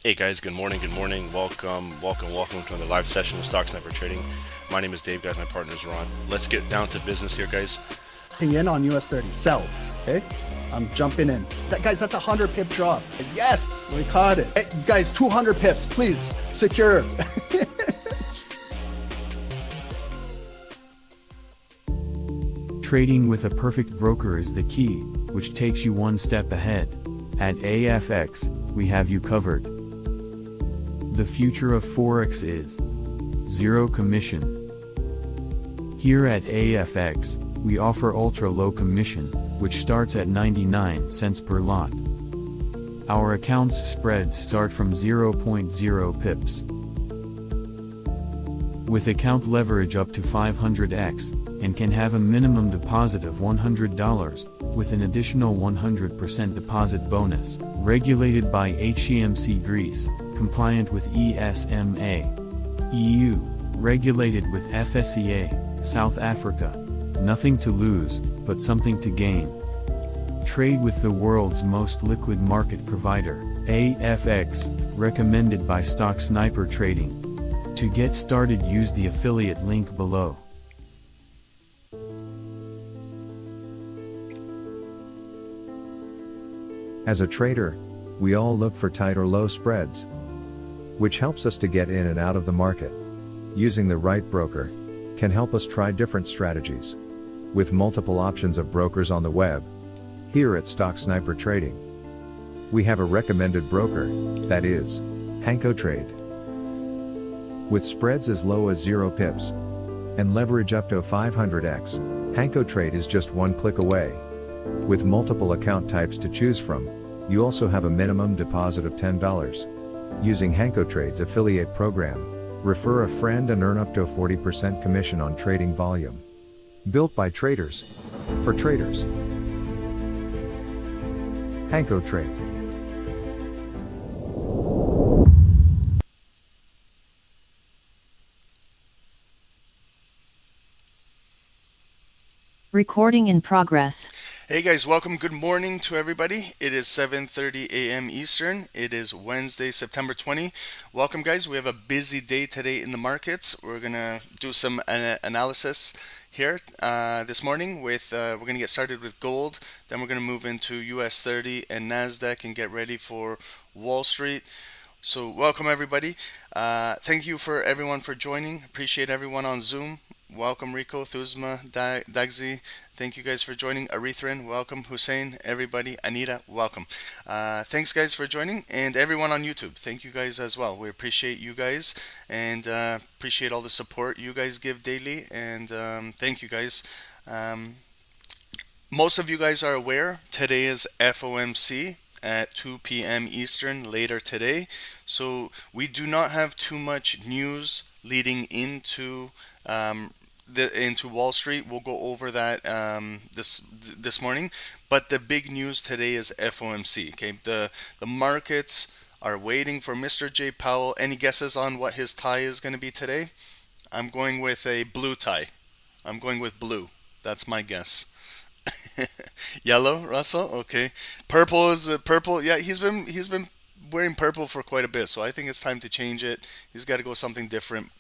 Hey guys, good morning, welcome to another live session of Stocksnipertrading. My name is Dave, guys, my partner is Ron. Let's get down to business here, guys. In on US 30, sell, okay? I'm jumping in. Guys, that's a 100 pip drop. Yes, we caught it. Hey, guys, 200 pips, please, secure. Trading with a perfect broker is the key, which takes you one step ahead. At AAAFx, we have you covered. The future of Forex is zero commission. Here at AAAFx, we offer ultra-low commission, which starts at 99 cents per lot. Our account's spreads start from 0.0 pips. With account leverage up to 500x, and can have a minimum deposit of $100, with an additional 100% deposit bonus, regulated by HOMC Greece, compliant with ESMA. EU, regulated with FSCA, South Africa. Nothing to lose, but something to gain. Trade with the world's most liquid market provider, AFX, recommended by Stocksnipertrading. To get started, use the affiliate link below. As a trader, we all look for tight or low spreads, which helps us to get in and out of the market. Using the right broker can help us try different strategies. With multiple options of brokers on the web, here at Stocksnipertrading, we have a recommended broker, that is, HankoTrade. With spreads as low as 0 pips, and leverage up to 500x, HankoTrade is just one click away. With multiple account types to choose from, you also have a minimum deposit of $10. Using HankoTrade's affiliate program, refer a friend and earn up to a 40% commission on trading volume. Built by traders, for traders. HankoTrade. Recording in progress. Hey guys, welcome. Good morning to everybody. It is 7:30 a.m. Eastern. It is Wednesday, September 20. Welcome, guys. We have a busy day today in the markets. We're gonna do some analysis here this morning. We're gonna get started with gold. Then we're gonna move into US 30 and NASDAQ and get ready for Wall Street. So welcome everybody. Thank you for everyone for joining. Appreciate everyone on Zoom. Welcome Rico, Thuzma, Dagzi. Thank you guys for joining. Arithran, welcome. Hussein, everybody. Anita, welcome. Thanks guys for joining, and everyone on YouTube. Thank you guys as well. We appreciate you guys, and appreciate all the support you guys give daily. And thank you guys. Most of you guys are aware today is FOMC at 2 p.m. Eastern later today. So we do not have too much news leading into into Wall Street. We'll go over that this morning. But the big news today is FOMC. Okay, the markets are waiting for Mr. J. Powell. Any guesses on what his tie is going to be today? I'm going with a blue tie. I'm going with blue. That's my guess. Yellow, Russell. Okay. Purple is purple. Yeah, he's been wearing purple for quite a bit, so I think it's time to change it. He's got to go something different.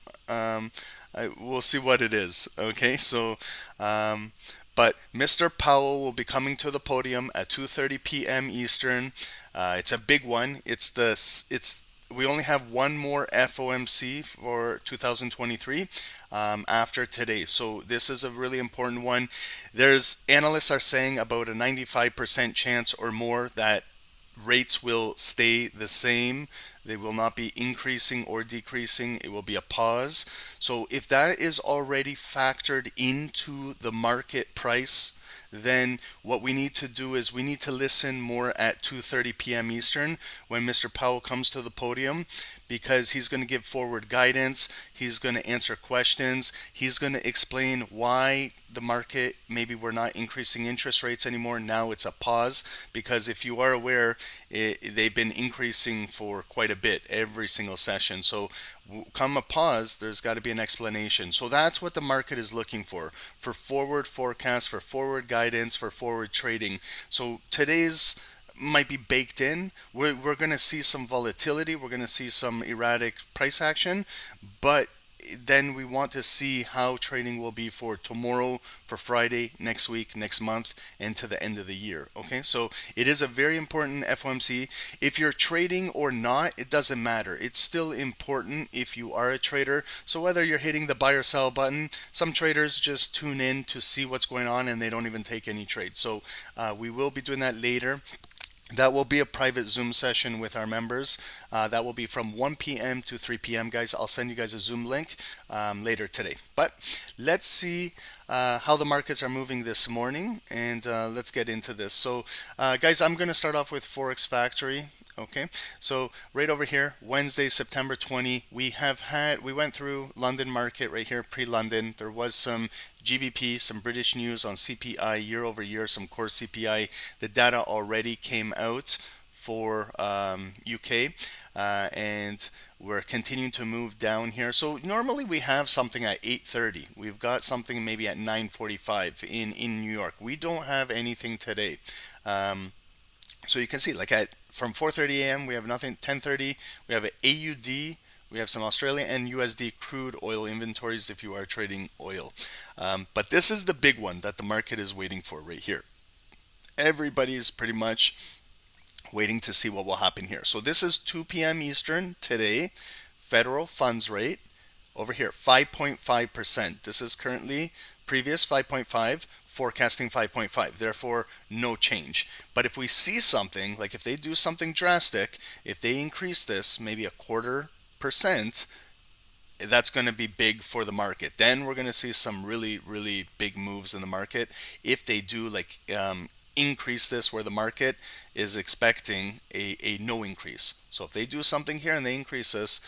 We'll see what it is. Okay, so but Mr. Powell will be coming to the podium at 2:30 p.m. Eastern. It's a big one. We only have one more FOMC for 2023 after today. So this is a really important one. Analysts are saying about a 95% chance or more that rates will stay the same. They will not be increasing or decreasing. It will be a pause. So if that is already factored into the market price, then what we need to do is we need to listen more at 2:30 p.m. Eastern when Mr. Powell comes to the podium, because he's going to give forward guidance, he's going to answer questions, he's going to explain why the market, maybe we're not increasing interest rates anymore, now it's a pause, because if you are aware, they've been increasing for quite a bit every single session. So come a pause, there's got to be an explanation. So that's what the market is looking for forward forecasts, for forward guidance, for forward trading. So today's might be baked in. We're going to see some volatility. We're going to see some erratic price action, but then we want to see how trading will be for tomorrow, for Friday, next week, next month, and to the end of the year. Okay, so it is a very important FOMC. If you're trading or not, it doesn't matter. It's still important if you are a trader. So whether you're hitting the buy or sell button, some traders just tune in to see what's going on and they don't even take any trades. So we will be doing that later. That will be a private Zoom session with our members. That will be from 1 p.m. to 3 p.m. guys. I'll send you guys a Zoom link later today. But let's see how the markets are moving this morning, and let's get into this. So guys, I'm going to start off with Forex Factory. Okay, so right over here, Wednesday, September 20, we went through London market right here, pre-London. There was some GBP, some British news on CPI year over year, some core CPI. The data already came out for UK, and we're continuing to move down here. So normally we have something at 8:30. We've got something maybe at 9:45 in New York. We don't have anything today. So you can see, like from 4:30 a.m. we have nothing. 10:30 we have an AUD. We have some Australian and USD crude oil inventories if you are trading oil. But this is the big one that the market is waiting for right here. Everybody is pretty much waiting to see what will happen here. So this is 2 p.m. Eastern today. Federal funds rate over here, 5.5%. This is currently previous 5.5, forecasting 5.5. Therefore, no change. But if we see something, like if they do something drastic, if they increase this maybe 0.25%, that's going to be big for the market. Then we're going to see some really, really big moves in the market. If they do increase this where the market is expecting a no increase. So if they do something here and they increase this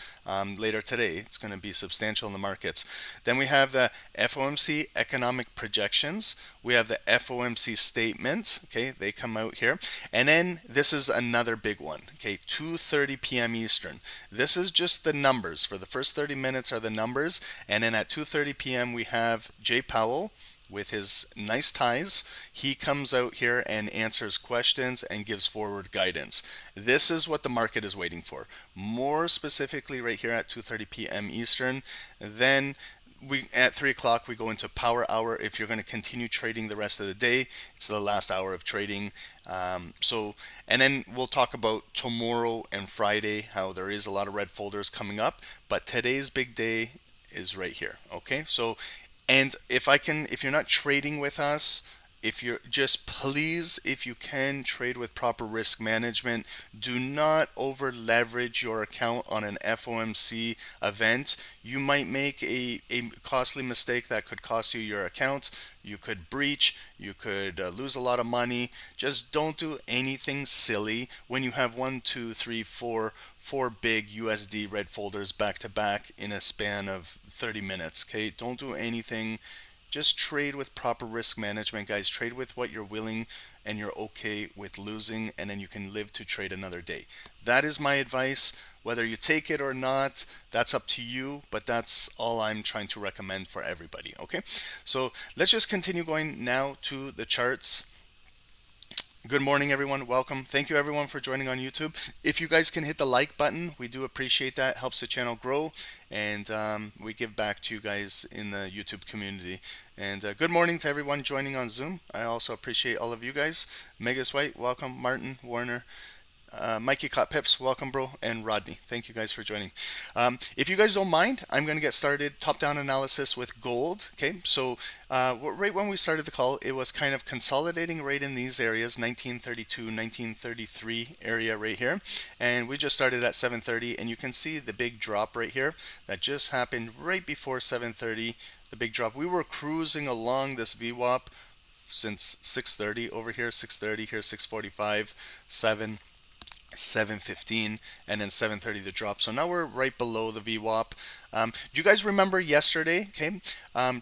later today, it's going to be substantial in the markets. Then we have the FOMC economic projections. We have the FOMC statement. Okay, they come out here. And then this is another big one. Okay, 2:30 p.m. Eastern. This is just the numbers. For the first 30 minutes are the numbers. And then at 2:30 p.m. we have Jay Powell with his nice ties. He comes out here and answers questions and gives forward guidance. This is what the market is waiting for. More specifically right here at 2:30 p.m. Eastern. Then at 3 o'clock we go into power hour. If you're going to continue trading the rest of the day, it's the last hour of trading. And then we'll talk about tomorrow and Friday, how there is a lot of red folders coming up, but today's big day is right here. Okay, so and if you're not trading with us, if you're just please, if you can trade with proper risk management, do not over leverage your account on an FOMC event. You might make a costly mistake that could cost you your account. You could breach, you could lose a lot of money. Just don't do anything silly when you have 1, 2, 3, 4 big USD red folders back to back in a span of 30 minutes. Okay, don't do anything. Just trade with proper risk management, guys. Trade with what you're willing and you're okay with losing, and then you can live to trade another day. That is my advice. Whether you take it or not, that's up to you, but that's all I'm trying to recommend for everybody. Okay, so let's just continue going now to the charts. Good morning, everyone. Welcome. Thank you, everyone, for joining on YouTube. If you guys can hit the like button, we do appreciate that. It helps the channel grow, and we give back to you guys in the YouTube community. And good morning to everyone joining on Zoom. I also appreciate all of you guys. Megas White, welcome. Martin, Warner, Mikey Caught Pips, welcome, bro, and Rodney. Thank you guys for joining. If you guys don't mind, I'm going to get started. Top-down analysis with gold. Okay, so right when we started the call, it was kind of consolidating right in these areas, 1932, 1933 area right here, and we just started at 730, and you can see the big drop right here that just happened right before 730. The big drop. We were cruising along this VWAP since 630 over here, 630 here, 645, 715, and then 730 the drop. So now we're right below the VWAP. Do you guys remember yesterday? Okay,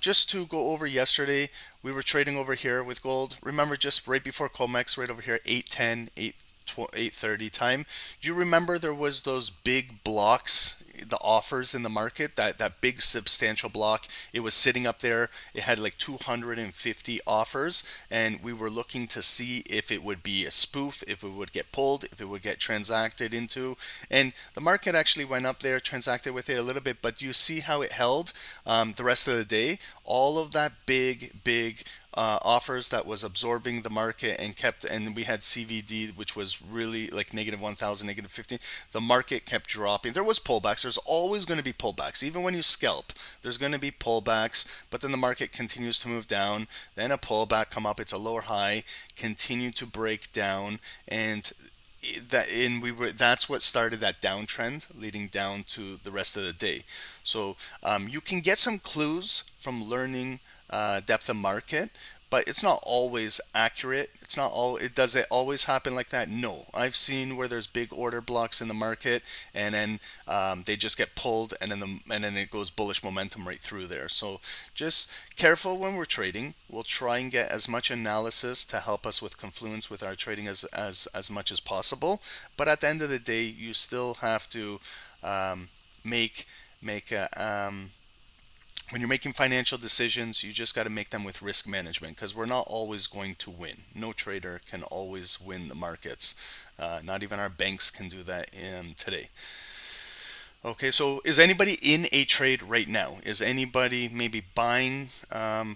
just to go over yesterday, we were trading over here with gold. Remember, just right before Comex, right over here, 810, 830 time. Do you remember there was those big blocks the offers in the market, that big substantial block. It was sitting up there. It had like 250 offers, and we were looking to see if it would be a spoof, if it would get pulled, if it would get transacted into. And the market actually went up there, transacted with it a little bit, but you see how it held the rest of the day. All of that big offers that was absorbing the market and kept, and we had CVD, which was really like negative 1,000, negative 15. The market kept dropping. There was pullbacks. There's always going to be pullbacks. Even when you scalp, there's going to be pullbacks, but then the market continues to move down. Then a pullback come up. It's a lower high, continue to break down, and that's what started that downtrend leading down to the rest of the day. So you can get some clues from learning depth of market, but it's not always accurate. It's not all. Does it always happen like that? No. I've seen where there's big order blocks in the market, and then they just get pulled, and then it goes bullish momentum right through there. So just careful when we're trading. We'll try and get as much analysis to help us with confluence with our trading as much as possible. But at the end of the day, you still have to make when you're making financial decisions, you just got to make them with risk management, because we're not always going to win. No trader can always win the markets. Not even our banks can do that today. Okay, so is anybody in a trade right now? Is anybody maybe buying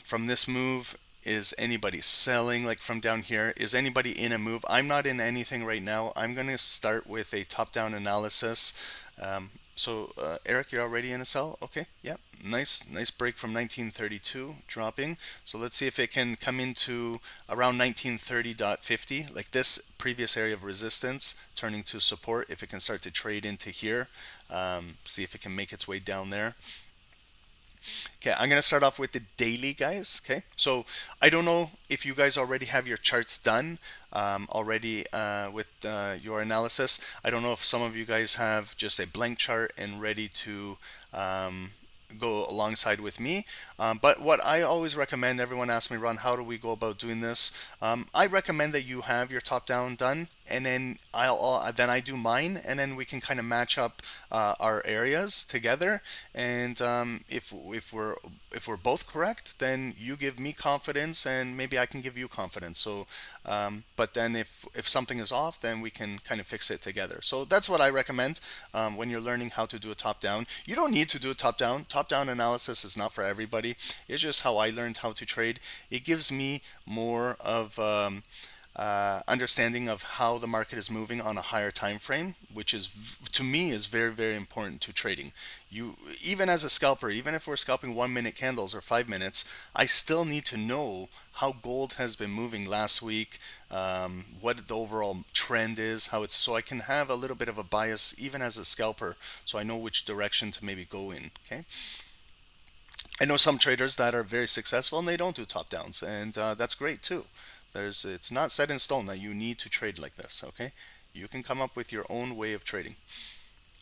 from this move? Is anybody selling like from down here? Is anybody in a move? I'm not in anything right now. I'm going to start with a top-down analysis. So Eric, you're already in a sell? Okay, yeah, nice break from 1932 dropping. So let's see if it can come into around 1930.50, like this previous area of resistance, turning to support. If it can start to trade into here, see if it can make its way down there. Okay, I'm going to start off with the daily, guys. Okay, so I don't know if you guys already have your charts done with your analysis. I don't know if some of you guys have just a blank chart and ready to go alongside with me. But what I always recommend, everyone asks me, Ron, how do we go about doing this? I recommend that you have your top down done, and then I do mine, and then we can kind of match up our areas together. And if we're both correct, then you give me confidence, and maybe I can give you confidence. So, but then if something is off, then we can kind of fix it together. So that's what I recommend when you're learning how to do a top down. You don't need to do a top down. Top down analysis is not for everybody. It's just how I learned how to trade. It gives me more of understanding of how the market is moving on a higher time frame, which is to me is very important to trading. You, even as a scalper, even if we're scalping 1 minute candles or 5 minutes, I still need to know how gold has been moving last week, what the overall trend is, how it's, so I can have a little bit of a bias even as a scalper, so I know which direction to maybe go in. Okay, I know some traders that are very successful and they don't do top downs, and that's great too. It's not set in stone that you need to trade like this. Okay, you can come up with your own way of trading.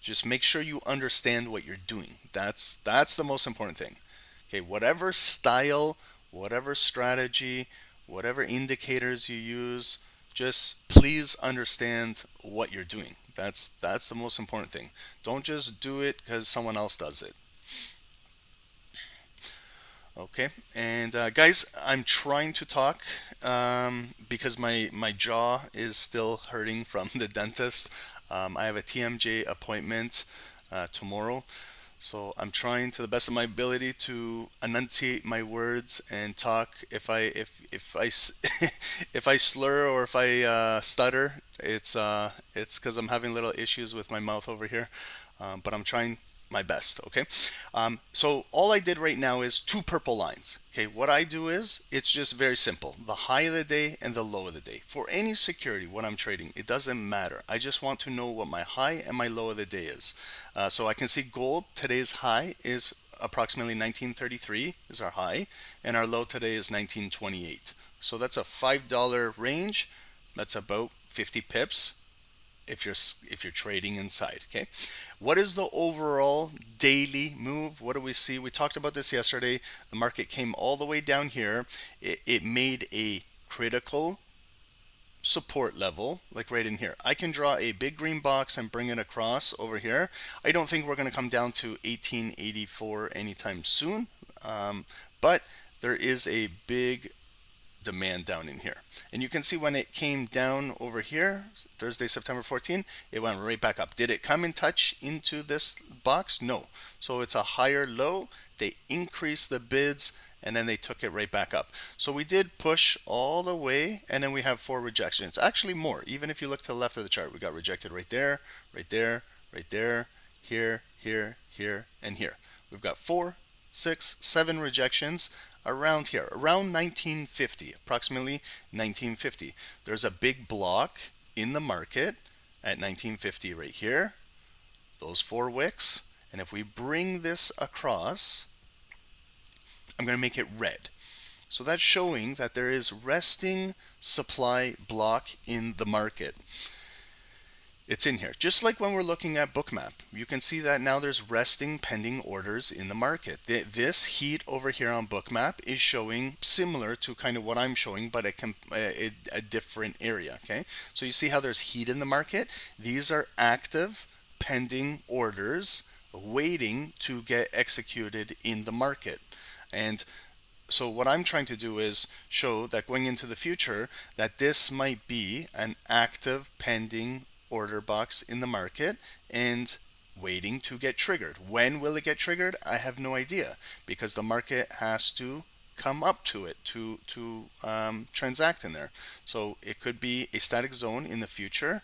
Just make sure you understand what you're doing. That's the most important thing. Okay, whatever style, whatever strategy, whatever indicators you use, just please understand what you're doing. That's the most important thing. Don't just do it because someone else does it. Okay, and guys, I'm trying to talk because my jaw is still hurting from the dentist. I have a TMJ appointment tomorrow, so I'm trying to the best of my ability to enunciate my words and talk. If I if I slur or if I stutter, it's because I'm having little issues with my mouth over here, but I'm trying my best. Okay, so all I did right now is 2 purple lines. Okay, what I do is it's just very simple: the high of the day and the low of the day. For any security, what I'm trading, it doesn't matter. I just want to know what my high and my low of the day is. So I can see gold, today's high is approximately 1933 is our high, and our low today is 1928. So that's a $5 range. That's about 50 pips if you're trading inside. Okay, what is the overall daily move? What do we see? We talked about this yesterday. The market came all the way down here. It made a critical support level, like right in here. I can draw a big green box and bring it across over here. I don't think we're going to come down to 1884 anytime soon, but there is a big demand down in here. And you can see when it came down over here, Thursday, September 14, it went right back up. Did it come and touch into this box? No. So it's a higher low. They increased the bids and then they took it right back up. So we did push all the way, and then we have 4 rejections. Actually more. Even if you look to the left of the chart, we got rejected right there, right there, right there, here, here, here, and here. We've got 4, 6, 7 rejections around here, around 1950, approximately 1950. There's a big block in the market at 1950 right here, those 4 wicks, and if we bring this across, I'm going to make it red. So that's showing that there is resting supply block in the market. It's in here. Just like when we're looking at Bookmap, you can see that now there's resting pending orders in the market. This heat over here on Bookmap is showing similar to kind of what I'm showing, but a different area. Okay, so you see how there's heat in the market. These are active pending orders waiting to get executed in the market. And so what I'm trying to do is show that going into the future that this might be an active pending order box in the market and waiting to get triggered. When will it get triggered? I have no idea, because the market has to come up to it to transact in there. So it could be a static zone in the future.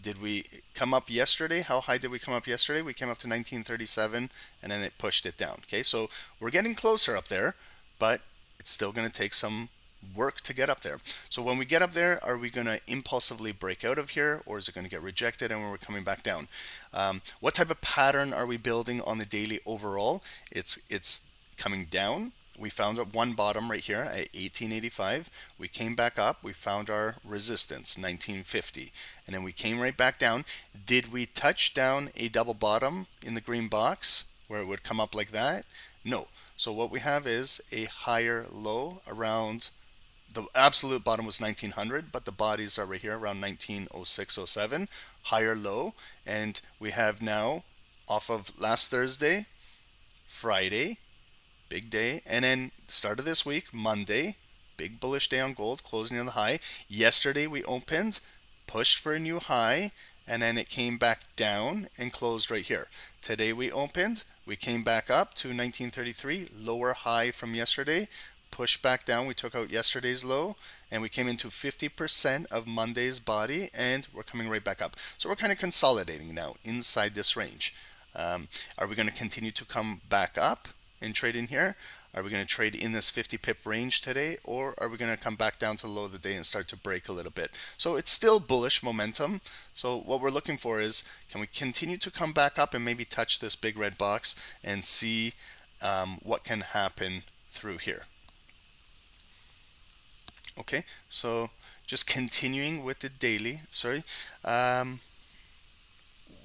Did we come up yesterday? How high did we come up yesterday? We came up to 1937 and then it pushed it down. Okay, so we're getting closer up there, but it's still going to take some work to get up there. So when we get up there, are we going to impulsively break out of here, or is it going to get rejected and we're coming back down? What type of pattern are we building on the daily overall? It's coming down. We found one bottom right here at 1885. We came back up. We found our resistance, 1950. And then we came right back down. Did we touch down a double bottom in the green box where it would come up like that? No. So what we have is a higher low around, the absolute bottom was 1900, but the bodies are right here around 1906-07, higher low. And we have now, off of last Thursday, Friday, big day, and then start of this week, Monday, big bullish day on gold, closing on the high. Yesterday we opened, pushed for a new high, and then it came back down and closed right here. Today we opened, we came back up to 1933, lower high from yesterday, pushed back down, we took out yesterday's low, and we came into 50% of Monday's body, and we're coming right back up. So we're kind of consolidating now inside this range. Are we going to continue to come back up and trade in here? Are we going to trade in this 50 pip range today, or are we going to come back down to the low of the day and start to break a little bit? So it's still bullish momentum. So what we're looking for is, can we continue to come back up and maybe touch this big red box and see what can happen through here? Okay, so just continuing with the daily,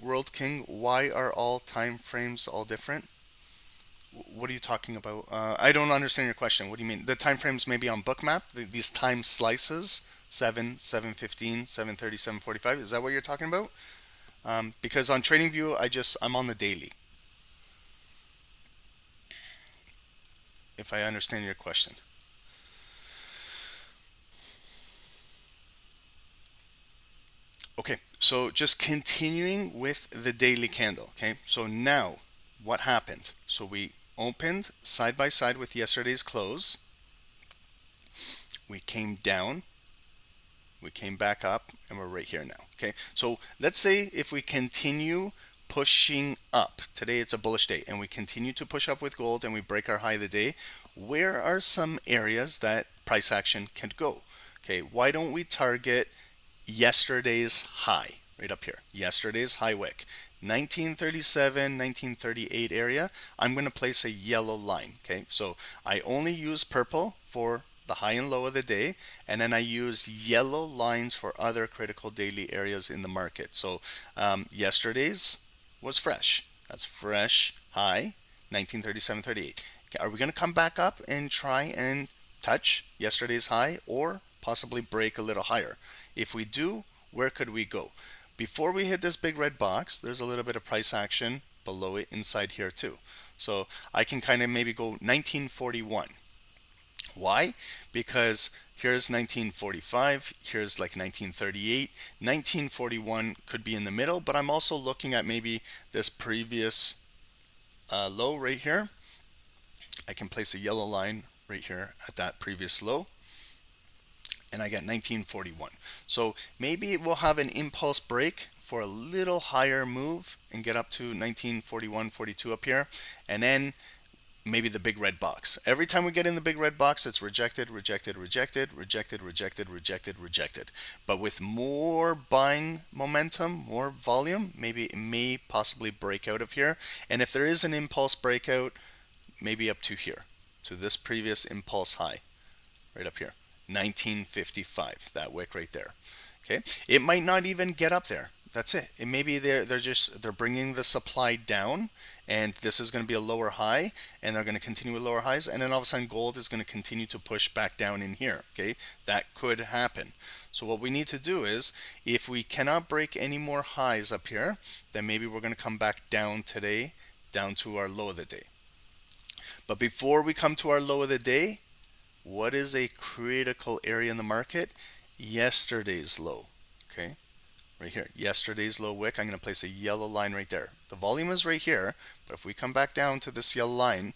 World King, why are all time frames all different? What are you talking about? I don't understand your question. What do you mean? The time frames maybe on Bookmap, these time slices, 7, 7:15, 7:30, 7:45. Is that what you're talking about? Because on TradingView, I'm on the daily. If I understand your question. Okay, so just continuing with the daily candle. Okay, so now what happened? So we opened side by side with yesterday's close. We came down, we came back up, and we're right here now. Okay, so let's say if we continue pushing up, today it's a bullish day, and we continue to push up with gold and we break our high of the day, where are some areas that price action can go? Okay, why don't we target yesterday's high right up here, yesterday's high wick, 1937, 1938 area. I'm going to place a yellow line. Okay, so I only use purple for the high and low of the day, and then I use yellow lines for other critical daily areas in the market. So yesterday's was fresh. That's fresh high, 1937.38. Okay, are we going to come back up and try and touch yesterday's high, or possibly break a little higher. If we do, where could we go? Before we hit this big red box, there's a little bit of price action below it inside here too. So I can kind of maybe go 1941. Why? Because here's 1945, here's like 1938, 1941 could be in the middle, but I'm also looking at maybe this previous low right here. I can place a yellow line right here at that previous low, and I got 1941. So maybe it will have an impulse break for a little higher move and get up to 1941, 42 up here, and then maybe the big red box. Every time we get in the big red box, it's rejected, rejected, rejected, rejected, rejected, rejected, rejected. But with more buying momentum, more volume, maybe it may possibly break out of here. And if there is an impulse breakout, maybe up to here, to this previous impulse high, right up here, 1955, that wick right there. Okay, it might not even get up there. That's it. It maybe they're bringing the supply down, and this is going to be a lower high, and they're going to continue with lower highs, and then all of a sudden gold is going to continue to push back down in here. Okay, that could happen. So what we need to do is, if we cannot break any more highs up here, then maybe we're going to come back down today, down to our low of the day. But before we come to our low of the day, what is a critical area in the market? Yesterday's low. Okay, right here, yesterday's low wick. I'm going to place a yellow line right there. The volume is right here, but if we come back down to this yellow line,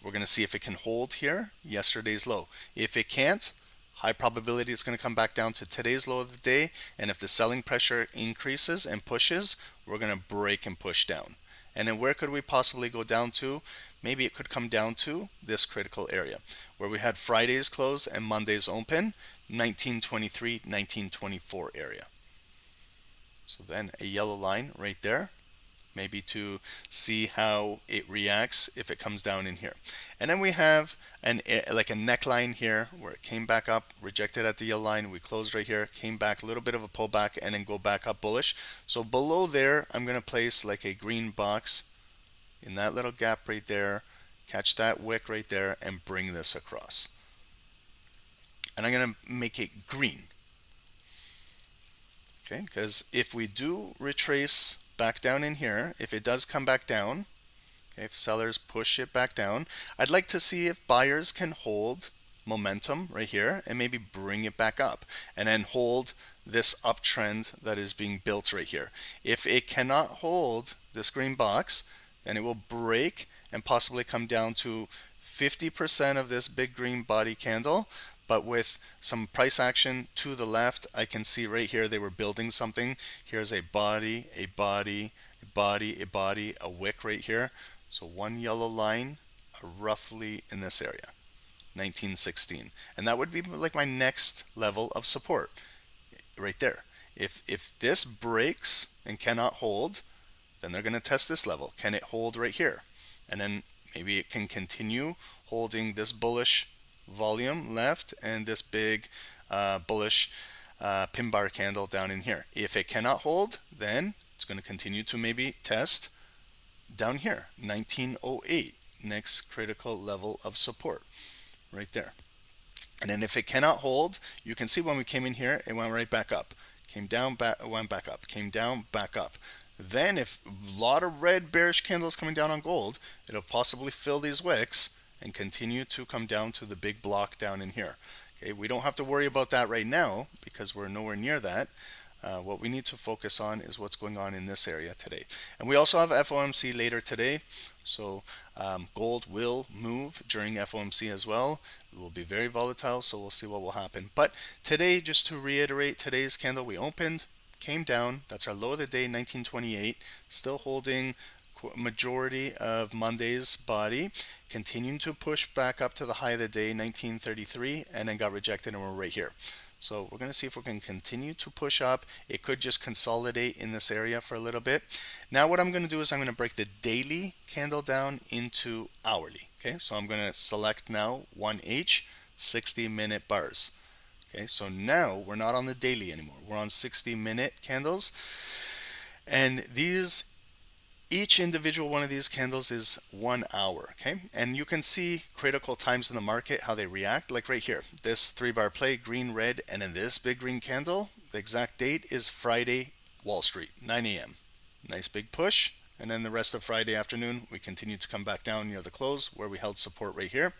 we're going to see if it can hold here, yesterday's low. If it can't, high probability it's going to come back down to today's low of the day, and if the selling pressure increases and pushes, we're going to break and push down. And then where could we possibly go down to? Maybe it could come down to this critical area where we had Friday's close and Monday's open, 1923, 1924 area. So then a yellow line right there, maybe to see how it reacts if it comes down in here. And then we have like a neckline here where it came back up, rejected at the yellow line. We closed right here, came back, a little bit of a pullback, and then go back up bullish. So below there, I'm going to place like a green box in that little gap right there, catch that wick right there, and bring this across. And I'm going to make it green. Okay, because if we do retrace back down in here, if it does come back down, okay, if sellers push it back down, I'd like to see if buyers can hold momentum right here and maybe bring it back up and then hold this uptrend that is being built right here. If it cannot hold this green box, then it will break and possibly come down to 50% of this big green body candle. But with some price action to the left, I can see right here they were building something. Here's a body, a body, a body, a body, a wick right here. So one yellow line roughly in this area, 1916. And that would be like my next level of support right there. If this breaks and cannot hold, then they're going to test this level. Can it hold right here? And then maybe it can continue holding this bullish volume left and this big bullish pin bar candle down in here. If it cannot hold, then it's going to continue to maybe test down here, 1908, next critical level of support right there. And then if it cannot hold, you can see when we came in here, it went right back up, came down, went back up, came down, back up. Then if a lot of red bearish candles coming down on gold, it'll possibly fill these wicks and continue to come down to the big block down in here. Okay, we don't have to worry about that right now because we're nowhere near that. What we need to focus on is what's going on in this area today. And we also have FOMC later today. So gold will move during FOMC as well. It will be very volatile, so we'll see what will happen. But today, just to reiterate, today's candle we opened, came down. That's our low of the day, 1928. Still holding majority of Monday's body, continuing to push back up to the high of the day, 1933, and then got rejected, and we're right here. So we're going to see if we can continue to push up. It could just consolidate in this area for a little bit. Now what I'm going to do is I'm going to break the daily candle down into hourly. Okay, so I'm going to select now 1H, 60-minute bars. Okay, so now we're not on the daily anymore. We're on 60-minute candles. And these Each individual one of these candles is 1 hour, okay? And you can see critical times in the market, how they react. Like right here, this 3-bar play, green, red, and then this big green candle. The exact date is Friday, Wall Street, 9 a.m. Nice big push. And then the rest of Friday afternoon, we continue to come back down near the close where we held support right here.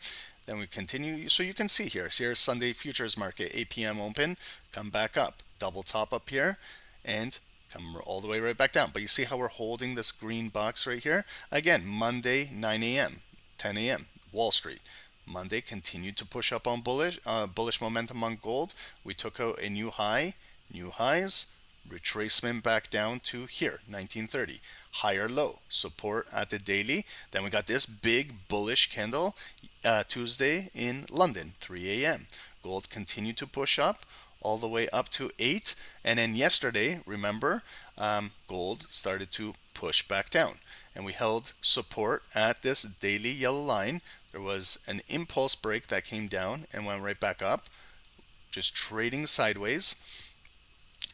Then we continue. So you can see here's Sunday futures market, 8 p.m. open, come back up, double top up here, and come all the way right back down. But you see how we're holding this green box right here? Again, Monday, 9 a.m., 10 a.m., Wall Street. Monday continued to push up on bullish momentum on gold. We took out a new high, new highs, retracement back down to here, 1930. Higher low, support at the daily. Then we got this big bullish candle Tuesday in London, 3 a.m. Gold continued to push up all the way up to 8. And then yesterday, remember, gold started to push back down. And we held support at this daily yellow line. There was an impulse break that came down and went right back up, just trading sideways.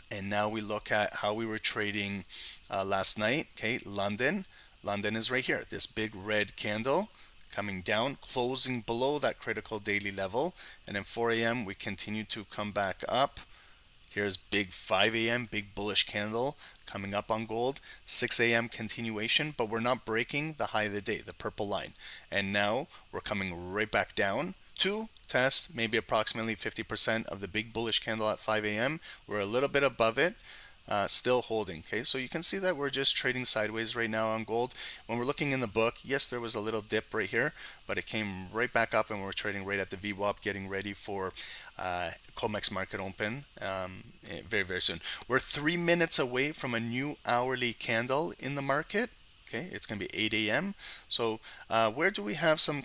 And now we look at how we were trading last night. Okay, London is right here. This big red candle coming down, closing below that critical daily level. And then 4 a.m. we continue to come back up. Here's big 5 a.m. big bullish candle coming up on gold. 6 a.m. continuation, but we're not breaking the high of the day, the purple line. And now we're coming right back down to test maybe approximately 50% of the big bullish candle at 5 a.m. We're a little bit above it, still holding. Okay, so you can see that we're just trading sideways right now on gold. When we're looking in the book, yes, there was a little dip right here, but it came right back up and we're trading right at the VWAP, getting ready for Comex market open very, very soon. We're 3 minutes away from a new hourly candle in the market. Okay, it's going to be 8 a.m. So where do we have some a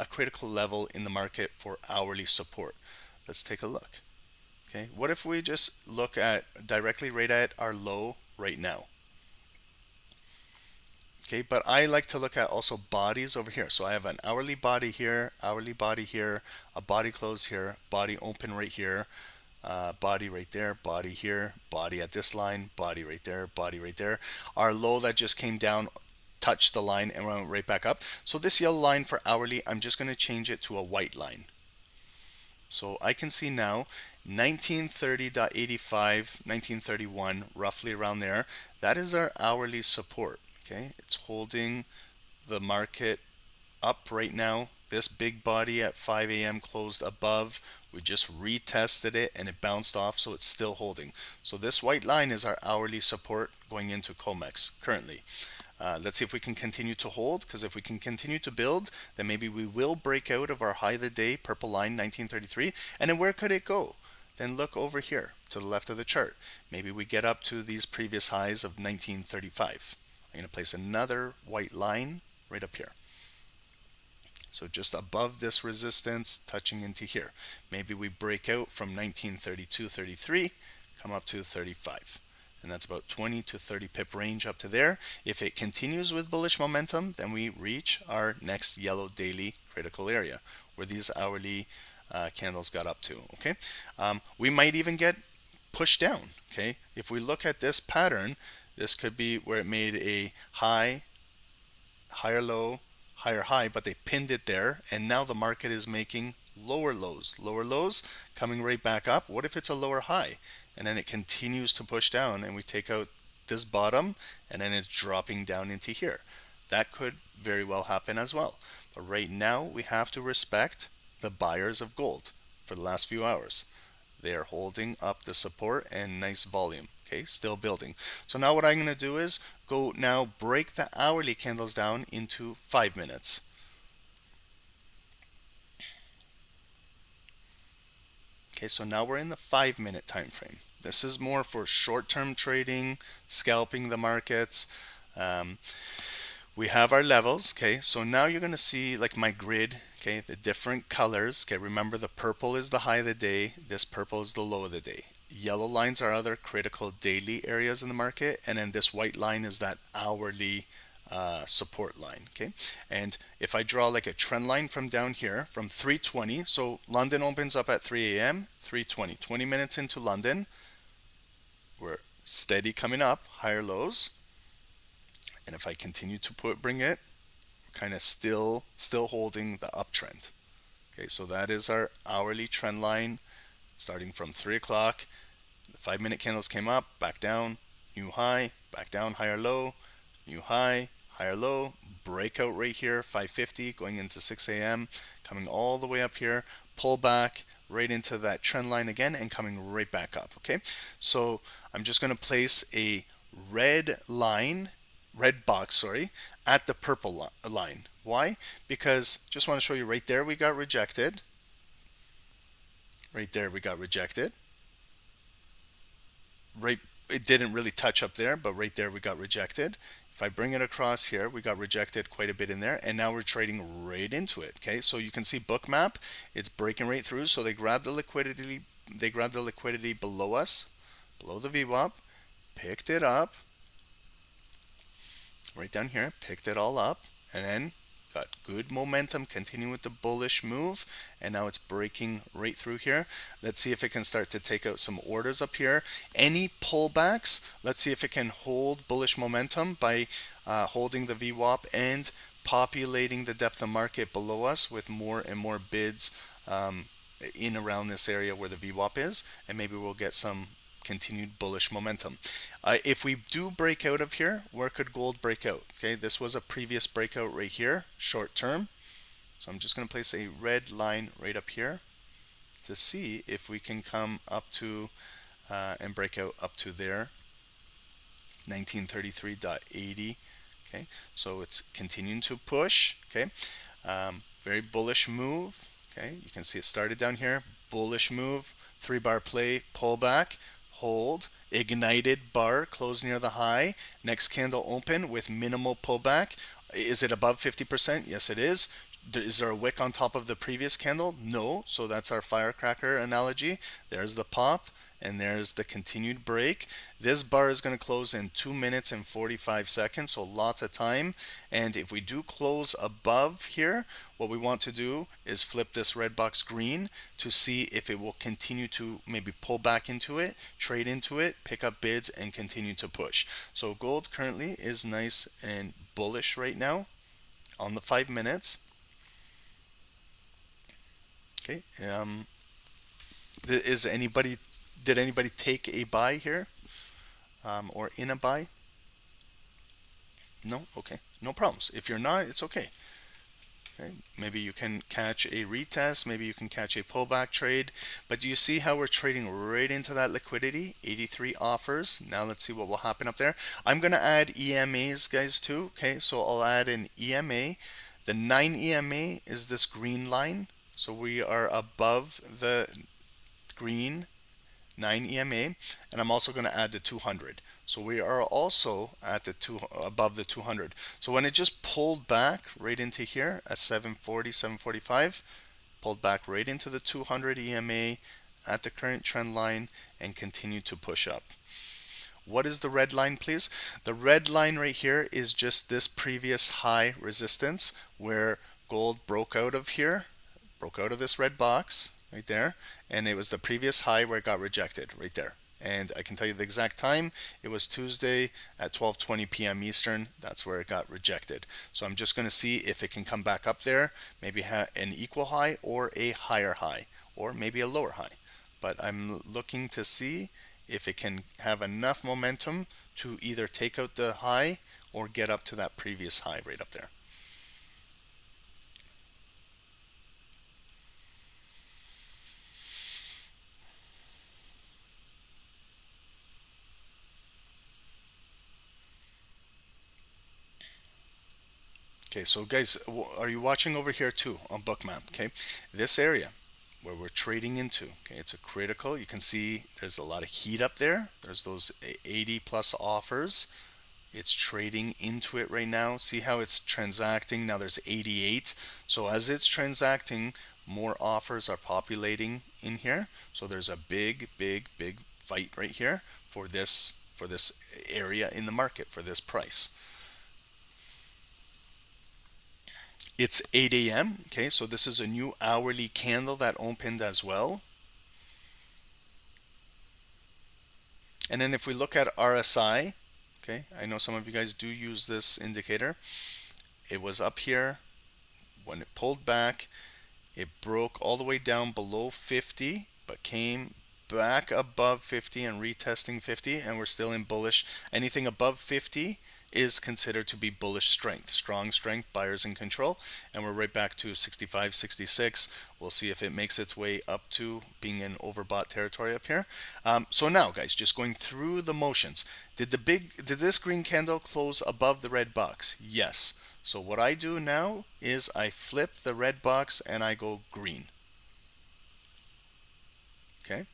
critical level in the market for hourly support? Let's take a look. Okay, what if we just look at directly right at our low right now? Okay, but I like to look at also bodies over here. So I have an hourly body here, a body close here, body open right here, body right there, body here, body at this line, body right there, body right there. Our low that just came down touched the line and went right back up. So this yellow line for hourly, I'm just going to change it to a white line. So I can see now 1930.85, 1931, roughly around there. That is our hourly support. Okay, it's holding the market up right now. This big body at 5 a.m. closed above. We just retested it and it bounced off, so it's still holding. So this white line is our hourly support going into Comex currently. Let's see if we can continue to hold, because if we can continue to build, then maybe we will break out of our high of the day, purple line, 1933. And then where could it go? Then look over here to the left of the chart. Maybe we get up to these previous highs of 1935. I'm going to place another white line right up here. So just above this resistance, touching into here. Maybe we break out from 1932.33, come up to 35. And that's about 20 to 30 pip range up to there. If it continues with bullish momentum, then we reach our next yellow daily critical area where these hourly candles got up to. Okay, we might even get pushed down. Okay, if we look at this pattern, this could be where it made a high, higher low, higher high, but they pinned it there, and now the market is making lower lows coming right back up. What if it's a lower high? And then it continues to push down and we take out this bottom and then it's dropping down into here. That could very well happen as well. But right now we have to respect the buyers of gold for the last few hours. They are holding up the support and nice volume. Okay, still building. So now what I'm going to do is go now break the hourly candles down into 5 minutes. Okay, so now we're in the 5-minute time frame. This is more for short-term trading, scalping the markets. We have our levels. Okay, so now you're going to see like my grid. Okay, the different colors. Okay, remember the purple is the high of the day. This purple is the low of the day. Yellow lines are other critical daily areas in the market, and then this white line is that hourly support line. Okay, and if I draw like a trend line from down here from 3:20, so London opens up at 3 a.m. 3:20, 20 minutes into London, we're steady coming up, higher lows. And if I continue to bring it, we're kind of still holding the uptrend. Okay, so that is our hourly trend line starting from 3 o'clock. The 5-minute candles came up, back down, new high, back down, higher low, new high, higher low, breakout right here, 5:50 going into 6 a.m., coming all the way up here, pull back right into that trend line again and coming right back up. Okay, so I'm just going to place a red box, sorry, at the purple line. Why? Because just want to show you right there we got rejected. Right there we got rejected. Right, it didn't really touch up there, but right there we got rejected. If I bring it across here, we got rejected quite a bit in there, and now we're trading right into it. Okay, so you can see Bookmap, it's breaking right through. So they grab the liquidity, below us, below the VWAP, picked it up right down here, picked it all up, and then got good momentum, continuing with the bullish move, and now it's breaking right through here. Let's see if it can start to take out some orders up here. Any pullbacks, let's see if it can hold bullish momentum by holding the VWAP and populating the depth of market below us with more and more bids in around this area where the VWAP is, and maybe we'll get some continued bullish momentum. If we do break out of here, where could gold break out? Okay, this was a previous breakout right here, short term. So I'm just going to place a red line right up here to see if we can come up to and break out up to there, 1933.80. Okay, so it's continuing to push. Okay, very bullish move. Okay, you can see it started down here, bullish move, 3-bar play, pullback, hold, ignited bar, close near the high, next candle open with minimal pullback. Is it above 50%? Yes, it is. Is there a wick on top of the previous candle? No. So that's our firecracker analogy. There's the pop, and there's the continued break. This bar is going to close in 2 minutes and 45 seconds, so lots of time. And if we do close above here, what we want to do is flip this red box green to see if it will continue to maybe pull back into it, trade into it, pick up bids, and continue to push. So gold currently is nice and bullish right now on the 5 minutes. Okay, did anybody take a buy here or in a buy? No? Okay, no problems. If you're not, it's okay. Okay, maybe you can catch a retest, maybe you can catch a pullback trade, but do you see how we're trading right into that liquidity? 83 offers. Now let's see what will happen up there. I'm going to add EMAs, guys, too. Okay, so I'll add an EMA. The 9 EMA is this green line. So we are above the green 9 EMA, and I'm also going to add the 200. So we are also at the above the 200. So when it just pulled back right into here at 740, 745, pulled back right into the 200 EMA at the current trend line and continued to push up. What is the red line, please? The red line right here is just this previous high resistance where gold broke out of here, broke out of this red box right there, and it was the previous high where it got rejected right there. And I can tell you the exact time. It was Tuesday at 12:20 p.m. Eastern. That's where it got rejected. So I'm just going to see if it can come back up there, maybe have an equal high or a higher high, or maybe a lower high. But I'm looking to see if it can have enough momentum to either take out the high or get up to that previous high right up there. Okay, so guys, are you watching over here too on Bookmap? Okay, this area where we're trading into, okay, it's a critical. You can see there's a lot of heat up there. There's those 80 plus offers. It's trading into it right now. See how it's transacting? Now there's 88. So as it's transacting, more offers are populating in here. So there's a big fight right here for this area in the market, for this price. It's 8 a.m. Okay, so this is a new hourly candle that opened as well. And then if we look at RSI, okay, I know some of you guys do use this indicator. It was up here. When it pulled back, it broke all the way down below 50, but came back above 50 and retesting 50, and we're still in bullish. Anything above 50 is considered to be bullish strength, strong strength, buyers in control, and we're right back to 65, 66. We'll see if it makes its way up to being in overbought territory up here. So now, guys, just going through the motions. Did this green candle close above the red box? Yes. So what I do now is I flip the red box and I go green. Okay.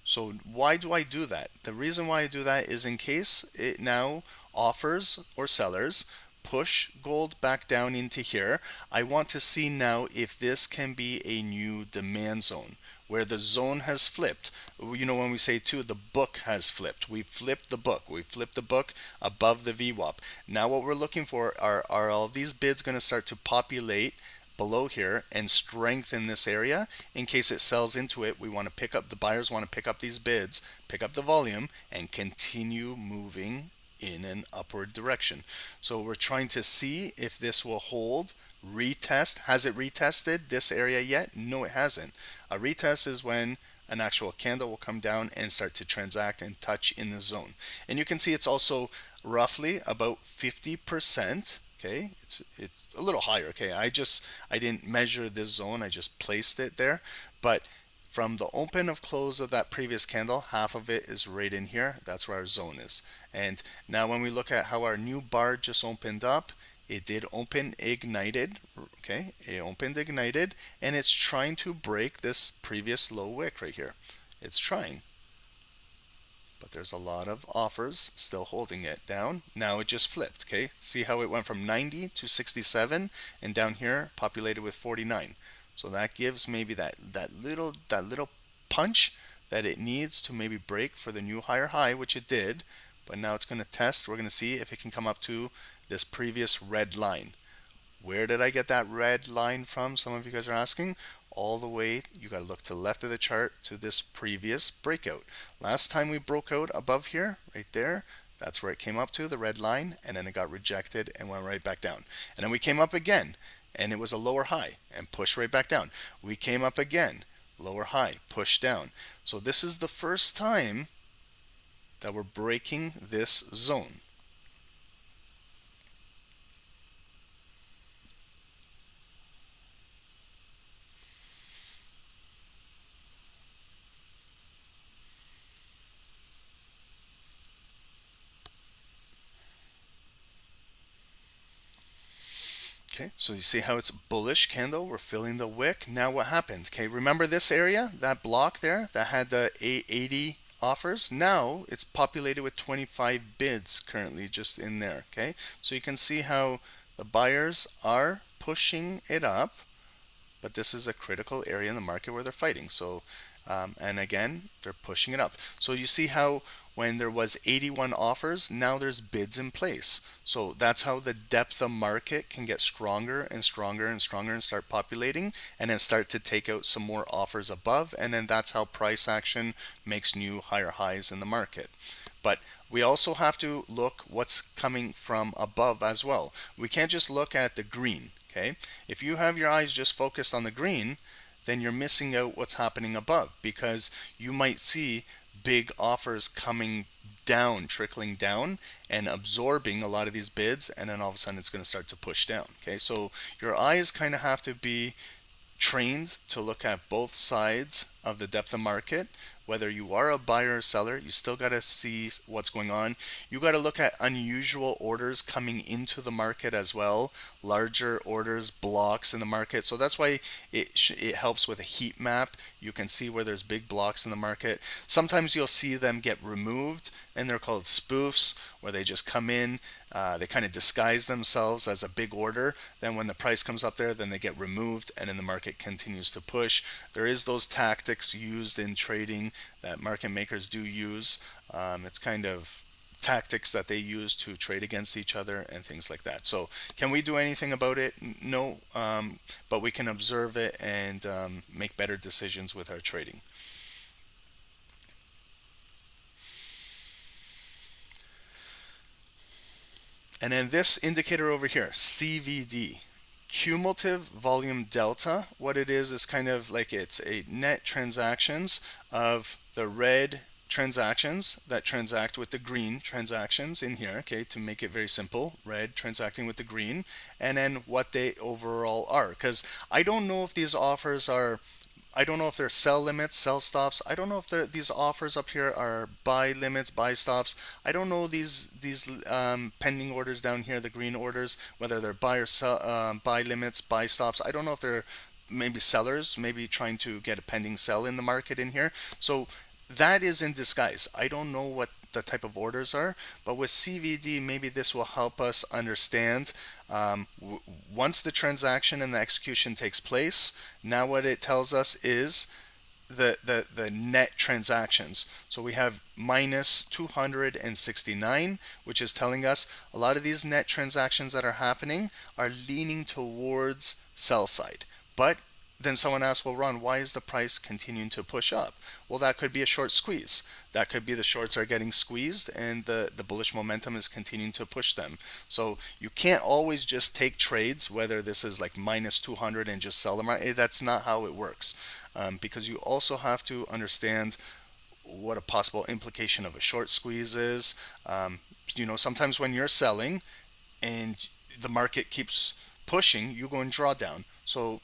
So why do I do that? The reason why I do that is in case it now offers or sellers push gold back down into here, I want to see now if this can be a new demand zone where the zone has flipped. You know, when we say too, the book has flipped. We flipped the book. We flipped the book above the VWAP. Now what we're looking for are all these bids going to start to populate below here and strengthen this area. In case it sells into it, we want to pick up, the buyers want to pick up these bids, pick up the volume, and continue moving in an upward direction. So we're trying to see if this will hold, retest. Has it retested this area yet? No, it hasn't. A retest is when an actual candle will come down and start to transact and touch in the zone. And you can see it's also roughly about 50%. Okay, it's a little higher. Okay, I didn't measure this zone, I just placed it there. But from the open of close of that previous candle, half of it is right in here. That's where our zone is. And now when we look at how our new bar just opened up, it did open ignited. Okay, it opened ignited, and it's trying to break this previous low wick right here. It's trying. But there's a lot of offers still holding it down. Now it just flipped. Okay, see how it went from 90 to 67, and down here populated with 49. So that gives maybe that little punch that it needs to maybe break for the new higher high, which it did. But now it's going to test. We're going to see if it can come up to this previous red line. Where did I get that red line from? Some of you guys are asking. All the way, you got to look to the left of the chart to this previous breakout. Last time we broke out above here, right there, that's where it came up to, the red line, and then it got rejected and went right back down. And then we came up again, and it was a lower high, and pushed right back down. We came up again, lower high, pushed down. So this is the first time that we're breaking this zone. Okay, so you see how it's bullish candle, we're filling the wick. Now what happened? Okay, remember this area, that block there that had the 80 offers? Now it's populated with 25 bids currently just in there. Okay, so you can see how the buyers are pushing it up, but this is a critical area in the market where they're fighting. So and again, they're pushing it up. So you see how when there was 81 offers, now there's bids in place. So that's how the depth of market can get stronger and stronger and stronger and start populating, and then start to take out some more offers above, and then that's how price action makes new higher highs in the market. But we also have to look what's coming from above as well. We can't just look at the green. Okay, if you have your eyes just focused on the green, then you're missing out what's happening above, because you might see big offers coming down, trickling down and absorbing a lot of these bids, and then all of a sudden it's going to start to push down. Okay, so your eyes kind of have to be trained to look at both sides of the depth of market. Whether you are a buyer or seller, you still got to see what's going on. You got to look at unusual orders coming into the market as well, larger orders, blocks in the market. So that's why it helps with a heat map. You can see where there's big blocks in the market. Sometimes you'll see them get removed, and they're called spoofs, where they just come in, they kind of disguise themselves as a big order. Then when the price comes up there, then they get removed, and then the market continues to push. There is those tactics used in trading that market makers do use. It's kind of tactics that they use to trade against each other and things like that. So can we do anything about it? No, but we can observe it and make better decisions with our trading. And then this indicator over here, CVD, cumulative volume delta. What it is kind of like it's a net transactions of the red transactions that transact with the green transactions in here, okay, to make it very simple, red transacting with the green, and then what they overall are. Because I don't know if these offers are, I don't know if they're sell limits, sell stops. I don't know if these offers up here are buy limits, buy stops. I don't know these pending orders down here, the green orders, whether they're buy or sell, buy limits, buy stops. I don't know if they're maybe sellers, maybe trying to get a pending sell in the market in here. So that is in disguise. I don't know what the type of orders are, but with CVD, maybe this will help us understand once the transaction and the execution takes place. Now what it tells us is the net transactions. So we have minus 269, which is telling us a lot of these net transactions that are happening are leaning towards sell side. But then someone asks, well, Ron, why is the price continuing to push up? Well, that could be a short squeeze. That could be the shorts are getting squeezed and the bullish momentum is continuing to push them. So you can't always just take trades, whether this is like minus 200 and just sell them. That's not how it works, because you also have to understand what a possible implication of a short squeeze is. Sometimes when you're selling and the market keeps pushing, you go in drawdown. So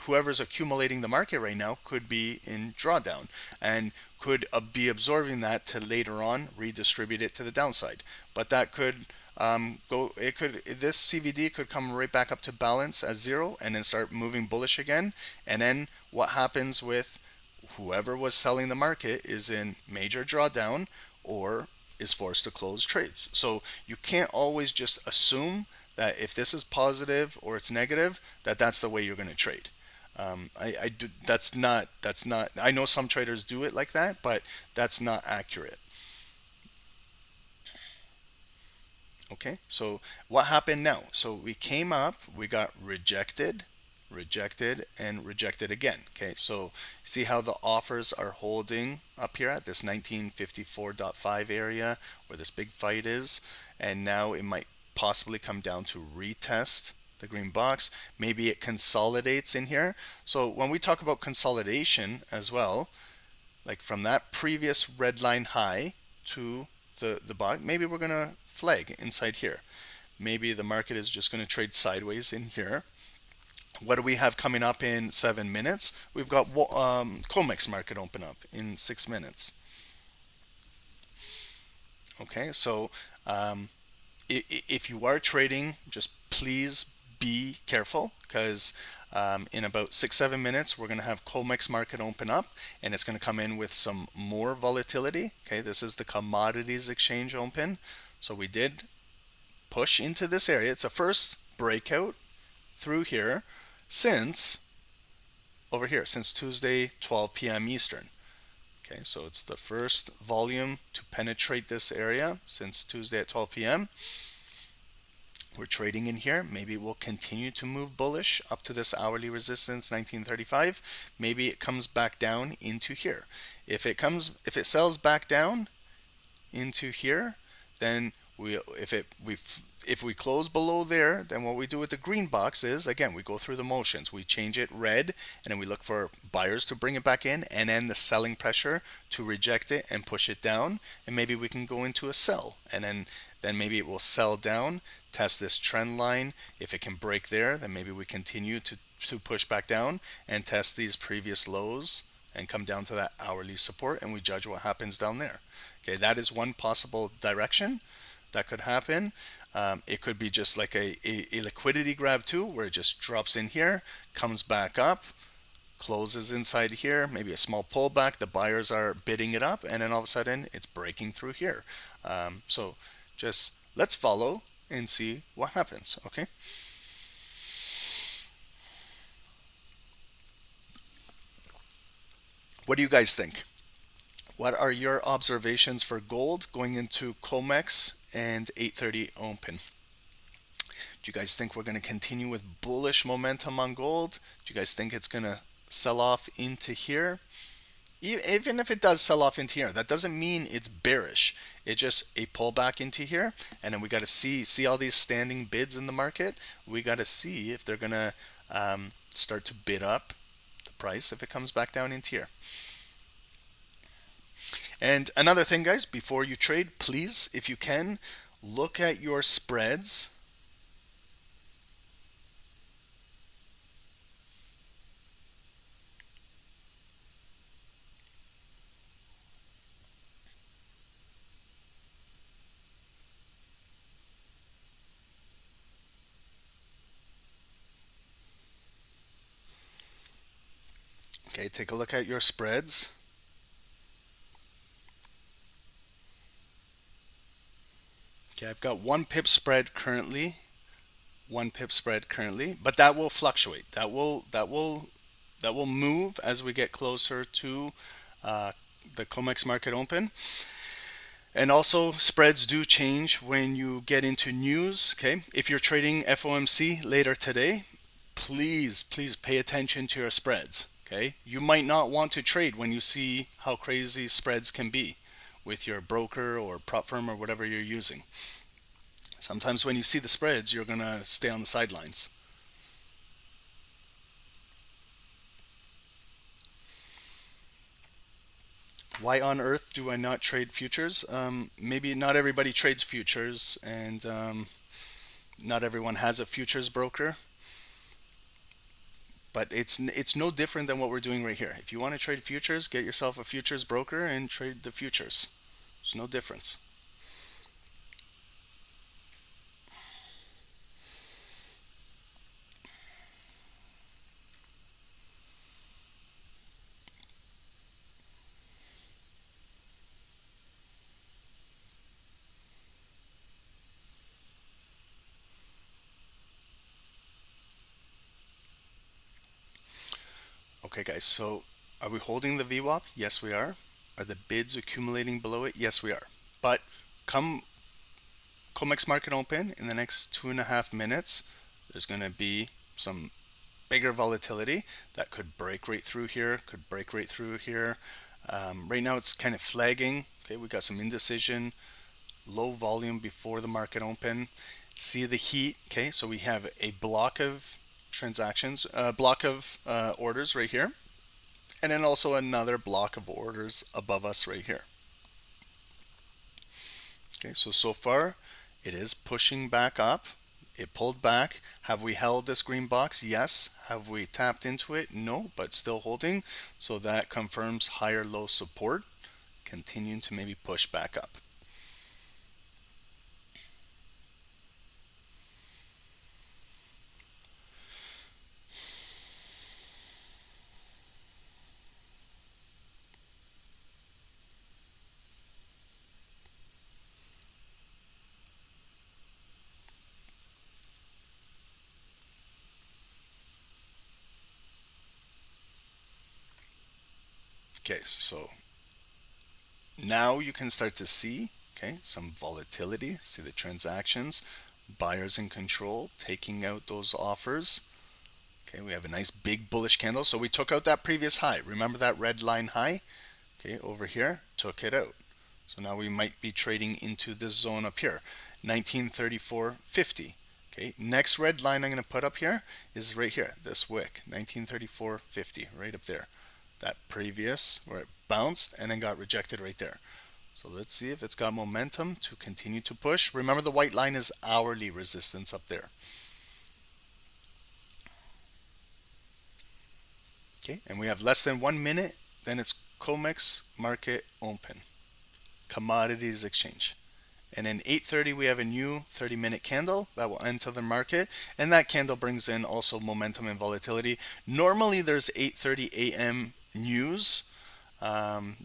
whoever's accumulating the market right now could be in drawdown and could be absorbing that to later on redistribute it to the downside. But that could this CVD could come right back up to balance at zero and then start moving bullish again. And then what happens with whoever was selling the market is in major drawdown or is forced to close trades. So you can't always just assume that if this is positive or it's negative, that's the way you're going to trade. That's not. I know some traders do it like that, but that's not accurate. Okay, so what happened now? So we came up, we got rejected, and rejected again. Okay, so see how the offers are holding up here at this 1954.5 area where this big fight is, and now it might possibly come down to retest the green box. Maybe it consolidates in here. So when we talk about consolidation as well, like from that previous red line high to the box, maybe we're going to flag inside here. Maybe the market is just going to trade sideways in here. What do we have coming up in 7 minutes? We've got Comex market open up in 6 minutes. Okay, so if you are trading, just please be careful, because in about 6-7 minutes we're going to have Comex market open up and it's going to come in with some more volatility. Okay, this is the commodities exchange open. So we did push into this area. It's a first breakout through here since over here, since Tuesday 12 p.m. Eastern. Okay, so it's the first volume to penetrate this area since Tuesday at 12 p.m. We're trading in here. Maybe we'll continue to move bullish up to this hourly resistance 1935. Maybe it comes back down into here. If it sells back down into here, then if we close below there, then what we do with the green box is, again, we go through the motions. We change it red, and then we look for buyers to bring it back in, and then the selling pressure to reject it and push it down. And maybe we can go into a sell, and then maybe it will sell down, test this trend line. If it can break there, then maybe we continue to push back down and test these previous lows and come down to that hourly support, and we judge what happens down there. Okay, that is one possible direction that could happen. It could be just like a liquidity grab too, where it just drops in here, comes back up, closes inside here, maybe a small pullback, the buyers are bidding it up, and then all of a sudden it's breaking through here. So just let's follow and see what happens. Okay. What do you guys think? What are your observations for gold going into Comex and 8:30 open? Do you guys think we're going to continue with bullish momentum on gold? Do you guys think it's going to sell off into here? Even if it does sell off into here, that doesn't mean it's bearish. It's just a pullback into here, and then we got to see all these standing bids in the market. We got to see if they're gonna start to bid up the price if it comes back down into here. And another thing, guys, before you trade, please, if you can, look at your spreads. Okay, take a look at your spreads. Okay, I've got 1 pip spread currently, 1 pip spread currently, but that will fluctuate. That will move as we get closer to the Comex market open. And also, spreads do change when you get into news. Okay, if you're trading FOMC later today, please pay attention to your spreads. Okay, you might not want to trade when you see how crazy spreads can be with your broker or prop firm or whatever you're using. Sometimes when you see the spreads, you're gonna stay on the sidelines. Why on earth do I not trade futures? Maybe not everybody trades futures, and not everyone has a futures broker. But it's no different than what we're doing right here. If you want to trade futures, get yourself a futures broker and trade the futures. There's no difference. Okay, guys, so are we holding the VWAP? Yes, we are. Are the bids accumulating below it? Yes, we are. But come Comex market open in the next 2.5 minutes, there's going to be some bigger volatility that could break right through here, could break right through here. Right now it's kind of flagging. Okay, we got some indecision, low volume before the market open. See the heat. Okay, so we have a block of transactions, block of orders right here, and then also another block of orders above us right here. Okay, so far it is pushing back up. It pulled back. Have we held this green box? Yes. Have we tapped into it? No, but still holding. So that confirms higher low support, continuing to maybe push back up. Okay, so now you can start to see, okay, some volatility. See the transactions, buyers in control, taking out those offers. Okay, we have a nice big bullish candle. So we took out that previous high. Remember that red line high? Okay, over here, took it out. So now we might be trading into this zone up here, 1934.50. Okay, next red line I'm going to put up here is right here, this wick, 1934.50, right up there. That previous, where it bounced and then got rejected right there. So let's see if it's got momentum to continue to push. Remember, the white line is hourly resistance up there. Okay, and we have less than 1 minute, then it's Comex market open, commodities exchange. And in 8:30 we have a new 30-minute candle that will enter the market, and that candle brings in also momentum and volatility. Normally there's 8:30 a.m. news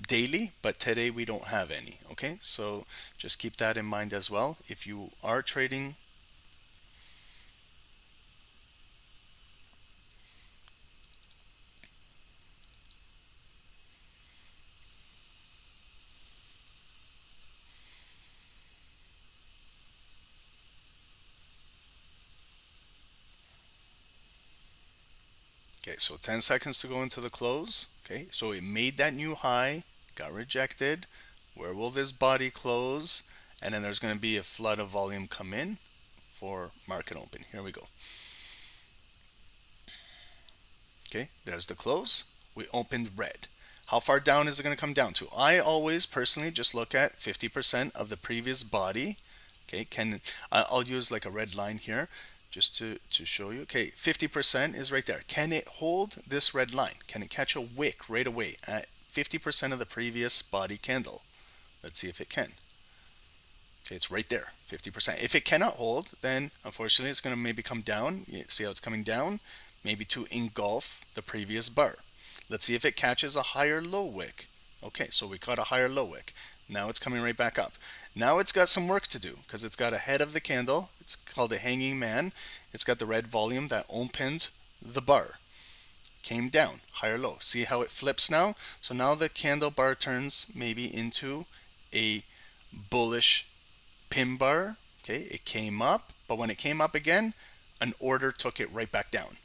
daily, but today we don't have any. Okay, so just keep that in mind as well if you are trading. Okay, Okay, so 10 seconds to go into the close. Okay, so it made that new high, got rejected. Where will this body close? And then there's going to be a flood of volume come in for market open. Here we go. Okay, there's the close. We opened red. How far down is it going to come down to? I always personally just look at 50% of the previous body. Okay, I'll use like a red line here just to show you. Okay, 50% is right there. Can it hold this red line? Can it catch a wick right away at 50% of the previous body candle? Let's see if it can. Okay, it's right there, 50%. If it cannot hold, then unfortunately it's going to maybe come down. You see how it's coming down? Maybe to engulf the previous bar. Let's see if it catches a higher low wick. Okay, so we caught a higher low wick. Now it's coming right back up. Now it's got some work to do because it's got a head of the candle. It's called a hanging man. It's got the red volume that opened the bar. Came down, higher low. See how it flips now? So now the candle bar turns maybe into a bullish pin bar. Okay, it came up, but when it came up again, an order took it right back down.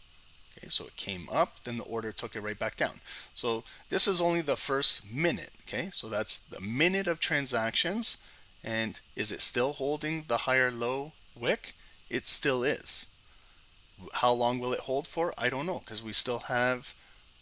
Okay, so it came up, then the order took it right back down. So this is only the first minute. Okay, so that's the minute of transactions. And is it still holding the higher low wick? It still is. How long will it hold for? I don't know, because we still have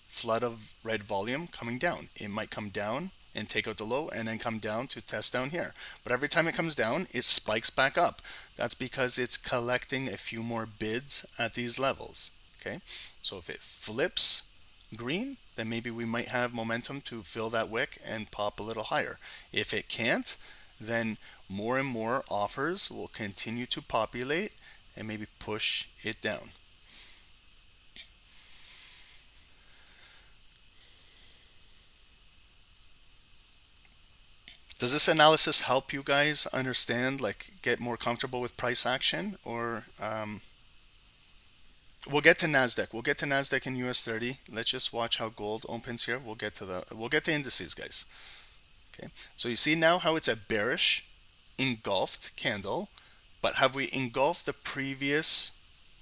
flood of red volume coming down. It might come down and take out the low and then come down to test down here. But every time it comes down, it spikes back up. That's because it's collecting a few more bids at these levels. Okay, so if it flips green, then maybe we might have momentum to fill that wick and pop a little higher. If it can't, then more and more offers will continue to populate and maybe push it down. Does this analysis help you guys understand, like get more comfortable with price action? Or we'll get to NASDAQ. We'll get to NASDAQ and US 30. Let's just watch how gold opens here. We'll get to indices, guys. Okay, so you see now how it's a bearish engulfed candle, but have we engulfed the previous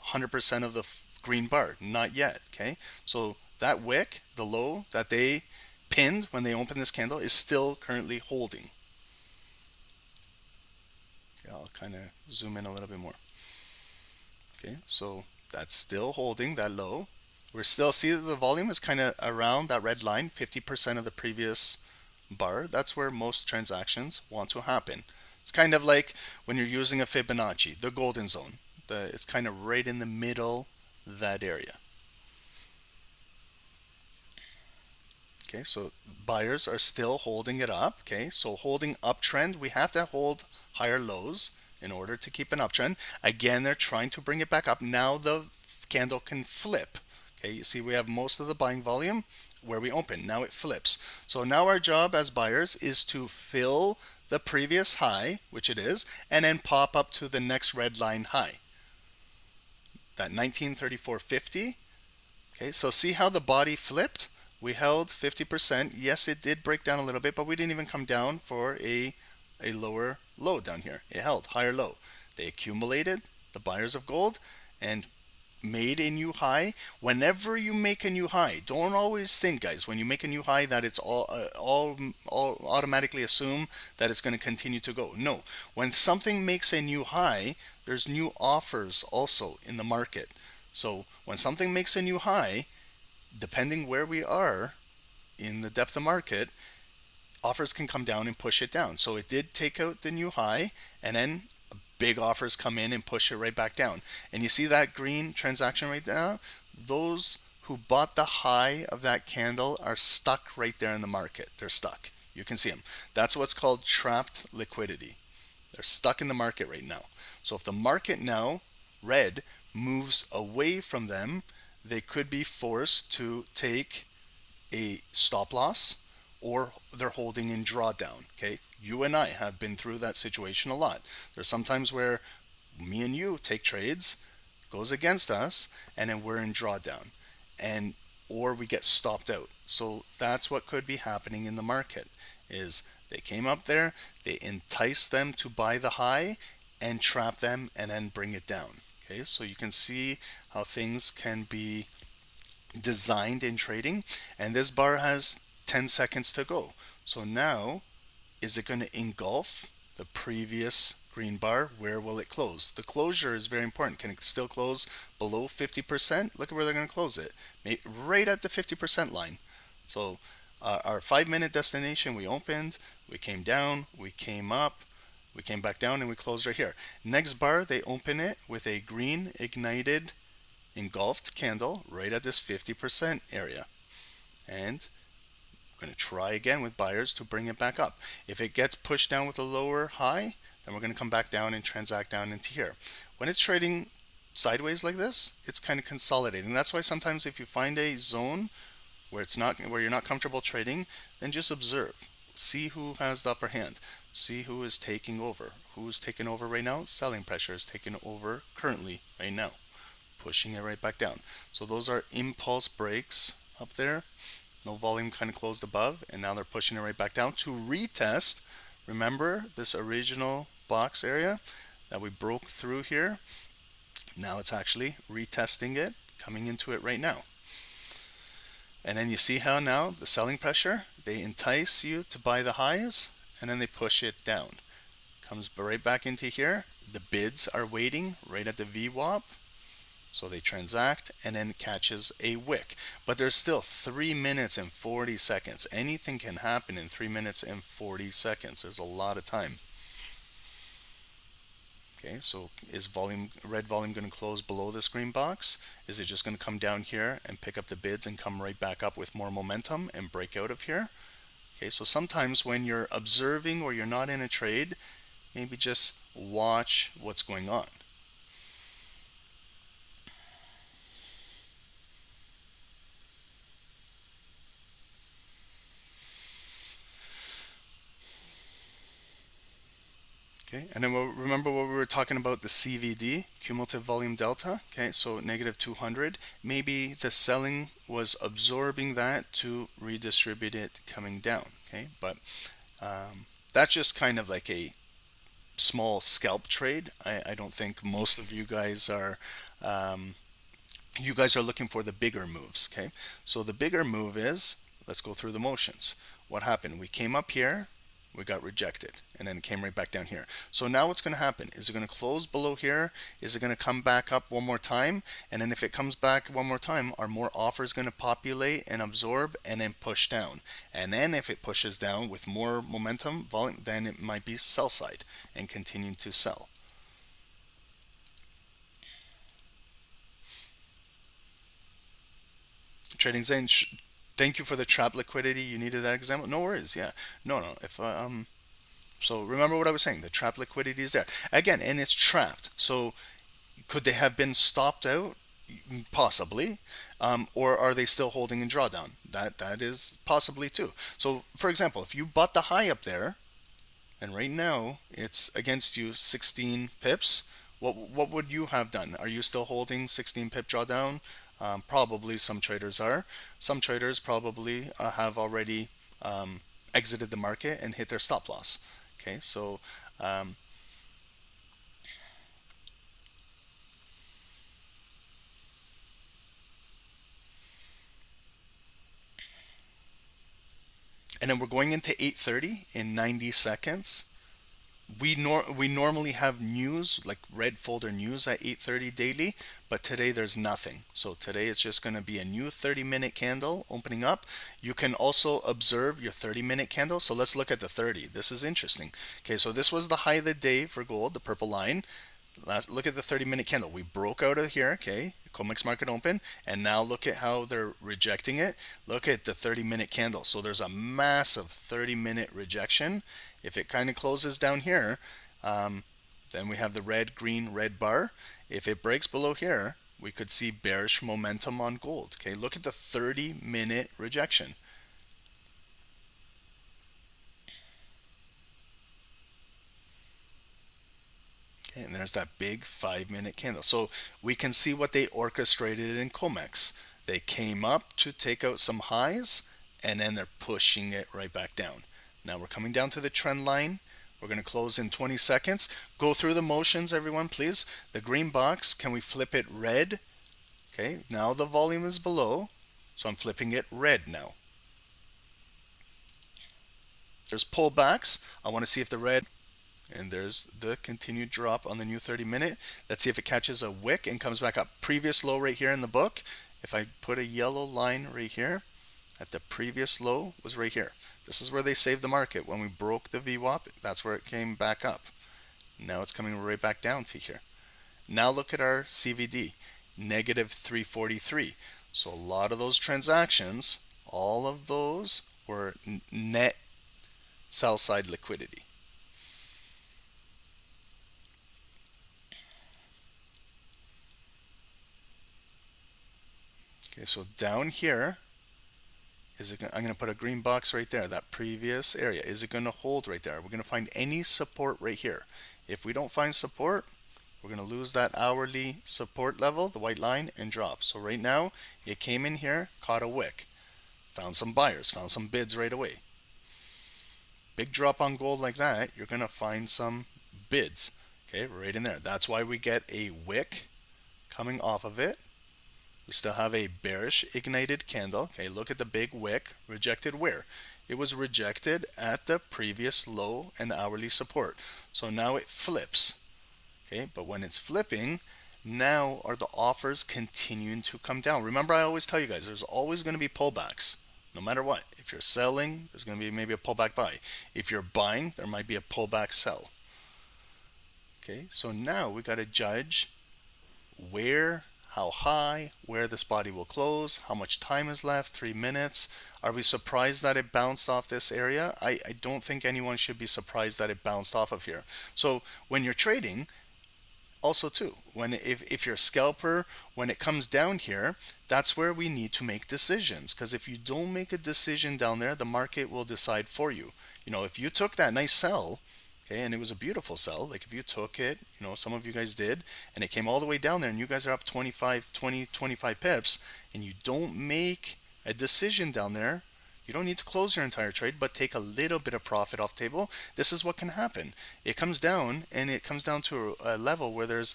100% of the green bar? Not yet. Okay, so that wick, the low that they pinned when they opened this candle, is still currently holding. Okay, I'll kind of zoom in a little bit more. Okay, so that's still holding that low. We're still see that the volume is kind of around that red line, 50% of the previous bar. That's where most transactions want to happen. It's kind of like when you're using a Fibonacci, the golden zone. It's kind of right in the middle, that area. Okay, so buyers are still holding it up. Okay, so holding uptrend, we have to hold higher lows in order to keep an uptrend. Again, they're trying to bring it back up. Now the candle can flip. Okay, you see we have most of the buying volume where we open. Now it flips. So now our job as buyers is to fill the previous high, which it is, and then pop up to the next red line high. That 1934.50. Okay, so see how the body flipped? We held 50%. Yes, it did break down a little bit, but we didn't even come down for a lower low down here. It held higher low. They accumulated, the buyers of gold, and made a new high. Whenever you make a new high, don't always think, guys, when you make a new high that it's all automatically assume that it's going to continue to go. No, when something makes a new high, there's new offers also in the market. So when something makes a new high, depending where we are in the depth of market, offers can come down and push it down. So it did take out the new high, and then big offers come in and push it right back down. And you see that green transaction right now? Those who bought the high of that candle are stuck right there in the market. They're stuck. You can see them. That's what's called trapped liquidity. They're stuck in the market right now. So if the market now, red, moves away from them, they could be forced to take a stop loss, or they're holding in drawdown. Okay, you and I have been through that situation a lot. There's sometimes where me and you take trades, goes against us, and then we're in drawdown, and or we get stopped out. So that's what could be happening in the market, is they came up there, they enticed them to buy the high and trap them and then bring it down. Okay, so you can see how things can be designed in trading, and this bar has 10 seconds to go. So now, is it going to engulf the previous green bar? Where will it close? The closure is very important. Can it still close below 50%? Look at where they're going to close it. Right at the 50% line. So our 5-minute destination, we opened, we came down, we came up, we came back down, and we closed right here. Next bar, they open it with a green ignited engulfed candle right at this 50% area. And we're going to try again with buyers to bring it back up. If it gets pushed down with a lower high, then we're going to come back down and transact down into here. When it's trading sideways like this, it's kind of consolidating. That's why sometimes if you find a zone where you're not comfortable trading, then just observe. See who has the upper hand. See who is taking over. Who's taking over right now? Selling pressure is taking over currently right now, pushing it right back down. So those are impulse breaks up there. No volume kind of closed above, and now they're pushing it right back down to retest. Remember this original box area that we broke through here? Now it's actually retesting it, coming into it right now. And then you see how now the selling pressure, they entice you to buy the highs, and then they push it down. Comes right back into here. The bids are waiting right at the VWAP. So they transact and then catches a wick. But there's still 3 minutes and 40 seconds. Anything can happen in 3 minutes and 40 seconds. There's a lot of time. Okay, so is red volume going to close below this green box? Is it just going to come down here and pick up the bids and come right back up with more momentum and break out of here? Okay, so sometimes when you're observing or you're not in a trade, maybe just watch what's going on. Okay, and then remember what we were talking about, the CVD, cumulative volume delta. Okay, so negative 200. Maybe the selling was absorbing that to redistribute it coming down. Okay, but that's just kind of like a small scalp trade. I don't think most of you guys are looking for the bigger moves. Okay, so the bigger move is, let's go through the motions. What happened? We came up here, we got rejected, and then it came right back down here. So now what's going to happen? Is it going to close below here? Is it going to come back up one more time? And then if it comes back one more time, are more offers going to populate and absorb and then push down? And then if it pushes down with more momentum, volume, then it might be sell side and continue to sell. Trading Zane, thank you for the trap liquidity. You needed that example. No worries. Yeah. No. If so remember what I was saying. The trap liquidity is there again, and it's trapped. So could they have been stopped out? Possibly. Or are they still holding in drawdown? That is possibly too. So for example, if you bought the high up there, and right now it's against you 16 pips, what would you have done? Are you still holding 16 pip drawdown? Probably some traders are. Some traders probably have already exited the market and hit their stop loss. Okay, so and then we're going into 8:30 in 90 seconds. We normally have news, like red folder news at 8:30 daily, but today there's nothing. So today it's just going to be a new 30-minute candle opening up. You can also observe your 30-minute candle. So let's look at the 30. This is interesting. Okay, so this was the high of the day for gold, the purple line. Look at the 30-minute candle. We broke out of here, okay, Comex market open, and now look at how they're rejecting it. Look at the 30-minute candle. So there's a massive 30-minute rejection. If it kind of closes down here, then we have the red, green, red bar. If it breaks below here, we could see bearish momentum on gold. Okay, look at the 30-minute rejection. Okay, and there's that big 5-minute candle. So we can see what they orchestrated in Comex. They came up to take out some highs, and then they're pushing it right back down. Now we're coming down to the trend line. We're going to close in 20 seconds. Go through the motions, everyone, please. The green box, can we flip it red? Okay, now the volume is below. So I'm flipping it red now. There's pullbacks. I want to see if the red, and there's the continued drop on the new 30-minute. Let's see if it catches a wick and comes back up. Previous low right here in the book. If I put a yellow line right here, at the previous low was right here. This is where they saved the market. When we broke the VWAP, that's where it came back up. Now it's coming right back down to here. Now look at our CVD, negative 343. So a lot of those transactions, all of those were net sell side liquidity. Okay, so down here, I'm going to put a green box right there, that previous area. Is it going to hold right there? We're going to find any support right here. If we don't find support, we're going to lose that hourly support level, the white line, and drop. So right now, it came in here, caught a wick, found some buyers, found some bids right away. Big drop on gold like that, you're going to find some bids, okay, right in there. That's why we get a wick coming off of it. We still have a bearish ignited candle. Okay, look at the big wick. Rejected where? It was rejected at the previous low and hourly support. So now it flips. Okay, but when it's flipping, now are the offers continuing to come down. Remember, I always tell you guys, there's always going to be pullbacks, no matter what. If you're selling, there's going to be maybe a pullback buy. If you're buying, there might be a pullback sell. Okay, so now we got to judge where, how high, where this body will close, how much time is left, 3 minutes. Are we surprised that it bounced off this area? I don't think anyone should be surprised that it bounced off of here. So when you're trading, also too, if you're a scalper, when it comes down here, that's where we need to make decisions. Because if you don't make a decision down there, the market will decide for you. You know, if you took that nice sell, okay, and it was a beautiful sell, like if you took it, you know, some of you guys did, and it came all the way down there and you guys are up 25 pips, and you don't make a decision down there, you don't need to close your entire trade, but take a little bit of profit off table. This is what can happen. It comes down, and it comes down to a level where the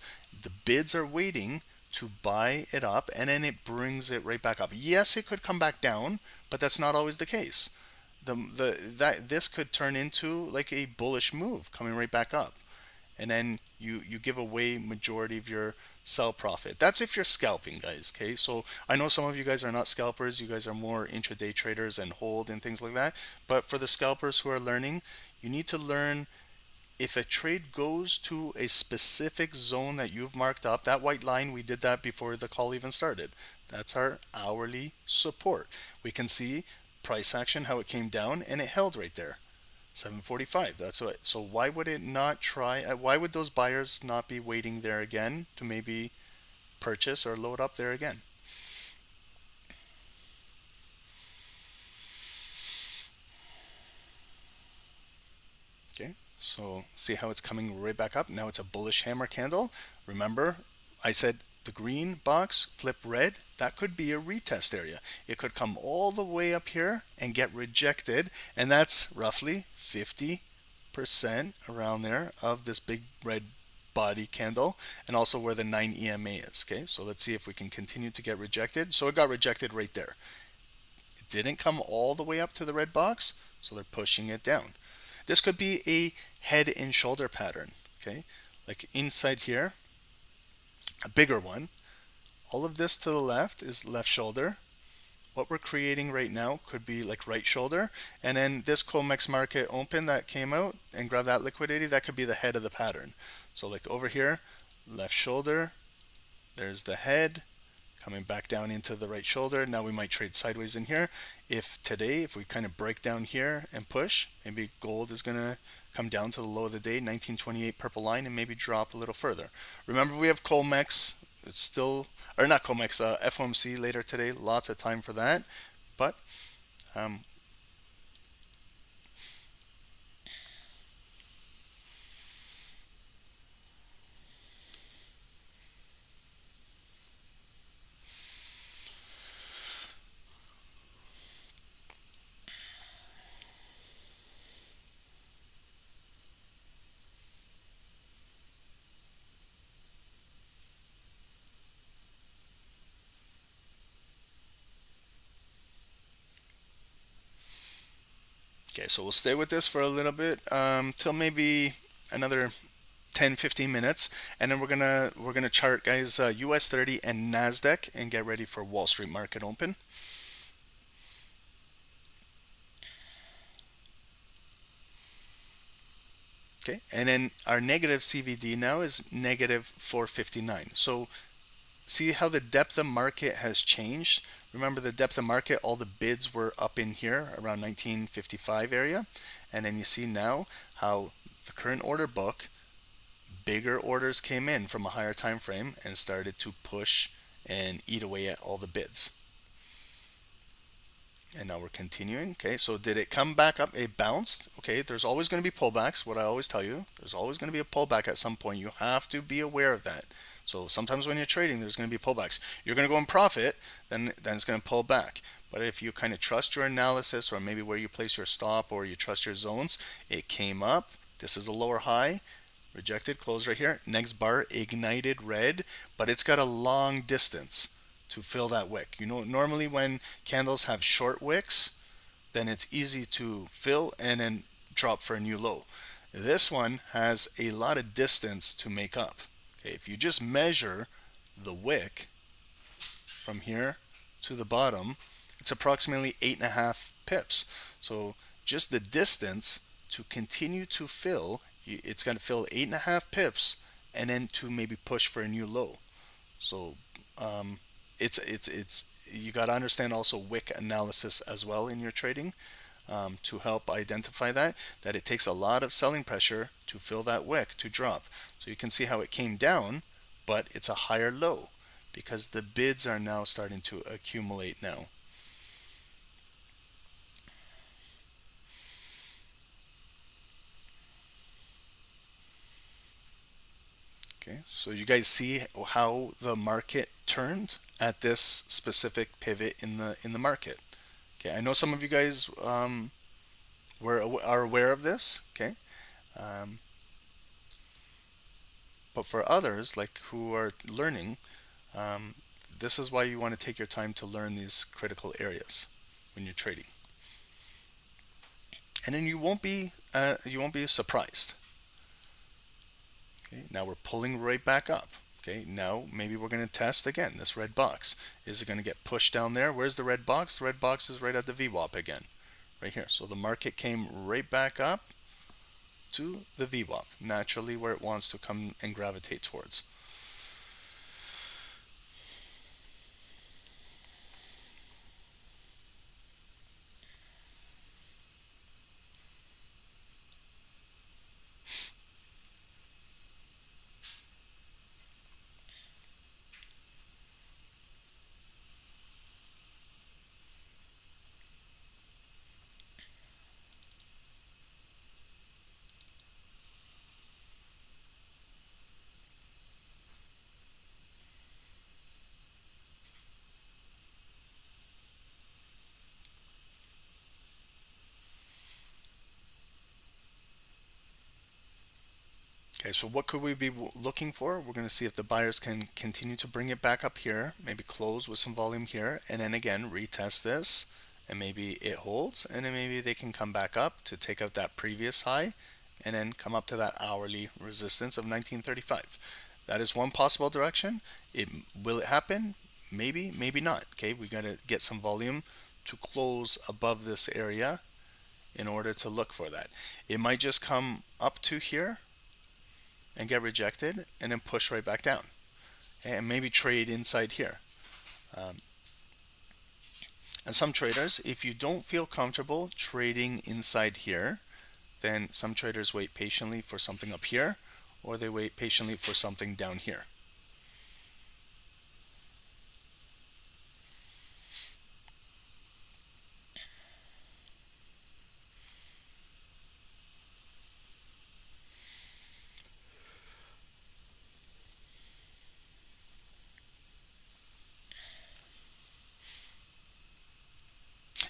bids are waiting to buy it up, and then it brings it right back up. Yes, it could come back down, but that's not always the case. This could turn into like a bullish move coming right back up, and then you give away majority of your sell profit. That's if you're scalping, guys. Okay, so I know some of you guys are not scalpers, you guys are more intraday traders and hold and things like that, but for the scalpers who are learning, you need to learn if a trade goes to a specific zone that you've marked up. That white line, we did that before the call even started. That's our hourly support. We can see price action, how it came down, and it held right there, 745. That's what. So why would it not try? Why would those buyers not be waiting there again to maybe purchase or load up there again? Okay, so see how it's coming right back up. Now it's a bullish hammer candle. Remember, I said the green box flip red, that could be a retest area. It could come all the way up here and get rejected, and that's roughly 50% around there of this big red body candle, and also where the 9 EMA is. Okay, so let's see if we can continue to get rejected. So it got rejected right there. It didn't come all the way up to the red box, so they're pushing it down. This could be a head and shoulder pattern. Okay, like inside here, a bigger one. All of this to the left is left shoulder. What we're creating right now could be like right shoulder, and then this Comex market open that came out and grabbed that liquidity, that could be the head of the pattern. So like over here, left shoulder, there's the head coming back down into the right shoulder. Now we might trade sideways in here. If we kind of break down here and push, maybe gold is gonna come down to the low of the day, 1928 purple line, and maybe drop a little further. Remember, we have Comex. It's still, or not Comex, FOMC later today. Lots of time for that, but Okay, so we'll stay with this for a little bit, till maybe another 10-15 minutes, and then we're gonna chart, guys, US 30 and NASDAQ, and get ready for Wall Street market open. Okay, and then our negative CVD now is negative 459. So see how the depth of market has changed. Remember the depth of market, all the bids were up in here around 1955 area, and then you see now how the current order book, bigger orders came in from a higher time frame and started to push and eat away at all the bids. And now we're continuing. Okay, so did it come back up? It bounced. Okay, there's always going to be pullbacks. What I always tell you, there's always going to be a pullback at some point. You have to be aware of that. So sometimes when you're trading, there's going to be pullbacks. You're going to go in profit, then it's going to pull back. But if you kind of trust your analysis, or maybe where you place your stop, or you trust your zones, it came up. This is a lower high. Rejected, close right here. Next bar, ignited red, but it's got a long distance to fill that wick. You know, normally when candles have short wicks, then it's easy to fill and then drop for a new low. This one has a lot of distance to make up. Okay, if you just measure the wick from here to the bottom, it's approximately 8.5 pips. So just the distance to continue to fill, it's going to fill 8.5 pips, and then to maybe push for a new low. So it's you got to understand also wick analysis as well in your trading, to help identify that it takes a lot of selling pressure to fill that wick to drop. So you can see how it came down, but it's a higher low because the bids are now starting to accumulate now. Okay, so you guys see how the market turned at this specific pivot in the market. Okay, I know some of you guys are aware of this. Okay, but for others, like who are learning, this is why you want to take your time to learn these critical areas when you're trading, and then you won't be surprised. Okay, now we're pulling right back up. Okay, now maybe we're going to test again this red box. Is it going to get pushed down there? Where's the red box? The red box is right at the VWAP again, right here. So the market came right back up to the VWAP, naturally where it wants to come and gravitate towards. Okay, so what could we be looking for? We're going to see if the buyers can continue to bring it back up here, maybe close with some volume here, and then again retest this, and maybe it holds, and then maybe they can come back up to take out that previous high, and then come up to that hourly resistance of 1935. That is one possible direction. Will it happen? Maybe, maybe not. Okay, we got to get some volume to close above this area in order to look for that. It might just come up to here and get rejected and then push right back down, and maybe trade inside here. And some traders, if you don't feel comfortable trading inside here, then some traders wait patiently for something up here, or they wait patiently for something down here.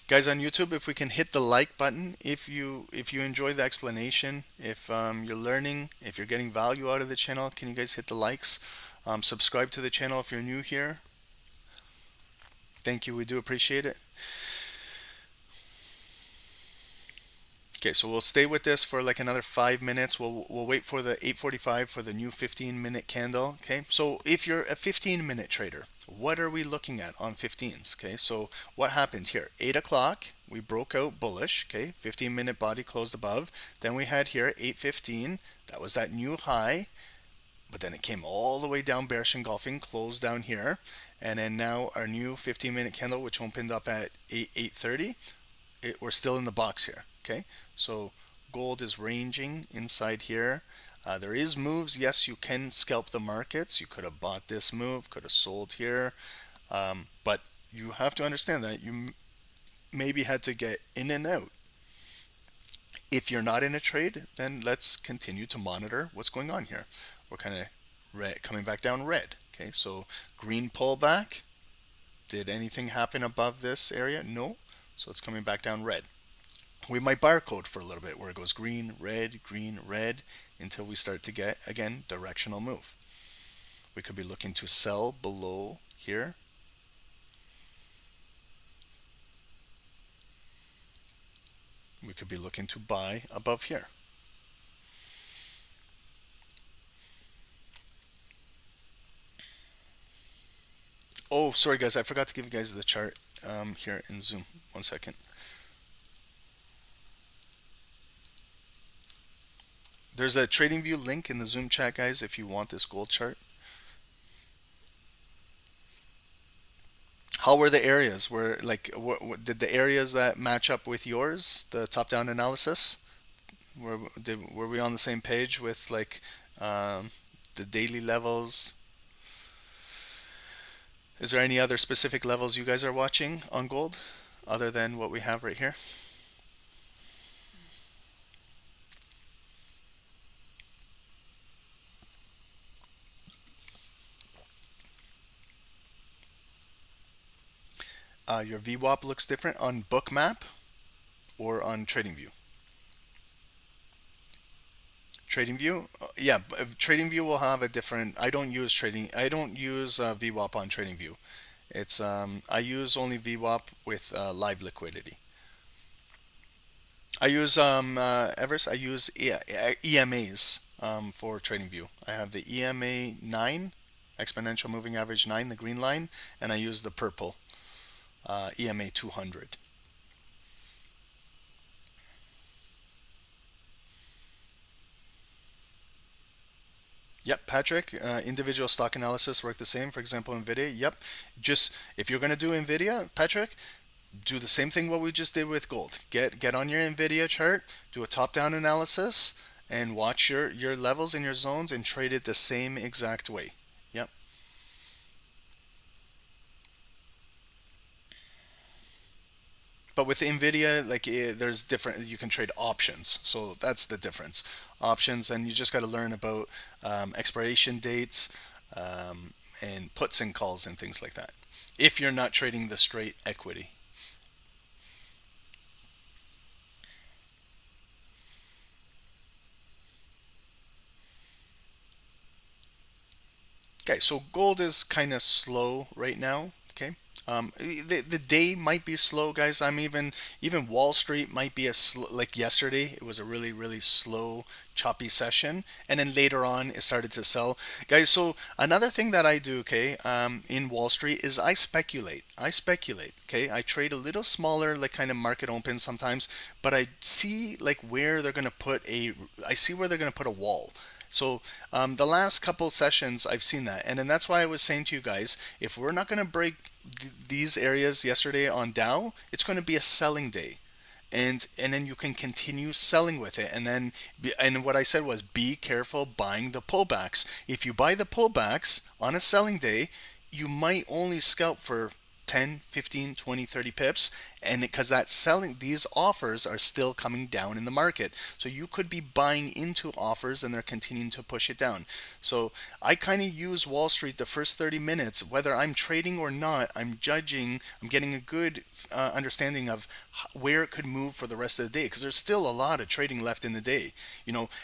Guys on YouTube, if we can hit the like button, if you enjoy the explanation, if you're learning, if you're getting value out of the channel, can you guys hit the likes? Subscribe to the channel if you're new here. Thank you, we do appreciate it. Okay, so we'll stay with this for like another 5 minutes. We'll wait for the 8:45 for the new 15-minute candle. Okay, so if you're a 15-minute trader, what are we looking at on 15s? Okay, so what happened here? 8 o'clock, we broke out bullish. Okay, 15-minute body closed above. Then we had here 8:15. That was that new high, but then it came all the way down bearish engulfing, closed down here, and then now our new 15-minute candle, which opened up at 8:30. We're still in the box here. Okay, so gold is ranging inside here. There is moves. Yes, you can scalp the markets. You could have bought this move, could have sold here, but you have to understand that you maybe had to get in and out. If you're not in a trade, then let's continue to monitor what's going on here. We're kind of coming back down red. Okay, so green pullback. Did anything happen above this area? No. So it's coming back down red. We might barcode for a little bit where it goes green, red, until we start to get, again, directional move. We could be looking to sell below here. We could be looking to buy above here. Oh, sorry guys, I forgot to give you guys the chart here in Zoom. 1 second. There's a TradingView link in the Zoom chat, guys, if you want this gold chart. How were the areas? What did the areas that match up with yours, the top-down analysis? Were we on the same page with like the daily levels? Is there any other specific levels you guys are watching on gold other than what we have right here? Your VWAP looks different on Bookmap or on TradingView. TradingView, yeah, TradingView will have a different. I don't use VWAP on TradingView. It's I use only VWAP with live liquidity. I use Everest. I use EMAs for TradingView. I have the EMA 9, exponential moving average 9, the green line, and I use the purple EMA 200. Yep, Patrick, individual stock analysis work the same. For example, NVIDIA. Yep, just if you're going to do NVIDIA, Patrick, do the same thing what we just did with gold. Get on your NVIDIA chart, do a top-down analysis, and watch your levels and your zones and trade it the same exact way. Yep. But with NVIDIA, like there's different, you can trade options. So that's the difference. Options, and you just got to learn about expiration dates and puts and calls and things like that. If you're not trading the straight equity. Okay, so gold is kind of slow right now. Okay, the day might be slow, guys. Even Wall Street might be like yesterday. It was a really slow, choppy session, and then later on it started to sell, guys. So another thing that I do, okay, in Wall Street is I speculate. Okay, I trade a little smaller, like kind of market open sometimes, but I see like where they're gonna put a wall. So the last couple sessions I've seen that, and then that's why I was saying to you guys, if we're not going to break these areas yesterday on Dow, it's going to be a selling day, and then you can continue selling with it, and what I said was be careful buying the pullbacks. If you buy the pullbacks on a selling day, you might only scalp for 10, 15, 20, 30 pips, and because these offers are still coming down in the market. So you could be buying into offers and they're continuing to push it down. So I kind of use Wall Street the first 30 minutes, whether I'm trading or not, I'm getting a good understanding of where it could move for the rest of the day, because there's still a lot of trading left in the day.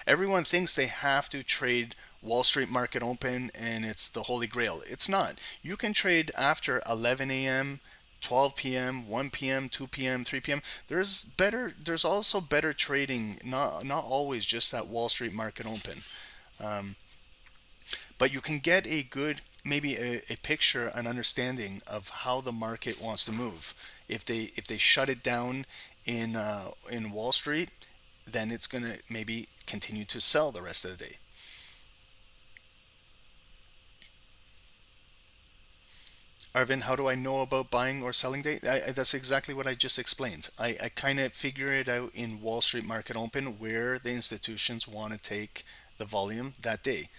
Everyone thinks they have to trade Wall Street market open and it's the holy grail. It's not. You can trade after 11 a.m., 12 p.m., 1 p.m., 2 p.m., 3 p.m. There's also better trading, not always just at Wall Street market open. But you can get a good, maybe a picture, an understanding of how the market wants to move. If they shut it down in Wall Street, then it's gonna maybe continue to sell the rest of the day. Arvin, how do I know about buying or selling day? That's exactly what I just explained. I kind of figure it out in Wall Street market open where the institutions want to take the volume that day.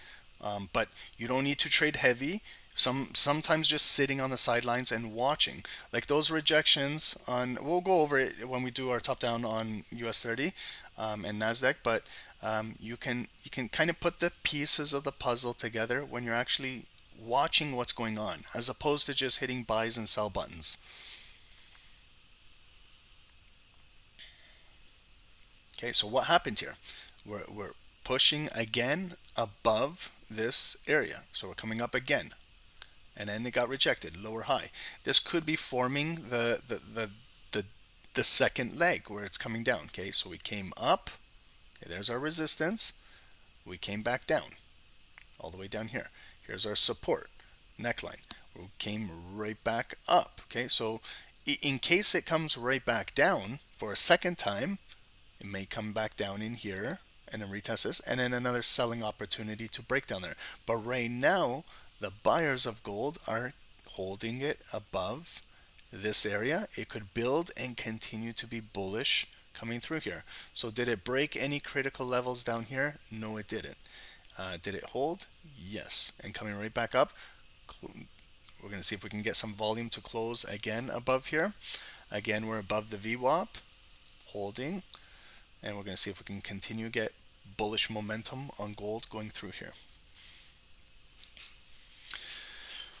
But you don't need to trade heavy. Sometimes just sitting on the sidelines and watching, like those rejections on. We'll go over it when we do our top down on US 30 and NASDAQ. But you can kind of put the pieces of the puzzle together when you're actually watching what's going on, as opposed to just hitting buys and sell buttons. Okay, so what happened here? We're pushing again above this area, so we're coming up again, and then it got rejected, lower high. This could be forming the second leg where it's coming down. Okay, so we came up. Okay, there's our resistance. We came back down, all the way down here. Here's our support neckline. We came right back up. Okay, so in case it comes right back down for a second time, it may come back down in here and then retest this, and then another selling opportunity to break down there. But right now, the buyers of gold are holding it above this area. It could build and continue to be bullish coming through here. So did it break any critical levels down here? No, it didn't. Did it hold? Yes. And coming right back up, we're going to see if we can get some volume to close again above here. Again, we're above the VWAP, holding, and we're going to see if we can continue to get bullish momentum on gold going through here.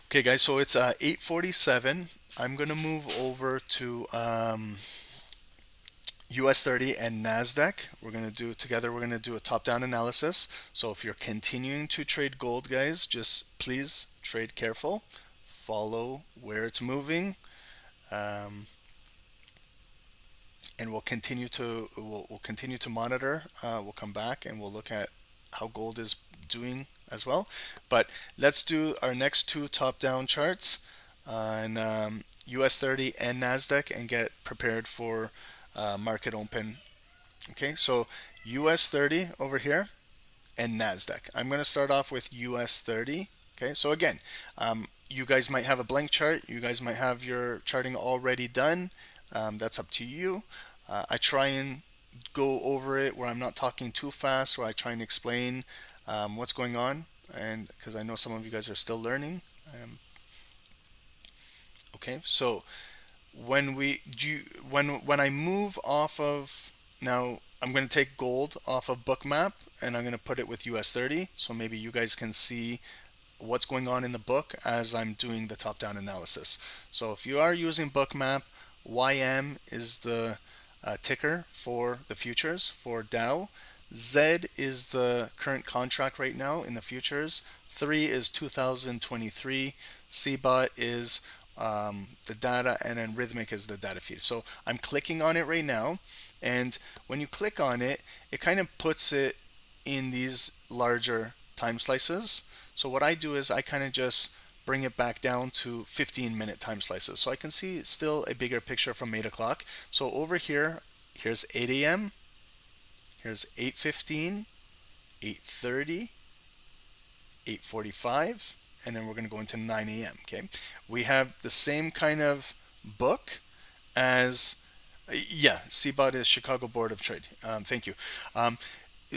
Okay, guys, so it's 8:47. I'm going to move over to US 30 and NASDAQ. We're going to do a top-down analysis. So if you're continuing to trade gold, guys, just please trade careful. Follow where it's moving. And we'll continue to monitor. We'll come back and we'll look at how gold is doing as well. But let's do our next two top-down charts on US 30 and NASDAQ and get prepared for market open. Okay, so US 30 over here and NASDAQ. I'm going to start off with US 30. Okay, so again, you guys might have a blank chart. You guys might have your charting already done. That's up to you. I try and go over it where I'm not talking too fast, where I try and explain what's going on, and because I know some of you guys are still learning. Okay, so when I move off of, now I'm going to take gold off of Bookmap and I'm going to put it with US 30, so maybe you guys can see what's going on in the book as I'm doing the top-down analysis. So if you are using Bookmap, YM is the ticker for the futures for Dow. Z is the current contract right now in the futures. 3 is 2023. CBOT is the data, and then Rhythmic is the data feed. So I'm clicking on it right now, and when you click on it, it kind of puts it in these larger time slices. So what I do is I kind of just bring it back down to 15-minute time slices, so I can see still a bigger picture from 8 o'clock. So over here, here's 8 a.m., here's 8:15, 8:30, 8:45, and then we're going to go into 9 a.m. Okay, we have the same kind of book as, CBOT is Chicago Board of Trade. Thank you.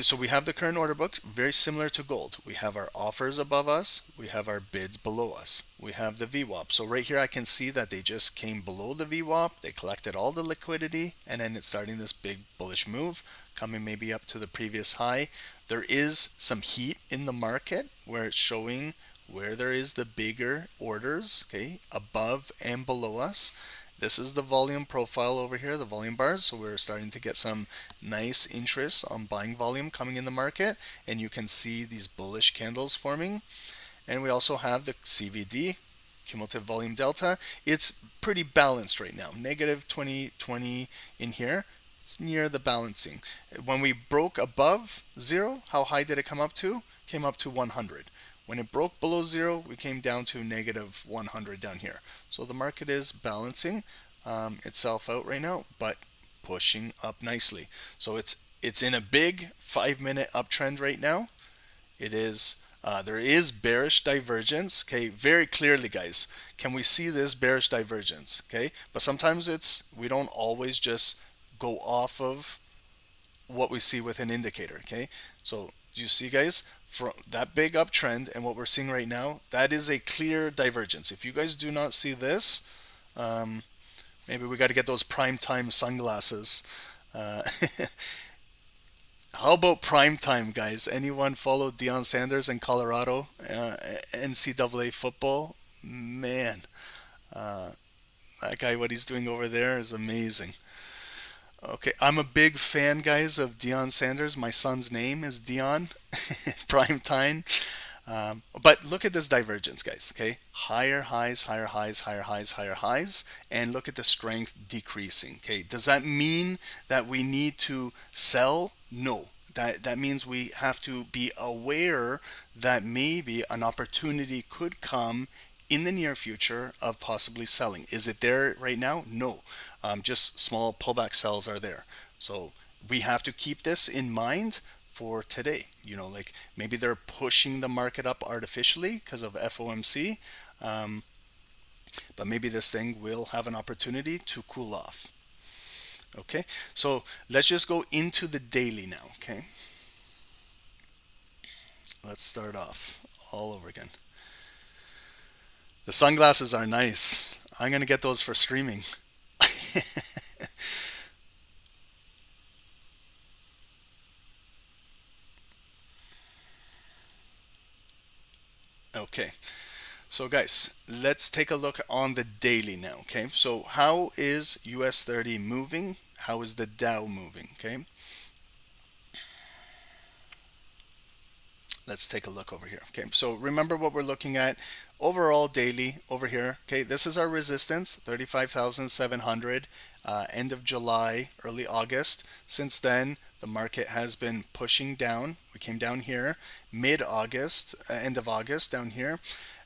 So we have the current order book, very similar to gold. We have our offers above us, we have our bids below us, we have the VWAP. So right here I can see that they just came below the VWAP, they collected all the liquidity, and then it's starting this big bullish move, coming maybe up to the previous high. There is some heat in the market where it's showing where there is the bigger orders, okay, above and below us. This is the volume profile over here, the volume bars. So we're starting to get some nice interest on buying volume coming in the market. And you can see these bullish candles forming. And we also have the CVD cumulative volume delta, it's pretty balanced right now. Negative 2020 in here. It's near the balancing. When we broke above zero, how high did it come up to? Came up to 100. When it broke below zero, we came down to negative 100 down here. So the market is balancing itself out right now, but pushing up nicely. So it's in a big 5-minute uptrend right now. It is there is bearish divergence, okay, very clearly, guys. Can we see this bearish divergence? Okay, but sometimes we don't always just go off of what we see with an indicator. Okay, so you see, guys, from that big uptrend and what we're seeing right now, that is a clear divergence. If you guys do not see this, maybe we got to get those prime time sunglasses. How about prime time, guys? Anyone follow Deion Sanders in Colorado NCAA football? Man, that guy, what he's doing over there is amazing. Okay, I'm a big fan, guys, of Deion Sanders. My son's name is Deion. Prime time. But look at this divergence, guys. Okay, higher highs, higher highs, higher highs, higher highs, and look at the strength decreasing. Okay, does that mean that we need to sell? No. That means we have to be aware that maybe an opportunity could come in the near future of possibly selling. Is it there right now? No. Just small pullback sells are there. So we have to keep this in mind for today. You know, like maybe they're pushing the market up artificially because of FOMC, but maybe this thing will have an opportunity to cool off. Okay, so let's just go into the daily now. Okay, let's start off all over again. The sunglasses are nice. I'm gonna get those for streaming. Okay, so guys, let's take a look on the daily now. Okay, so how is US 30 moving? How is the Dow moving? Okay, let's take a look over here. Okay, so remember what we're looking at overall daily over here. Okay, this is our resistance, 35,700, end of July, early August. Since then, the market has been pushing down. We came down here mid-August, end of August down here,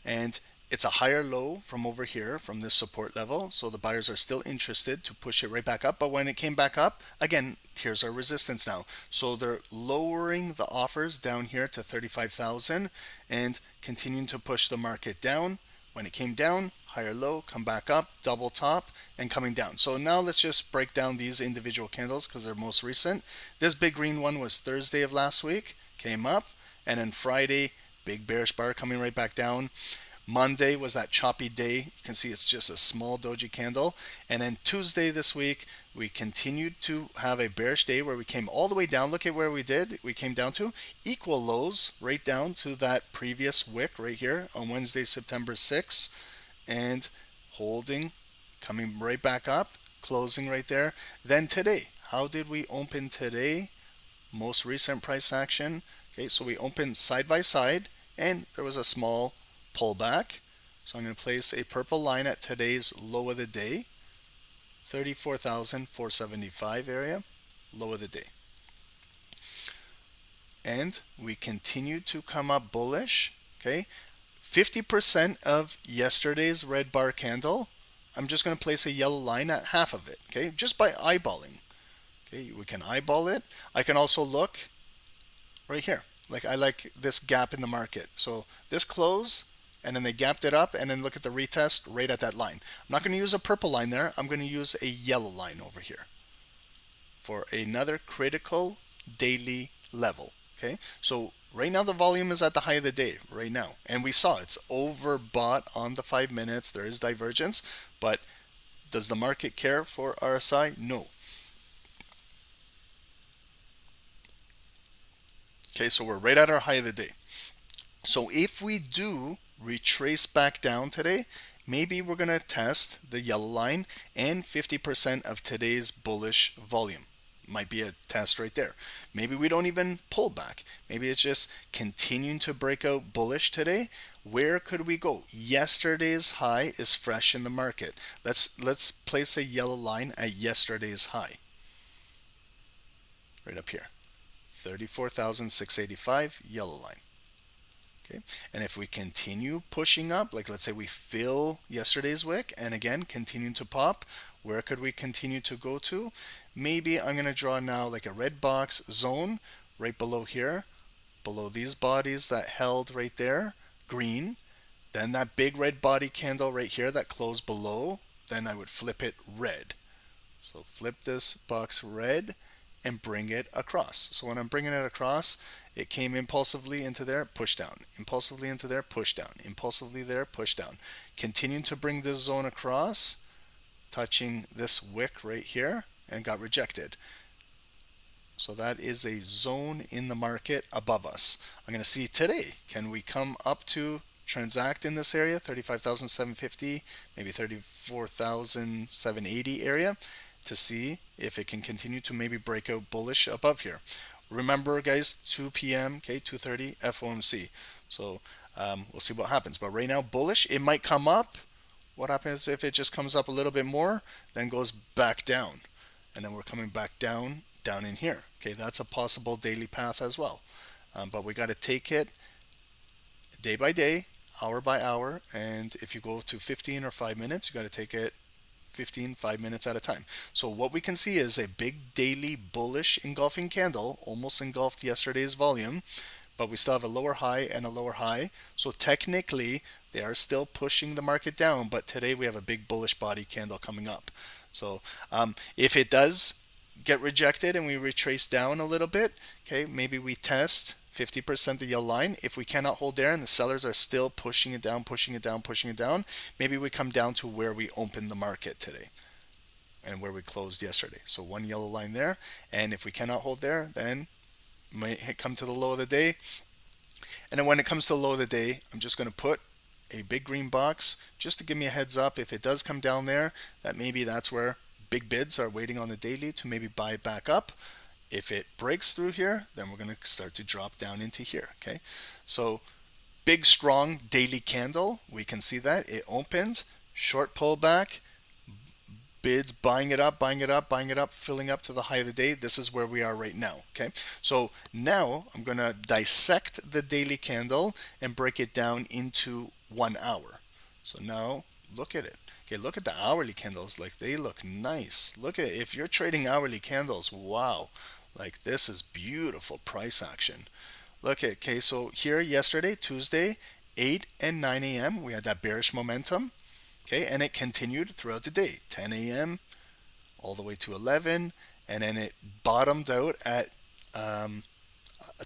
and it's a higher low from over here from this support level. So the buyers are still interested to push it right back up. But when it came back up, again, here's our resistance now. So they're lowering the offers down here to 35,000 and continuing to push the market down. When it came down, higher low, come back up, double top, and coming down. So now let's just break down these individual candles because they're most recent. This big green one was Thursday of last week, came up, and then Friday, big bearish bar coming right back down. Monday was that choppy day. You can see it's just a small doji candle. And then Tuesday this week, we continued to have a bearish day where we came all the way down. Look at where we did. We came down to equal lows right down to that previous wick right here on Wednesday, September 6th. And holding, coming right back up, closing right there. Then today, how did we open today? Most recent price action. Okay, so we opened side by side and there was a small pullback. So I'm going to place a purple line at today's low of the day, 34,475 area, low of the day. And we continue to come up bullish. Okay, 50% of yesterday's red bar candle, I'm just going to place a yellow line at half of it. Okay, just by eyeballing. Okay, we can eyeball it. I can also look right here. Like I like this gap in the market. So this close, and then they gapped it up, and then look at the retest right at that line. I'm not going to use a purple line there. I'm going to use a yellow line over here for another critical daily level. Okay, so right now the volume is at the high of the day right now, and we saw it's overbought on the 5 minutes. There is divergence, but does the market care for RSI? No. Okay, so we're right at our high of the day. So if we do retrace back down today, maybe we're going to test the yellow line and 50% of today's bullish volume. Might be a test right there. Maybe we don't even pull back. Maybe it's just continuing to break out bullish today. Where could we go? Yesterday's high is fresh in the market. Let's place a yellow line at yesterday's high. Right up here. 34,685 yellow line. Okay, and if we continue pushing up, like let's say we fill yesterday's wick and again continue to pop, where could we continue to go to? Maybe I'm going to draw now like a red box zone right below here, below these bodies that held right there, green. Then that big red body candle right here that closed below, then I would flip it red. So flip this box red and bring it across. So when I'm bringing it across, it came impulsively into there, push down, impulsively into there, push down, impulsively there, push down. Continuing to bring this zone across, touching this wick right here, and got rejected. So that is a zone in the market above us. I'm going to see today, can we come up to transact in this area, 35,750, maybe 34,780 area, to see if it can continue to maybe break out bullish above here. Remember guys, 2 p.m. okay, 2:30 FOMC. So we'll see what happens. But right now bullish, it might come up. What happens if it just comes up a little bit more, then goes back down, and then we're coming back down in here. Okay, that's a possible daily path as well. But we got to take it day by day, hour by hour, and if you go to 15 or 5 minutes, you got to take it 5 minutes at a time. So what we can see is a big daily bullish engulfing candle, almost engulfed yesterday's volume, but we still have a lower high and a lower high. So technically they are still pushing the market down, but today we have a big bullish body candle coming up. So if it does get rejected and we retrace down a little bit, okay, maybe we test 50% the yellow line. If we cannot hold there and the sellers are still pushing it down, pushing it down, pushing it down, maybe we come down to where we opened the market today and where we closed yesterday. So one yellow line there, and if we cannot hold there, then might come to the low of the day. And then when it comes to the low of the day, I'm just going to put a big green box just to give me a heads up. If it does come down there, that maybe that's where big bids are waiting on the daily to maybe buy it back up. If it breaks through here, then we're going to start to drop down into here. Okay, so big strong daily candle, we can see that it opened, short pullback, bids buying it up, buying it up, buying it up, filling up to the high of the day. This is where we are right now. Okay, so now I'm going to dissect the daily candle and break it down into 1 hour. So now look at it. Okay, look at the hourly candles. Like, they look nice. Look at it. If you're trading hourly candles, wow, like this is beautiful price action. Look at, okay, so here yesterday, Tuesday, 8 and 9 a.m. we had that bearish momentum. Okay, and it continued throughout the day, 10 a.m. all the way to 11, and then it bottomed out at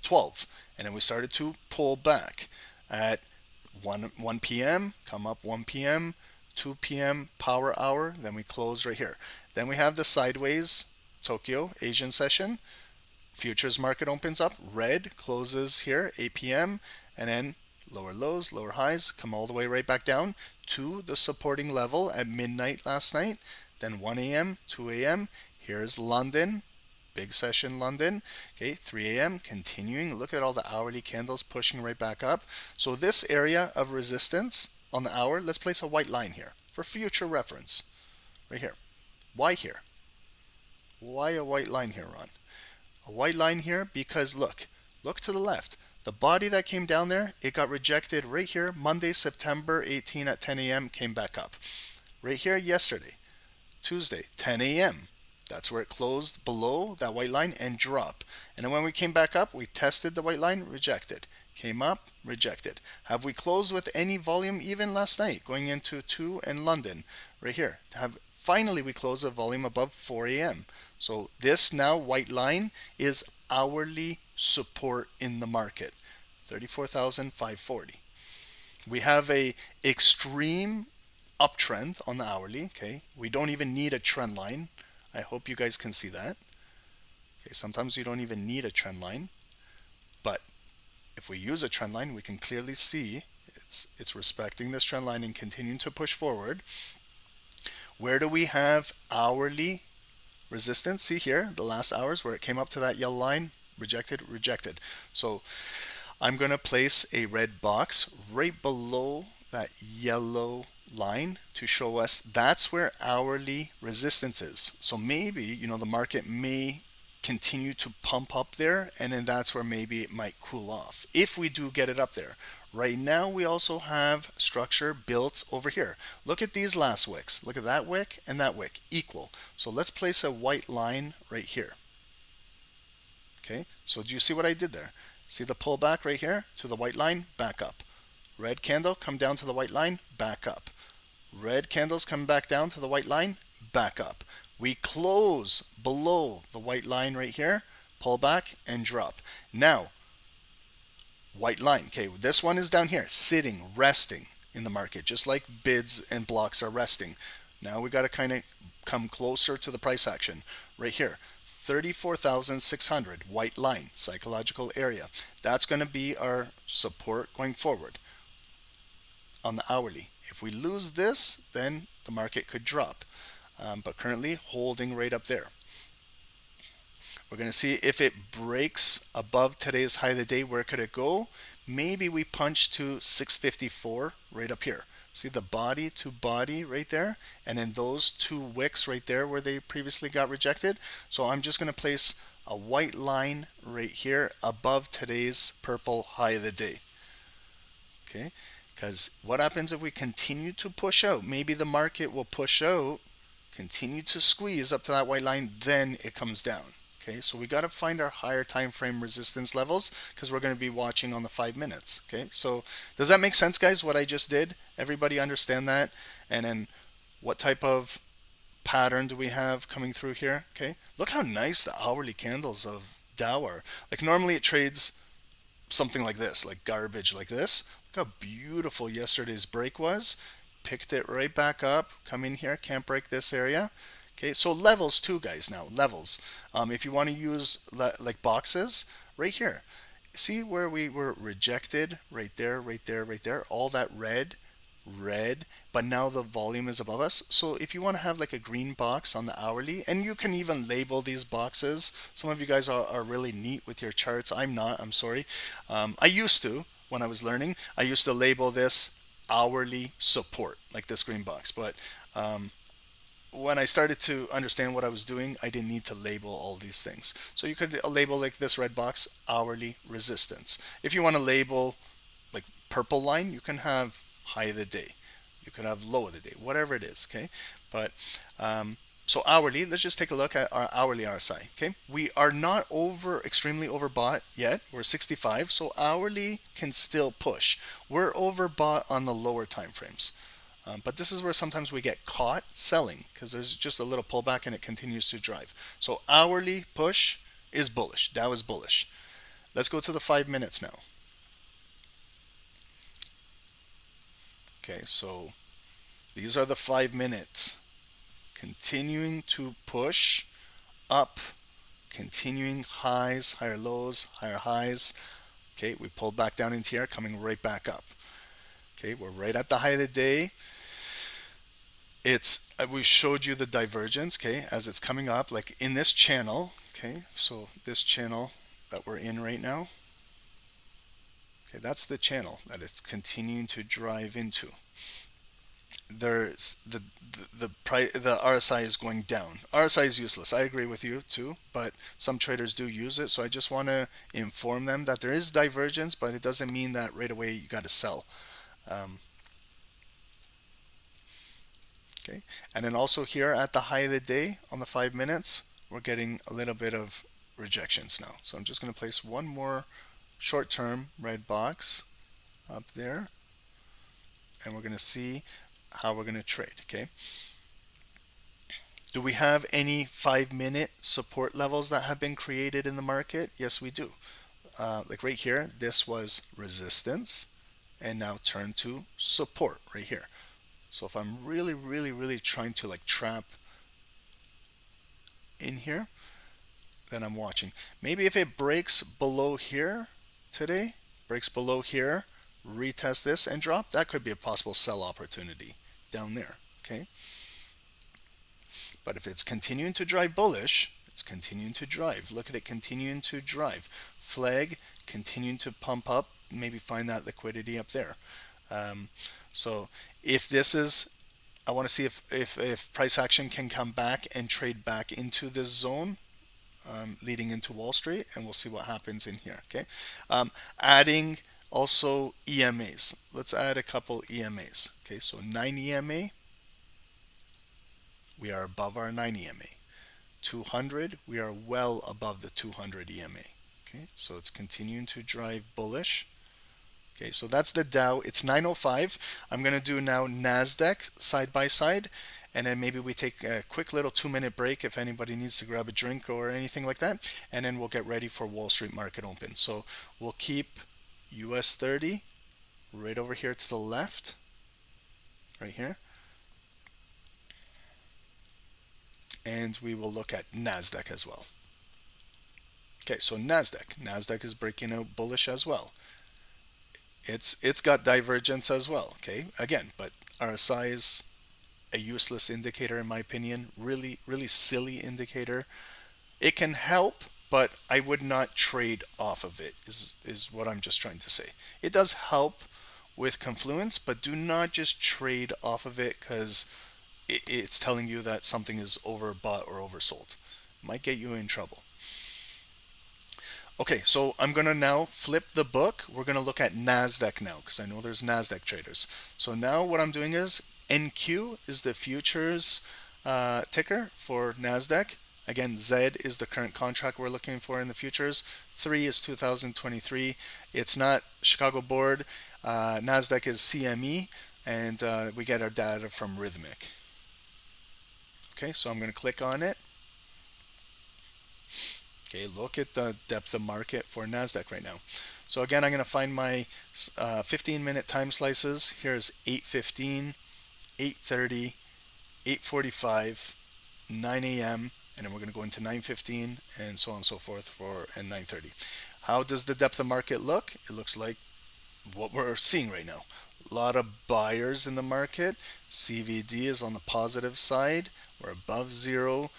12, and then we started to pull back at 1 p.m. come up 1 p.m. 2 p.m. power hour, then we close right here. Then we have the sideways Tokyo Asian session. Futures market opens up red, closes here 8 p.m. and then lower lows, lower highs, come all the way right back down to the supporting level at midnight last night. Then 1 a.m., 2 a.m. Here's London, big session London. Okay, 3 a.m. continuing. Look at all the hourly candles pushing right back up. So this area of resistance on the hour, let's place a white line here for future reference. Right here. Why here? Why a white line here, Ron? A white line here because look to the left. The body that came down there, it got rejected right here, Monday, September 18 at 10 a.m., came back up. Right here yesterday, Tuesday, 10 a.m. That's where it closed below that white line and dropped. And then when we came back up, we tested the white line, rejected. Came up, rejected. Have we closed with any volume even last night, going into 2 and London? Right here. Finally, we closed a volume above 4 a.m. So this now white line is hourly support in the market, 34,540. We have a extreme uptrend on the hourly. Okay, we don't even need a trend line. I hope you guys can see that. Okay, sometimes you don't even need a trend line, but if we use a trend line, we can clearly see it's respecting this trend line and continuing to push forward. Where do we have hourly resistance. See here, the last hours where it came up to that yellow line, rejected, rejected. So I'm going to place a red box right below that yellow line to show us that's where hourly resistance is. So maybe, you know, the market may continue to pump up there, and then that's where maybe it might cool off if we do get it up there. Right now we also have structure built over here. Look at these last wicks. Look at that wick and that wick, equal. So let's place a white line right here. Okay, so do you see what I did there? See the pullback right here to the white line, back up. Red candle, come down to the white line, back up. Red candles come back down to the white line, back up. We close below the white line right here, pull back and drop. Now, white line, okay, this one is down here, sitting, resting in the market, just like bids and blocks are resting. Now we got to kind of come closer to the price action right here. 34,600, white line, psychological area. That's going to be our support going forward on the hourly. If we lose this, then the market could drop. But currently holding right up there. We're going to see if it breaks above today's high of the day. Where could it go? Maybe we punch to 654 right up here. See the body to body right there, and then those two wicks right there where they previously got rejected. So I'm just going to place a white line right here above today's purple high of the day. Okay, because what happens if we continue to push out? Maybe the market will push out, continue to squeeze up to that white line, then it comes down. Okay, so we got to find our higher time frame resistance levels because we're going to be watching on the 5 minutes. Okay, so does that make sense, guys, what I just did? Everybody understand that? And then what type of pattern do we have coming through here? Okay, look how nice the hourly candles of Dow are. Like normally it trades something like this, like garbage like this. Look how beautiful yesterday's break was. Picked it right back up, come in here, can't break this area. Okay, so levels too, guys. Now levels, if you want to use like boxes right here, see where we were rejected right there, right there, right there, all that red, but now the volume is above us. So if you want to have like a green box on the hourly, and you can even label these boxes. Some of you guys are really neat with your charts. I'm not, I'm sorry. I used to, when I was learning, I used to label this hourly support, like this green box, but when I started to understand what I was doing, I didn't need to label all these things. So you could label like this red box, hourly resistance. If you want to label like purple line, you can have high of the day. You could have low of the day, whatever it is, okay? But so hourly, let's just take a look at our hourly RSI, okay? We are not extremely overbought yet. We're 65, so hourly can still push. We're overbought on the lower time frames. But this is where sometimes we get caught selling because there's just a little pullback and it continues to drive. So hourly push is bullish. Dow is bullish. Let's go to the 5 minutes now. Okay, so these are the 5 minutes. Continuing to push up, continuing highs, higher lows, higher highs. Okay, we pulled back down into here, coming right back up. Okay, we're right at the high of the day. We showed you the divergence, okay, as it's coming up, like in this channel, okay, so this channel that we're in right now, okay, that's the channel that it's continuing to drive into. There's the RSI is going down. RSI is useless. I agree with you too, but some traders do use it, so I just want to inform them that there is divergence, but it doesn't mean that right away you got to sell. Okay, and then also here at the high of the day on the 5 minutes, we're getting a little bit of rejections now. So I'm just going to place one more short-term red box up there, and we're going to see how we're going to trade. Okay, do we have any 5-minute support levels that have been created in the market? Yes, we do. Like right here, this was resistance and now turn to support right here. So if I'm really trying to like trap in here, then I'm watching. Maybe if it breaks below here today, breaks below here, retest this and drop, that could be a possible sell opportunity down there. Okay, But if it's continuing to drive bullish, it's continuing to drive. Look at it continuing to drive. Flag, continuing to pump up, maybe find that liquidity up there. So if this is, I want to see if price action can come back and trade back into this zone leading into Wall Street, and we'll see what happens in here. Okay, adding also EMAs. Let's add a couple EMAs. Okay, so 9 EMA. We are above our 9 EMA. 200, we are well above the 200 EMA. Okay, so it's continuing to drive bullish. Okay, so that's the Dow. It's 9:05. I'm going to do now NASDAQ side by side, and then maybe we take a quick little 2-minute break if anybody needs to grab a drink or anything like that, and then we'll get ready for Wall Street market open. So we'll keep US 30 right over here to the left, right here. And we will look at NASDAQ as well. Okay, so NASDAQ is breaking out bullish as well. It's got divergence as well. Okay, again, but RSI is a useless indicator in my opinion. Really silly indicator. It can help, but I would not trade off of it. Is what I'm just trying to say. It does help with confluence, but do not just trade off of it because it's telling you that something is overbought or oversold. Might get you in trouble. Okay, so I'm going to now flip the book. We're going to look at NASDAQ now because I know there's NASDAQ traders. So now what I'm doing is NQ is the futures ticker for NASDAQ. Again, Z is the current contract we're looking for in the futures. 3 is 2023. It's not Chicago Board. NASDAQ is CME, and we get our data from Rhythmic. Okay, so I'm going to click on it. Okay, look at the depth of market for NASDAQ right now. So again, I'm going to find my 15-minute time slices. Here's 8:15, 8:30, 8:45, 9 a.m., and then we're going to go into 9:15 and so on and so forth for and 9:30. How does the depth of market look? It looks like what we're seeing right now. A lot of buyers in the market. CVD is on the positive side. We're above zero.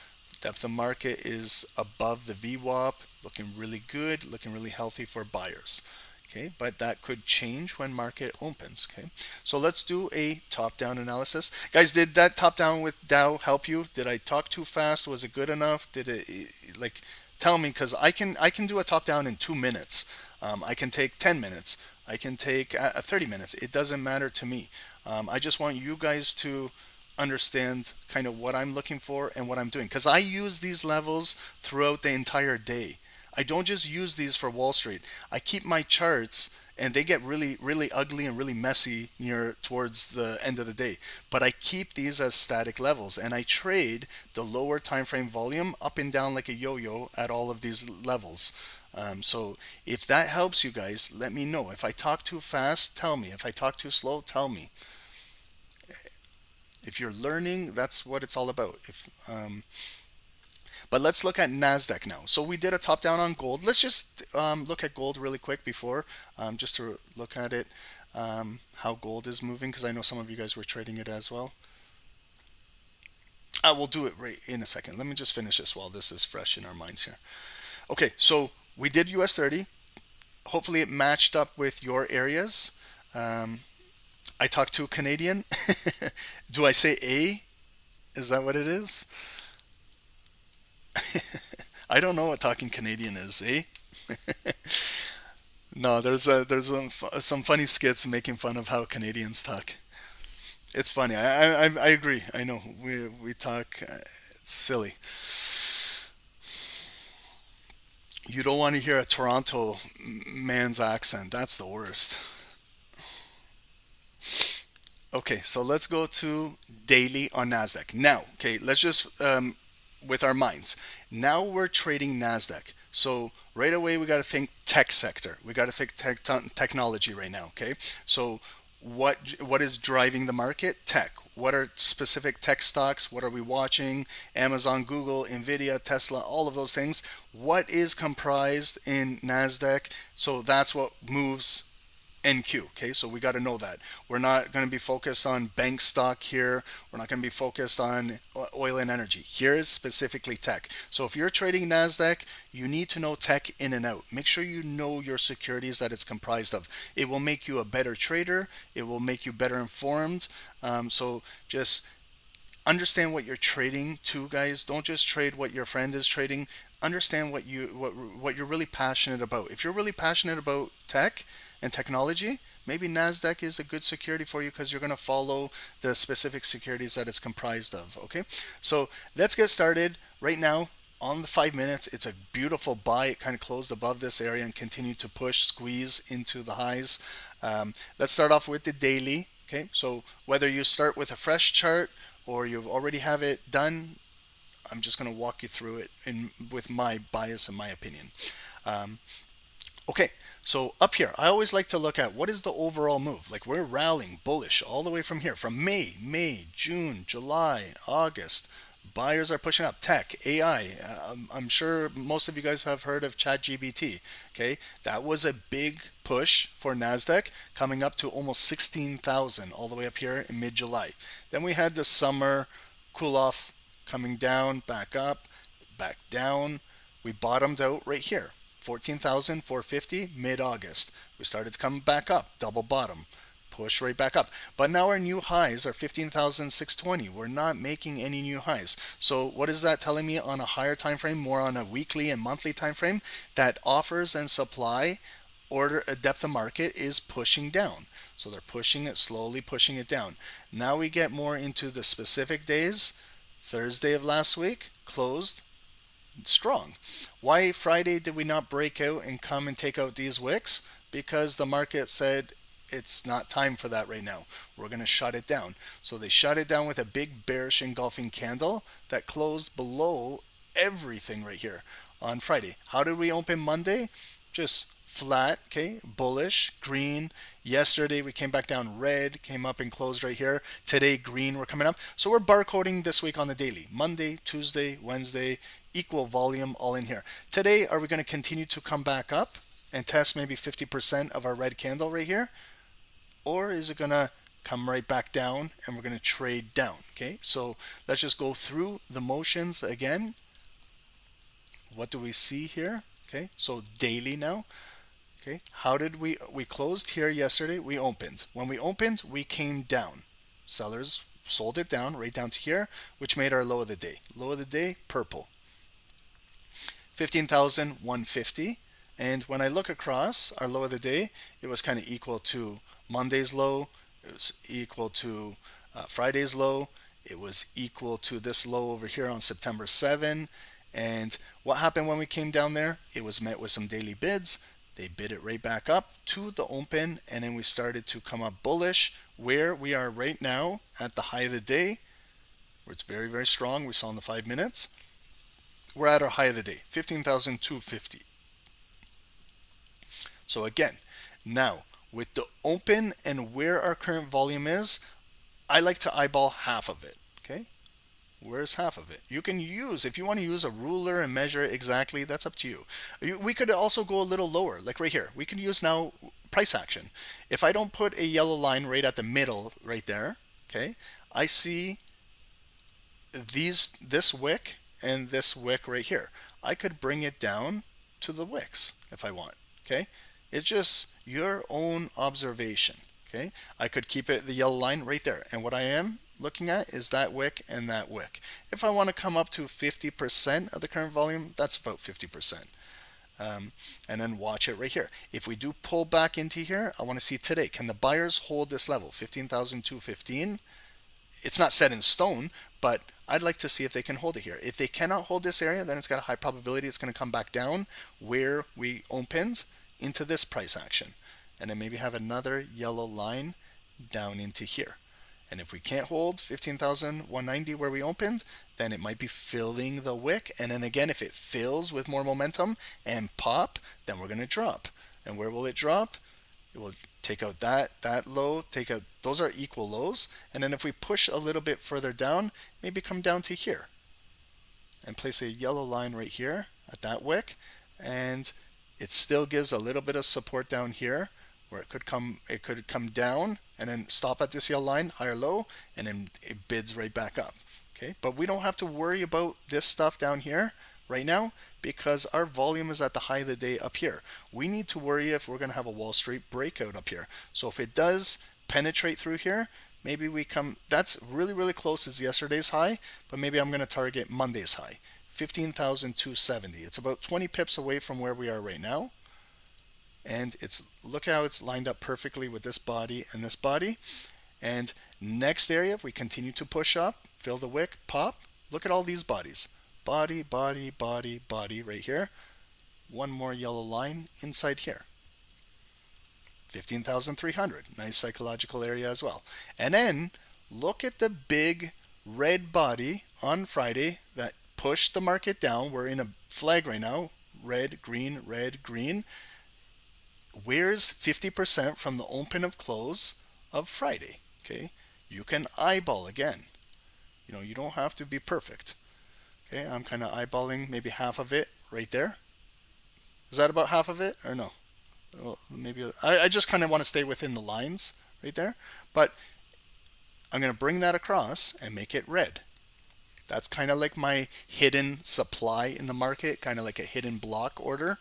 Depth of market is above the VWAP, looking really good, looking really healthy for buyers. Okay, but that could change when market opens. Okay, so let's do a top-down analysis. Guys, did that top-down with Dow help you? Did I talk too fast? Was it good enough? Did it, like, tell me, because I can do a top-down in 2 minutes. I can take 10 minutes. I can take 30 minutes. It doesn't matter to me. I just want you guys to understand kind of what I'm looking for and what I'm doing, because I use these levels throughout the entire day. I don't just use these for Wall Street. I keep my charts and they get really ugly and really messy near towards the end of the day, but I keep these as static levels and I trade the lower time frame volume up and down like a yo-yo at all of these levels. So if that helps you guys, let me know. If I talk too fast, tell me. If I talk too slow, tell me. If you're learning, that's what it's all about. But let's look at NASDAQ now. So we did a top down on gold. Let's just look at gold really quick before, just to look at it, how gold is moving, because I know some of you guys were trading it as well. I will do it right in a second. Let me just finish this while this is fresh in our minds here. Okay, so we did US 30. Hopefully it matched up with your areas. I talked to a Canadian. Do I say A? Is that what it is? I don't know what talking Canadian is, eh? No, there's some funny skits making fun of how Canadians talk. It's funny. I agree. I know we talk. It's silly. You don't want to hear a Toronto man's accent. That's the worst. Okay, so let's go to daily on NASDAQ. Now, okay, let's just, with our minds. Now we're trading NASDAQ. So right away, we got to think tech sector. We got to think technology right now, okay? So what is driving the market? Tech. What are specific tech stocks? What are we watching? Amazon, Google, Nvidia, Tesla, all of those things. What is comprised in NASDAQ? So that's what moves NQ. Okay, so we got to know that. We're not going to be focused on bank stock here. We're not going to be focused on oil and energy. Here is specifically tech. So if you're trading NASDAQ, you need to know tech in and out. Make sure you know your securities that it's comprised of. It will make you a better trader. It will make you better informed. So just understand what you're trading too, guys. Don't just trade what your friend is trading. Understand what you're really passionate about. If you're really passionate about tech and technology, maybe NASDAQ is a good security for you because you're going to follow the specific securities that it's comprised of. Okay, so let's get started right now. On the 5 minutes, it's a beautiful buy. It kind of closed above this area and continued to push, squeeze into the highs. Let's start off with the daily. Okay, so whether you start with a fresh chart or you already have it done, I'm just going to walk you through it with my bias and my opinion. Okay, so up here, I always like to look at what is the overall move. Like we're rallying bullish all the way from here, from May, June, July, August. Buyers are pushing up. Tech, AI. I'm sure most of you guys have heard of ChatGPT. Okay, that was a big push for NASDAQ, coming up to almost 16,000 all the way up here in mid-July. Then we had the summer cool off, coming down, back up, back down. We bottomed out right here, 14,450 mid-August. We started to come back up, double bottom, push right back up. But now our new highs are 15,620. We're not making any new highs. So what is that telling me on a higher time frame, more on a weekly and monthly time frame? That offers and supply order depth of market is pushing down. So they're pushing it, slowly pushing it down. Now we get more into the specific days. Thursday of last week closed strong. Why Friday did we not break out and come and take out these wicks? Because the market said it's not time for that right now. We're going to shut it down. So they shut it down with a big bearish engulfing candle that closed below everything right here on Friday. How did we open Monday? Just flat, okay, bullish, green. Yesterday we came back down red, came up and closed right here. Today green, we're coming up. So we're barcoding this week on the daily. Monday, Tuesday, Wednesday, equal volume all in here. Today, are we going to continue to come back up and test maybe 50% of our red candle right here? Or is it going to come right back down and we're going to trade down? Okay, so let's just go through the motions again. What do we see here? Okay, so daily now. Okay, how did we closed here yesterday? We opened. When we opened, we came down. Sellers sold it down right down to here, which made our low of the day. Low of the day, purple. 15,150. And when I look across our low of the day, it was kind of equal to Monday's low. It was equal to Friday's low. It was equal to this low over here on September 7. And what happened when we came down there? It was met with some daily bids. They bid it right back up to the open, and then we started to come up bullish, where we are right now at the high of the day, where it's very, very strong. We saw in the 5 minutes. We're at our high of the day, 15,250. So again, now with the open and where our current volume is, I like to eyeball half of it. Okay, where's half of it? You can use, if you want to use a ruler and measure it exactly, that's up to you. We could also go a little lower, like right here. We can use now price action. If I don't put a yellow line right at the middle, right there, okay, I see this wick and this wick right here. I could bring it down to the wicks if I want. Okay, it's just your own observation. Okay, I could keep it the yellow line right there, and what I am looking at is that wick and that wick. If I want to come up to 50% of the current volume, that's about 50%. And then watch it right here. If we do pull back into here, I want to see today, can the buyers hold this level, 15,215? It's not set in stone, but I'd like to see if they can hold it here. If they cannot hold this area, then it's got a high probability it's going to come back down where we opened into this price action. And then maybe have another yellow line down into here. And if we can't hold 15,190 where we opened, then it might be filling the wick. And then again, if it fills with more momentum and pop, then we're going to drop. And where will it drop? It will take out that low, take out, those are equal lows. And then if we push a little bit further down, maybe come down to here and place a yellow line right here at that wick. And it still gives a little bit of support down here where it could come down and then stop at this yellow line, higher low, and then it bids right back up. Okay, but we don't have to worry about this stuff down here right now because our volume is at the high of the day up here. We need to worry if we're going to have a Wall Street breakout up here. So if it does penetrate through here, maybe we come, that's really, really close as yesterday's high, but maybe I'm going to target Monday's high, 15,270. It's about 20 pips away from where we are right now. And look how it's lined up perfectly with this body and this body. And next area, if we continue to push up, fill the wick, pop, look at all these bodies. Body, body, body, body right here. One more yellow line inside here. 15,300. Nice psychological area as well. And then look at the big red body on Friday that pushed the market down. We're in a flag right now. Red, green, red, green. Where's 50% from the open of close of Friday? Okay, you can eyeball again. You know, you don't have to be perfect. Okay, I'm kind of eyeballing maybe half of it right there. Is that about half of it or no? Well, maybe I just kind of want to stay within the lines right there. But I'm going to bring that across and make it red. That's kind of like my hidden supply in the market, kind of like a hidden block order.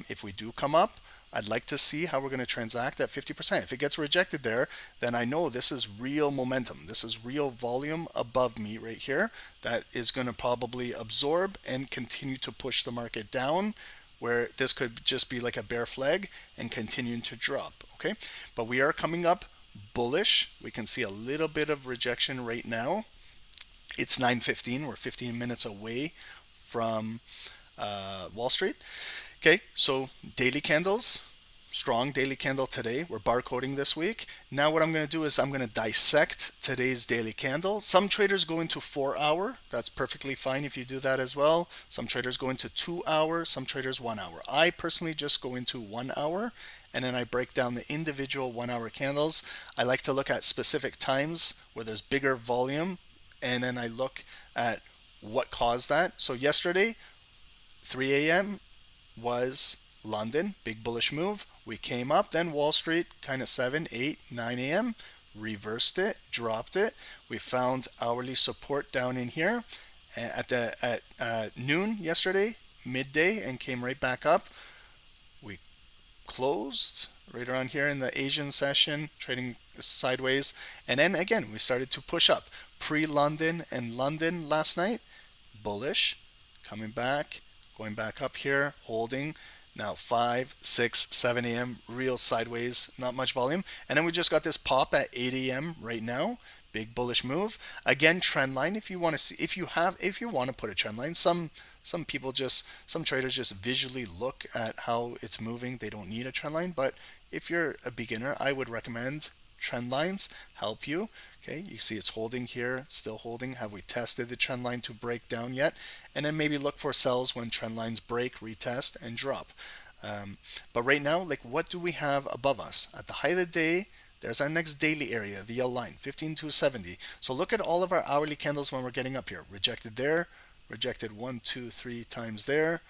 If we do come up, I'd like to see how we're going to transact at 50%. If it gets rejected there, then I know this is real momentum. This is real volume above me right here that is going to probably absorb and continue to push the market down, where this could just be like a bear flag and continuing to drop. Okay, but we are coming up bullish. We can see a little bit of rejection right now. It's 9:15. We're 15 minutes away from Wall Street. Okay, so daily candles, strong daily candle today. We're barcoding this week. Now what I'm going to do is I'm going to dissect today's daily candle. Some traders go into 4 hour. That's perfectly fine if you do that as well. Some traders go into 2 hour, some traders 1 hour. I personally just go into 1 hour and then I break down the individual 1 hour candles. I like to look at specific times where there's bigger volume and then I look at what caused that. So yesterday, 3 a.m. was London, big bullish move. We came up, then Wall Street, kind of 7, 8, 9 a.m. reversed it, dropped it. We found hourly support down in here at noon yesterday, midday, and came right back up. We closed right around here in the Asian session, trading sideways, and then again we started to push up. Pre-London and London last night, bullish, coming back, going back up here, holding. Now 5, 6, 7 a.m. real sideways, not much volume. And then we just got this pop at 8 a.m. right now. Big bullish move. Again, trend line if you want to see, if you want to put a trend line. Some traders just visually look at how it's moving. They don't need a trend line, but if you're a beginner, I would recommend trend lines help you. Okay, you see it's holding here, still holding. Have we tested the trend line to break down yet? And then maybe look for sells when trend lines break, retest, and drop. But right now, like, what do we have above us? At the height of the day, there's our next daily area, the yellow line, 15,270. So look at all of our hourly candles when we're getting up here. Rejected there, rejected 1, 2, 3 times there.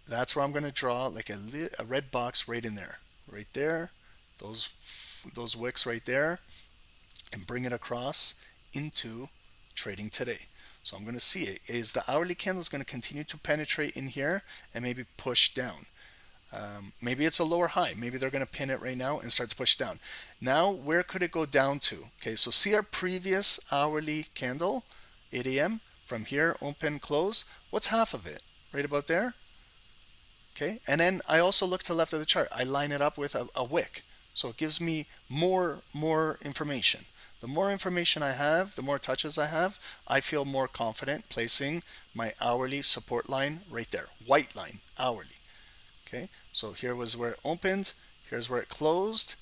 That's where I'm going to draw like a red box right in there. Right there, those wicks right there, and bring it across into trading today. So I'm going to see it. Is the hourly candle is going to continue to penetrate in here and maybe push down? Maybe it's a lower high. Maybe they're going to pin it right now and start to push down. Now, where could it go down to? Okay, so see our previous hourly candle, 8 a.m. From here, open, close. What's half of it? Right about there. Okay, and then I also look to the left of the chart. I line it up with a wick. So it gives me more information. The more information I have, the more touches I have, I feel more confident placing my hourly support line right there. White line, hourly. Okay, so here was where it opened. Here's where it closed.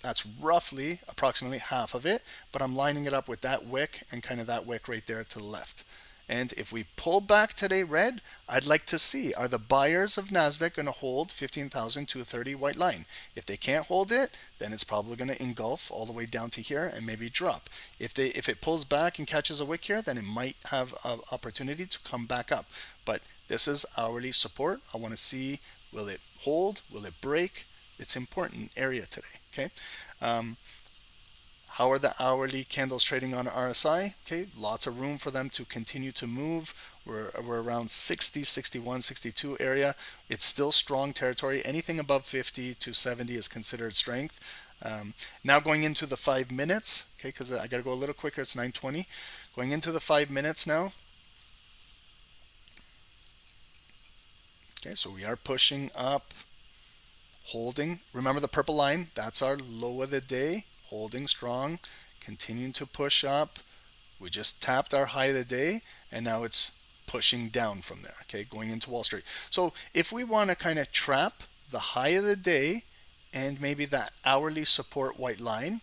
That's roughly, approximately half of it, but I'm lining it up with that wick and kind of that wick right there to the left. And if we pull back today red, I'd like to see, are the buyers of NASDAQ going to hold 15,230 white line? If they can't hold it, then it's probably going to engulf all the way down to here and maybe drop. If it pulls back and catches a wick here, then it might have an opportunity to come back up. But this is hourly support. I want to see, will it hold? Will it break? It's important area today. Okay. How are the hourly candles trading on RSI? Okay, lots of room for them to continue to move. We're around 60, 61, 62 area. It's still strong territory. Anything above 50 to 70 is considered strength. Now going into the 5 minutes, okay, because I got to go a little quicker. It's 9:20. Going into the 5 minutes now. Okay, so we are pushing up, holding. Remember the purple line? That's our low of the day. Holding strong, continuing to push up. We just tapped our high of the day, and now it's pushing down from there, okay, going into Wall Street. So if we want to kind of trap the high of the day and maybe that hourly support white line,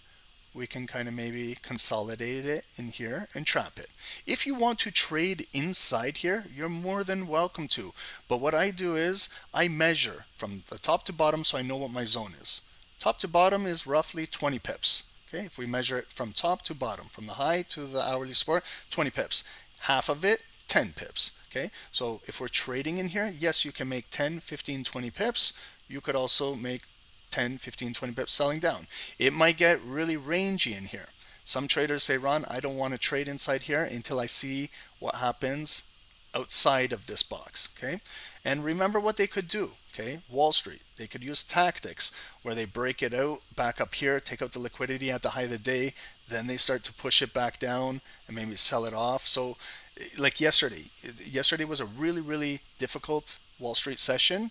we can kind of maybe consolidate it in here and trap it. If you want to trade inside here, you're more than welcome to. But what I do is I measure from the top to bottom so I know what my zone is. Top to bottom is roughly 20 pips. Okay, if we measure it from top to bottom, from the high to the hourly support, 20 pips. Half of it, 10 pips. Okay, so if we're trading in here, yes, you can make 10, 15, 20 pips. You could also make 10, 15, 20 pips selling down. It might get really rangy in here. Some traders say, Ron, I don't want to trade inside here until I see what happens outside of this box. Okay, and remember what they could do. Okay, Wall Street, they could use tactics where they break it out back up here, take out the liquidity at the high of the day, then they start to push it back down and maybe sell it off. So like yesterday was a really difficult Wall Street session,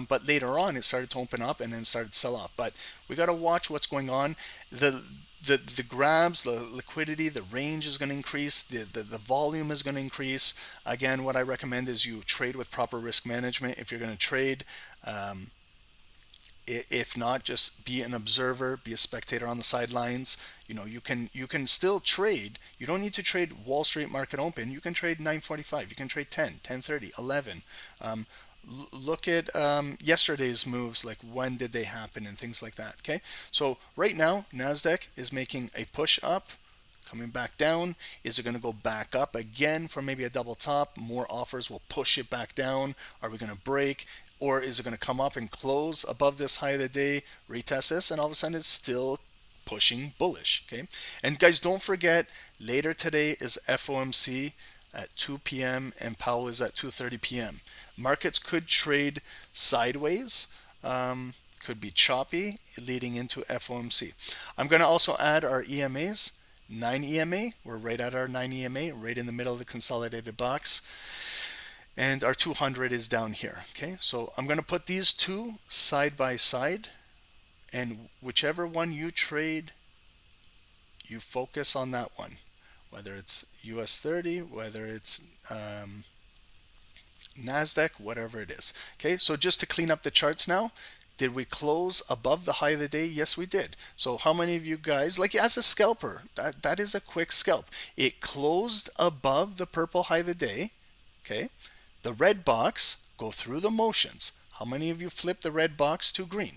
but later on it started to open up and then started to sell off. But we got to watch what's going on. The grabs, the liquidity, the range is going to increase, the volume is going to increase. Again, what I recommend is you trade with proper risk management if you're going to trade. If not, just be an observer, be a spectator on the sidelines. You know, you can still trade. You don't need to trade Wall Street market open. You can trade 9:45. You can trade 10, 10:30, 11. Look at yesterday's moves, like when did they happen and things like that. Okay, so right now NASDAQ is making a push up, coming back down. Is it going to go back up again for maybe a double top? More offers will push it back down. Are we going to break? Or is it going to come up and close above this high of the day, retest this, and all of a sudden it's still pushing bullish? Okay, and guys, don't forget, later today is FOMC at 2 p.m. and Powell is at 2:30 p.m. Markets could trade sideways, could be choppy leading into FOMC. I'm going to also add our EMAs, 9 EMA. We're right at our 9 EMA, right in the middle of the consolidated box. And our 200 is down here. Okay, so I'm going to put these two side by side, and whichever one you trade, you focus on that one, whether it's US 30, whether it's NASDAQ, whatever it is. Okay, so just to clean up the charts now, did we close above the high of the day? Yes, we did. So how many of you guys, like as a scalper, that is a quick scalp. It closed above the purple high of the day. Okay, the red box, go through the motions. How many of you flip the red box to green?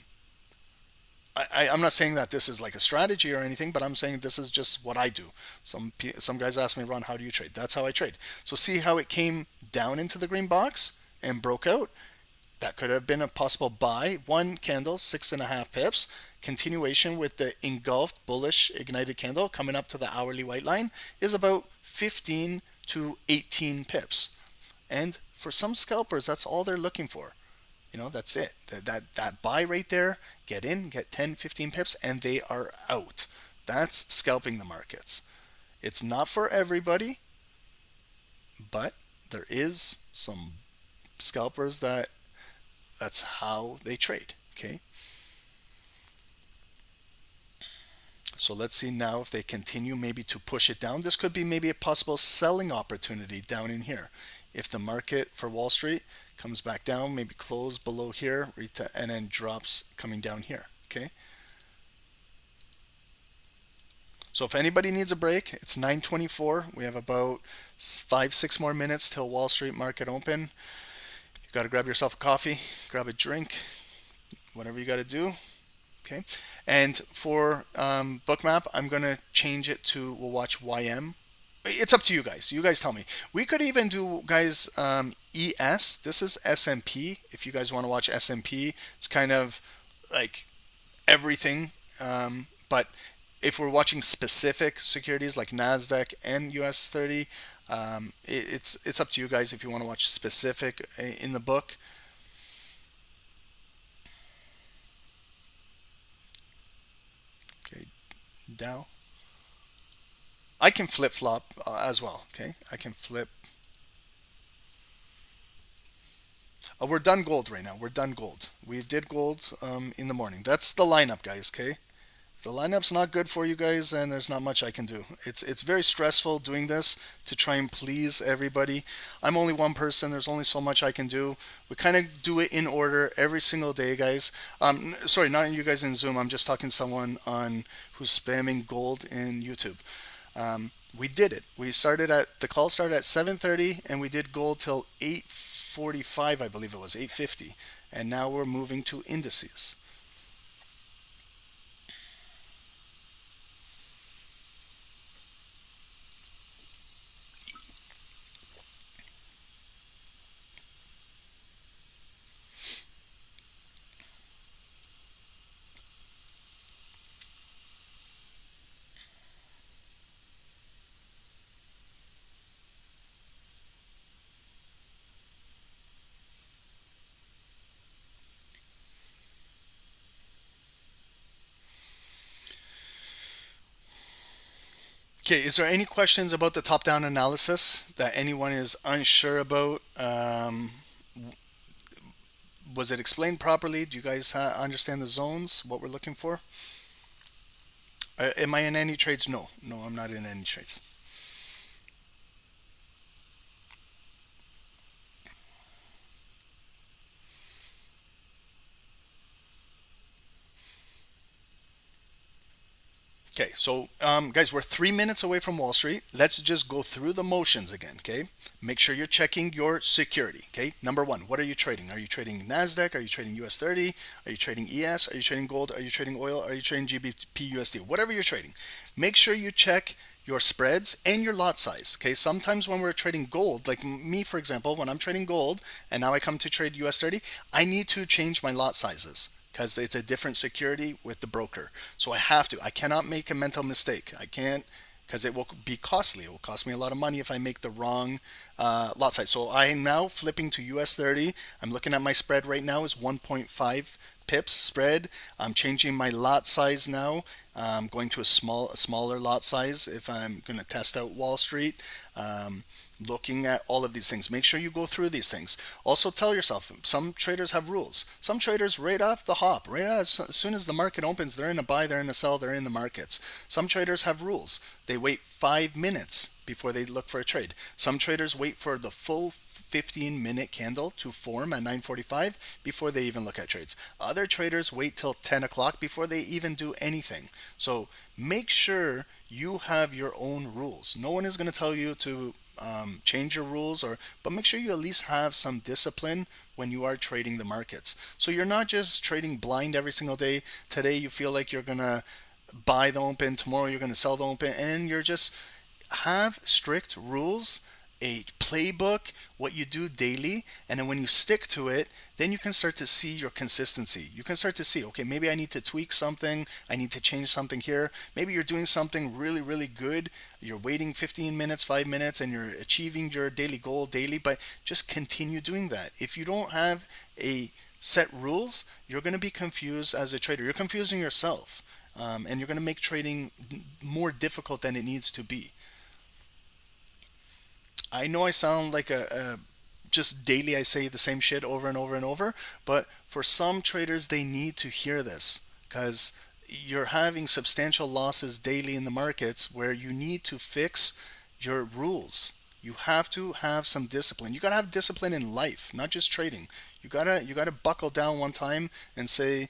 I'm not saying that this is like a strategy or anything, but I'm saying this is just what I do. Some guys ask me, Ron, how do you trade? That's how I trade. So see how it came down into the green box and broke out? That could have been a possible buy. One candle, 6.5 pips. Continuation with the engulfed bullish ignited candle coming up to the hourly white line is about 15 to 18 pips. And for some scalpers, that's all they're looking for. You know, that's it. That buy right there, get in, get 10, 15 pips, and they are out. That's scalping the markets. It's not for everybody, but there is some scalpers that's how they trade. Okay. So let's see now if they continue maybe to push it down. This could be maybe a possible selling opportunity down in here. If the market for Wall Street comes back down, maybe close below here, and then drops coming down here. Okay. So if anybody needs a break, it's 9:24. We have about 5-6 more minutes till Wall Street market open. You got to grab yourself a coffee, grab a drink, whatever you got to do. Okay. And for Bookmap, I'm going to change it to, we'll watch YM. It's up to you guys. You guys tell me. We could even do, guys, ES. This is SMP. If you guys want to watch SMP, it's kind of like everything. But if we're watching specific securities like NASDAQ and US 30, it's up to you guys if you want to watch specific in the book. Okay, Dow. I can flip flop as well. Okay, I can flip. We're done gold right now. We're done gold. We did gold in the morning. That's the lineup, guys. Okay. If the lineup's not good for you guys, then there's not much I can do. It's very stressful doing this to try and please everybody. I'm only one person. There's only so much I can do. We kind of do it in order every single day, guys. Sorry, not you guys in Zoom. I'm just talking to someone on who's spamming gold in YouTube. We did it. The call started at 7:30, and we did gold till 8:45, I believe it was 8:50, and now we're moving to indices. Okay, is there any questions about the top-down analysis that anyone is unsure about? Was it explained properly? Do you guys understand the zones, what we're looking for? Am I in any trades? No, I'm not in any trades. Okay, so guys, we're 3 minutes away from Wall Street. Let's just go through the motions again, okay? Make sure you're checking your security, okay? Number one, what are you trading? Are you trading NASDAQ? Are you trading US 30? Are you trading ES? Are you trading gold? Are you trading oil? Are you trading GBP USD? Whatever you're trading, make sure you check your spreads and your lot size, okay? Sometimes when we're trading gold, like me, for example, when I'm trading gold and now I come to trade US 30, I need to change my lot sizes because it's a different security with the broker. So I cannot make a mental mistake. I can't, because it will be costly. It will cost me a lot of money if I make the wrong lot size. So I am now flipping to US 30. I'm looking at my spread right now is 1.5 pips spread. I'm changing my lot size now. I'm going to a smaller lot size if I'm going to test out Wall Street. Looking at all of these things. Make sure you go through these things. Also tell yourself, some traders have rules. Some traders right off the hop, as soon as the market opens, they're in a buy, they're in a sell, they're in the markets. Some traders have rules. They wait 5 minutes before they look for a trade. Some traders wait for the full 15-minute candle to form at 9:45 before they even look at trades. Other traders wait till 10 o'clock before they even do anything. So make sure you have your own rules. No one is going to tell you to change your rules, but make sure you at least have some discipline when you are trading the markets. So you're not just trading blind every single day. Today you feel like you're gonna buy the open, tomorrow you're gonna sell the open, and you're just have strict rules, a playbook, what you do daily, and then when you stick to it, then you can start to see your consistency. You can start to see, okay, maybe I need to tweak something, I need to change something here. Maybe you're doing something really, really good. You're waiting 15 minutes, 5 minutes, and you're achieving your daily goal daily, but just continue doing that. If you don't have a set rules, you're going to be confused as a trader. You're confusing yourself, and you're going to make trading more difficult than it needs to be. I know I sound like just daily I say the same shit over and over and over, but for some traders they need to hear this because you're having substantial losses daily in the markets where you need to fix your rules. You have to have some discipline. You got to have discipline in life, not just trading. You got to buckle down one time and say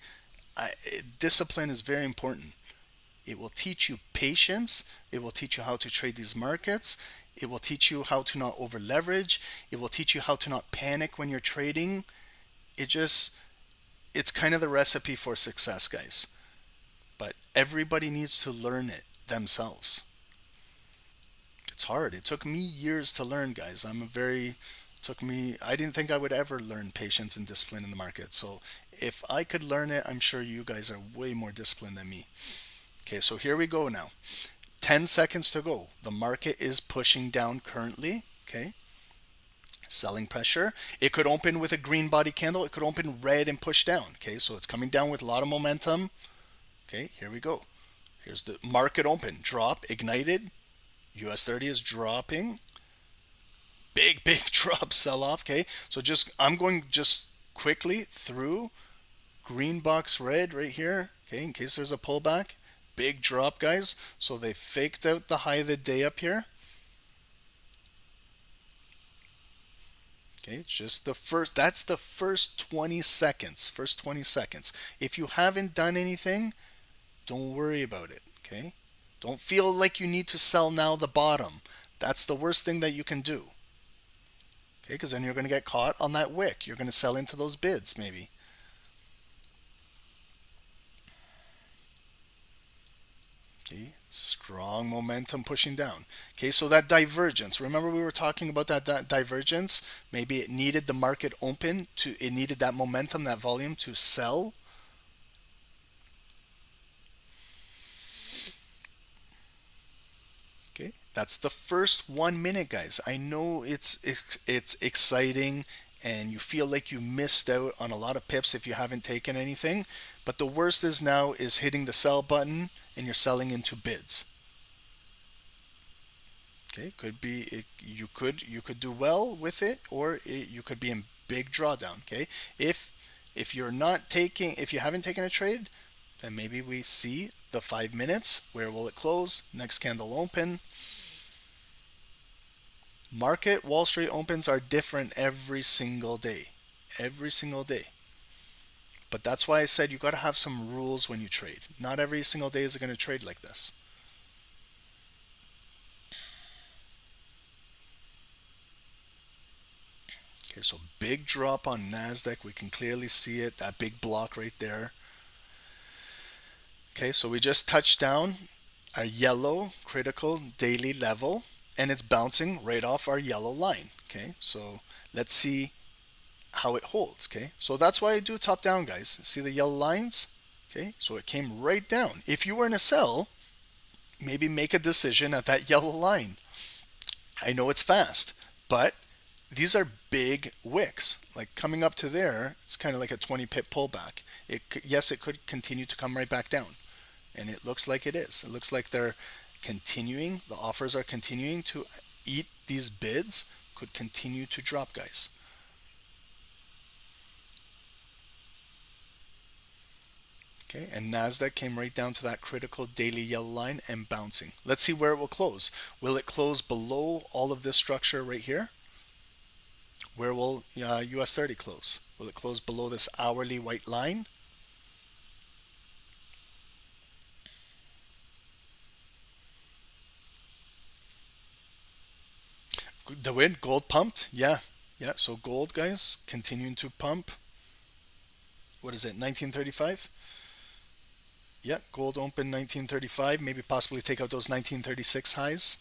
discipline is very important. It will teach you patience. It will teach you how to trade these markets. It will teach you how to not over leverage. It will teach you how to not panic when you're trading. It's kind of the recipe for success, guys. But everybody needs to learn it themselves. It's hard. It took me years to learn, guys. I didn't think I would ever learn patience and discipline in the market. So If I could learn it, I'm sure you guys are way more disciplined than me. Okay, so here we go now. 10 seconds to go. The market is pushing down currently. Okay, selling pressure. It could open with a green body candle. It could open red and push down. Okay, so it's coming down with a lot of momentum. Okay, here we go. Here's the market open. Drop, ignited. US 30 is dropping. Big drop, sell off. Okay, so I'm going just quickly through green box red right here. Okay, in case there's a pullback. Big drop, guys. So they faked out the high of the day up here. Okay, it's just that's the first 20 seconds. First 20 seconds. If you haven't done anything, don't worry about it. Okay, don't feel like you need to sell now the bottom. That's the worst thing that you can do. Okay, because then you're going to get caught on that wick. You're going to sell into those bids maybe. Okay, strong momentum pushing down. Okay, so that divergence. Remember we were talking about that divergence. Maybe it needed the market open it needed that momentum, that volume to sell. Okay, that's the first 1 minute, guys. I know it's exciting and you feel like you missed out on a lot of pips if you haven't taken anything, but the worst is now is hitting the sell button and you're selling into bids. Okay, could be you could do well with it, or you could be in big drawdown. Okay, if you haven't taken a trade, then maybe we see the 5 minutes. Where will it close? Next candle open. Market, Wall Street opens are different every single day. Every single day. But that's why I said you got to have some rules when you trade. Not every single day is it going to trade like this. Okay, so big drop on NASDAQ. We can clearly see it, that big block right there. Okay, so we just touched down a yellow critical daily level, and it's bouncing right off our yellow line. Okay, so let's see how it holds. Okay, so that's why I do top down, guys. See the yellow lines? Okay, so it came right down. If you were in a sell, maybe make a decision at that yellow line. I know it's fast, but these are big wicks. Like coming up to there, it's kind of like a 20 pip pullback. Yes, it could continue to come right back down, and it looks like it is. It looks like they're continuing. The offers are continuing to eat these bids. Could continue to drop, guys. Okay, and NASDAQ came right down to that critical daily yellow line and bouncing. Let's see where it will close. Will it close below all of this structure right here? Where will US 30 close? Will it close below this hourly white line? The win, gold pumped? Yeah, so gold, guys, continuing to pump. What is it, 1935? Yeah, gold open 1935, maybe possibly take out those 1936 highs.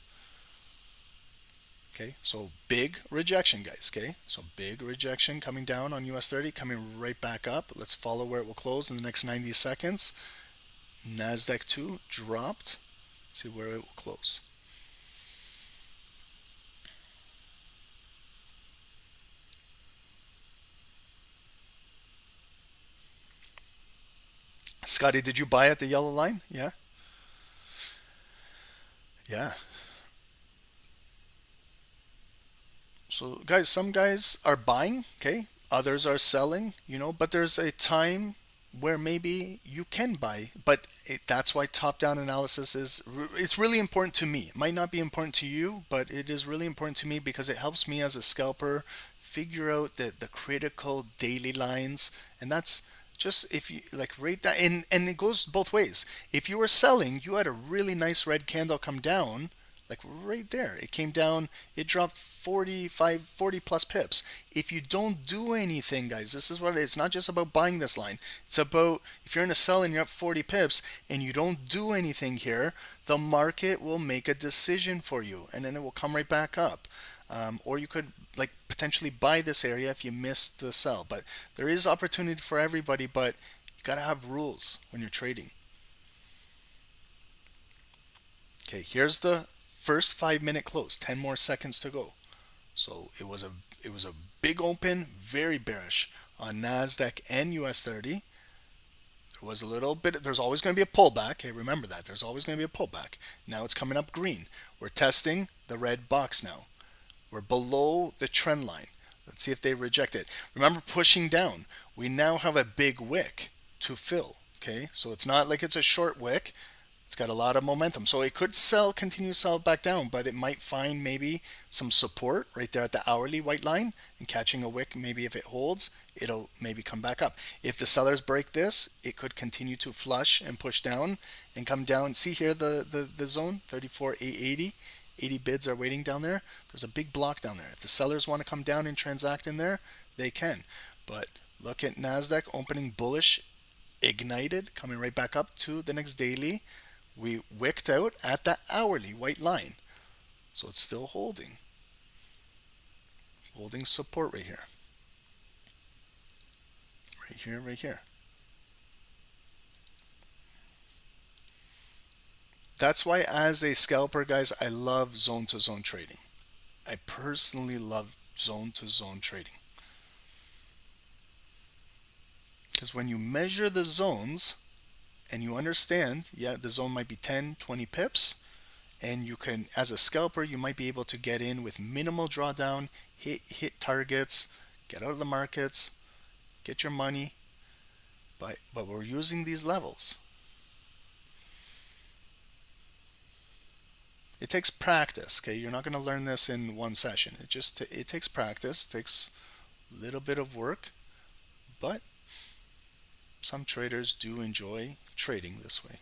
Okay, so big rejection, guys. Okay, so big rejection coming down on US 30, coming right back up. Let's follow where it will close in the next 90 seconds. NASDAQ 2 dropped. Let's see where it will close. Scotty, did you buy at the yellow line? Yeah. Yeah. So guys, some guys are buying, okay? Others are selling, but there's a time where maybe you can buy, but that's why top-down analysis it's really important to me. It might not be important to you, but it is really important to me because it helps me as a scalper figure out the critical daily lines, and that's just if you like rate that, and it goes both ways. If you were selling, you had a really nice red candle come down, like right there. It came down, it dropped 40 plus pips. If you don't do anything, guys, this is what it's not just about buying this line. It's about if you're in a sell and you're up 40 pips and you don't do anything here, the market will make a decision for you and then it will come right back up. or you could like potentially buy this area if you missed the sell. But there is opportunity for everybody, but you got to have rules when you're trading. Okay, here's the first 5-minute close, 10 more seconds to go. So it was a big open, very bearish on NASDAQ and US 30. There was a little bit, there's always going to be a pullback. Hey, remember that. There's always going to be a pullback. Now it's coming up green. We're testing the red box now. We're below the trend line. Let's see if they reject it. Remember pushing down. We now have a big wick to fill. Okay, so it's not like it's a short wick. It's got a lot of momentum. So it could continue to sell back down, but it might find maybe some support right there at the hourly white line and catching a wick. Maybe if it holds, it'll maybe come back up. If the sellers break this, it could continue to flush and push down and come down. See here the zone, 34,880. 80 bids are waiting down there. There's a big block down there. If the sellers want to come down and transact in there, they can. But look at NASDAQ opening bullish, ignited, coming right back up to the next daily. We wicked out at the hourly white line. So it's still holding. Holding support right here. Right here, right here. That's why as a scalper, guys, I love zone-to-zone trading. I personally love zone-to-zone trading. Because when you measure the zones and you understand, yeah, the zone might be 10, 20 pips, and you can, as a scalper, you might be able to get in with minimal drawdown, hit targets, get out of the markets, get your money, but we're using these levels. It takes practice, okay? You're not going to learn this in one session. It takes practice, takes a little bit of work, but some traders do enjoy trading this way.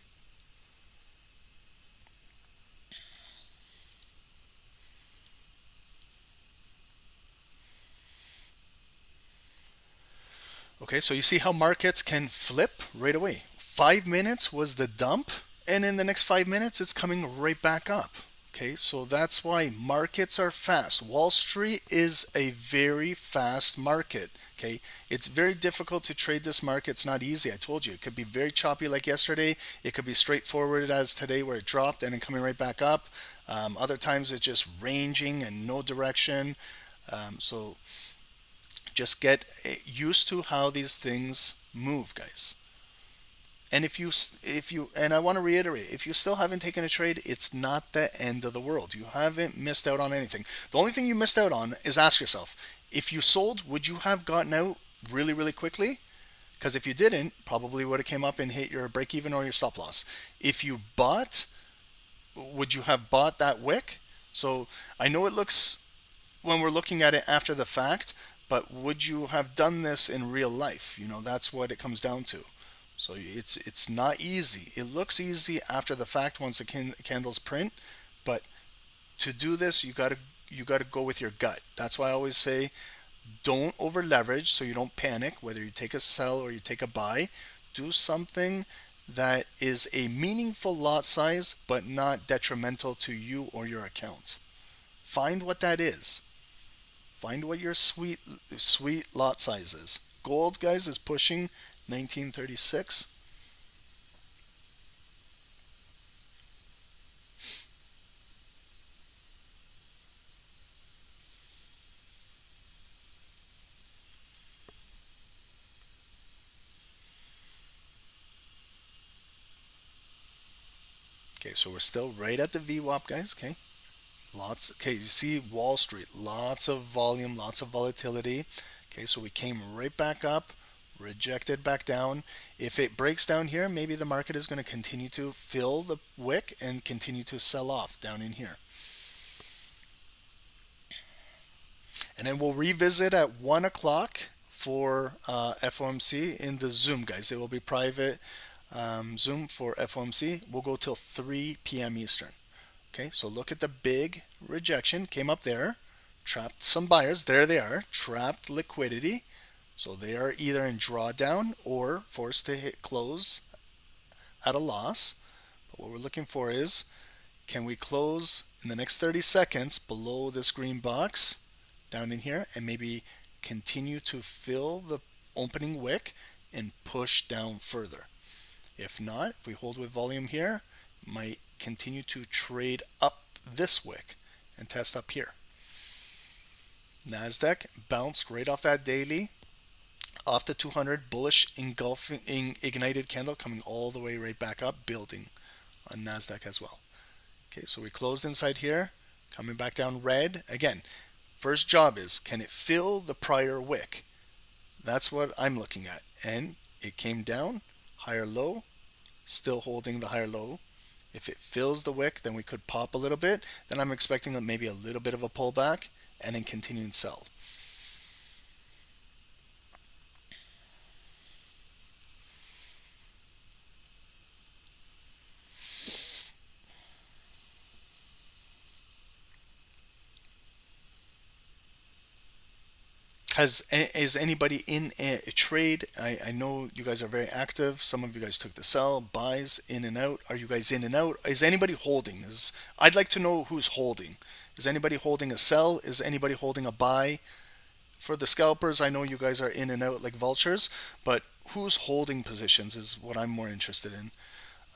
Okay, so you see how markets can flip right away. 5 minutes was the dump, and in the next 5 minutes, it's coming right back up. Okay, so that's why markets are fast. Wall Street is a very fast market. Okay, it's very difficult to trade this market. It's not easy. I told you, it could be very choppy like yesterday. It could be straightforward as today where it dropped and then coming right back up. Other times it's just ranging and no direction. So just get used to how these things move, guys. And if you and I want to reiterate, if you still haven't taken a trade, it's not the end of the world. You haven't missed out on anything. The only thing you missed out on is ask yourself, if you sold, would you have gotten out really, really quickly? Because if you didn't, probably would have came up and hit your break even or your stop loss. If you bought, would you have bought that wick? So I know it looks, when we're looking at it after the fact, but would you have done this in real life? You know, that's what it comes down to. So it's not easy. It looks easy after the fact once the candles print, but to do this, you got to go with your gut. That's why I always say, don't over leverage so you don't panic. Whether you take a sell or you take a buy, do something that is a meaningful lot size, but not detrimental to you or your account. Find what that is. Find what your sweet lot size is. Gold, guys, is pushing 1936. Okay, so we're still right at the VWAP, guys. Okay, okay, you see Wall Street, lots of volume, lots of volatility. Okay, so we came right back up, rejected back down. If it breaks down here, maybe the market is going to continue to fill the wick and continue to sell off down in here. And then we'll revisit at 1 o'clock for FOMC in the Zoom, guys. It will be private Zoom for FOMC. We'll go till 3 p.m. Eastern. Okay, so look at the big rejection. Came up there, trapped some buyers. There they are, trapped liquidity. So they are either in drawdown or forced to hit close at a loss. But what we're looking for is, can we close in the next 30 seconds below this green box down in here and maybe continue to fill the opening wick and push down further. If not, if we hold with volume here, might continue to trade up this wick and test up here. NASDAQ bounced right off that daily, off the 200, bullish engulfing ignited candle coming all the way right back up, building on NASDAQ as well. Okay, so we closed inside here, coming back down red. Again, first job is, can it fill the prior wick? That's what I'm looking at. And it came down, higher low, still holding the higher low. If it fills the wick, then we could pop a little bit. Then I'm expecting maybe a little bit of a pullback and then continue and sell. Is anybody in a trade? I know you guys are very active. Some of you guys took the sell, buys, in and out. Are you guys in and out? Is anybody holding? I'd like to know who's holding. Is anybody holding a sell? Is anybody holding a buy? For the scalpers, I know you guys are in and out like vultures, but who's holding positions is what I'm more interested in.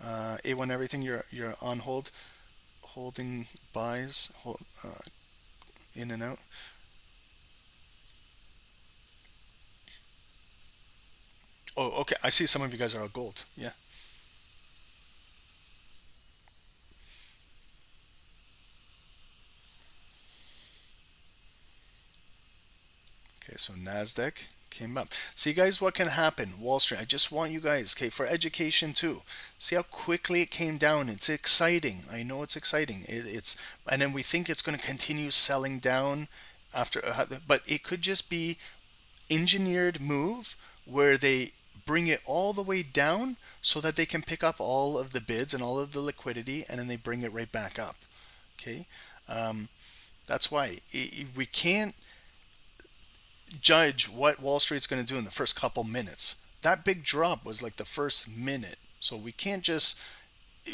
A1 everything, you're on hold, holding buys, in and out. Oh, okay. I see some of you guys are on gold. Yeah. Okay, so NASDAQ came up. See, guys, what can happen? Wall Street, I just want you guys, okay, for education too. See how quickly it came down. It's exciting. I know it's exciting. And then we think it's going to continue selling down after, but it could just be engineered move where they bring it all the way down so that they can pick up all of the bids and all of the liquidity, and then they bring it right back up. Okay, that's why we can't judge what Wall Street's going to do in the first couple minutes. That big drop was like the first minute, so we can't just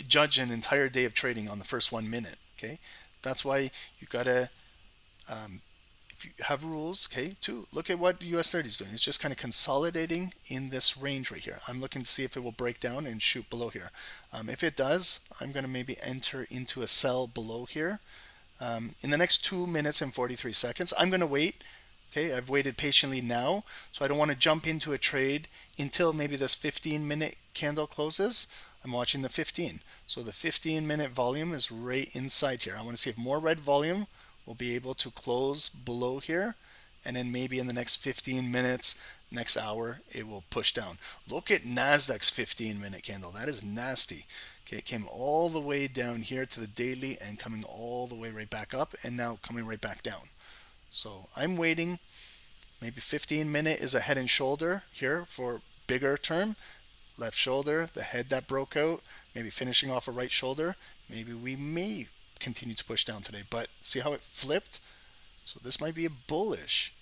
judge an entire day of trading on the first 1 minute. Okay, that's why you gotta if you have rules, okay, too, look at what US 30 is doing. It's just kind of consolidating in this range right here. I'm looking to see if it will break down and shoot below here. If it does, I'm going to maybe enter into a sell below here. In the next 2 minutes and 43 seconds, I'm going to wait. Okay, I've waited patiently now, so I don't want to jump into a trade until maybe this 15-minute candle closes. I'm watching the 15. So the 15-minute volume is right inside here. I want to see if more red volume will be able to close below here, and then maybe in the next 15 minutes, next hour, it will push down. Look at NASDAQ's 15-minute candle. That is nasty. Okay, it came all the way down here to the daily and coming all the way right back up, and now coming right back down. So I'm waiting. Maybe 15-minute is a head and shoulder here for bigger term. Left shoulder, the head that broke out, maybe finishing off a right shoulder. Maybe we may continue to push down today, but see how it flipped? So this might be a bullish.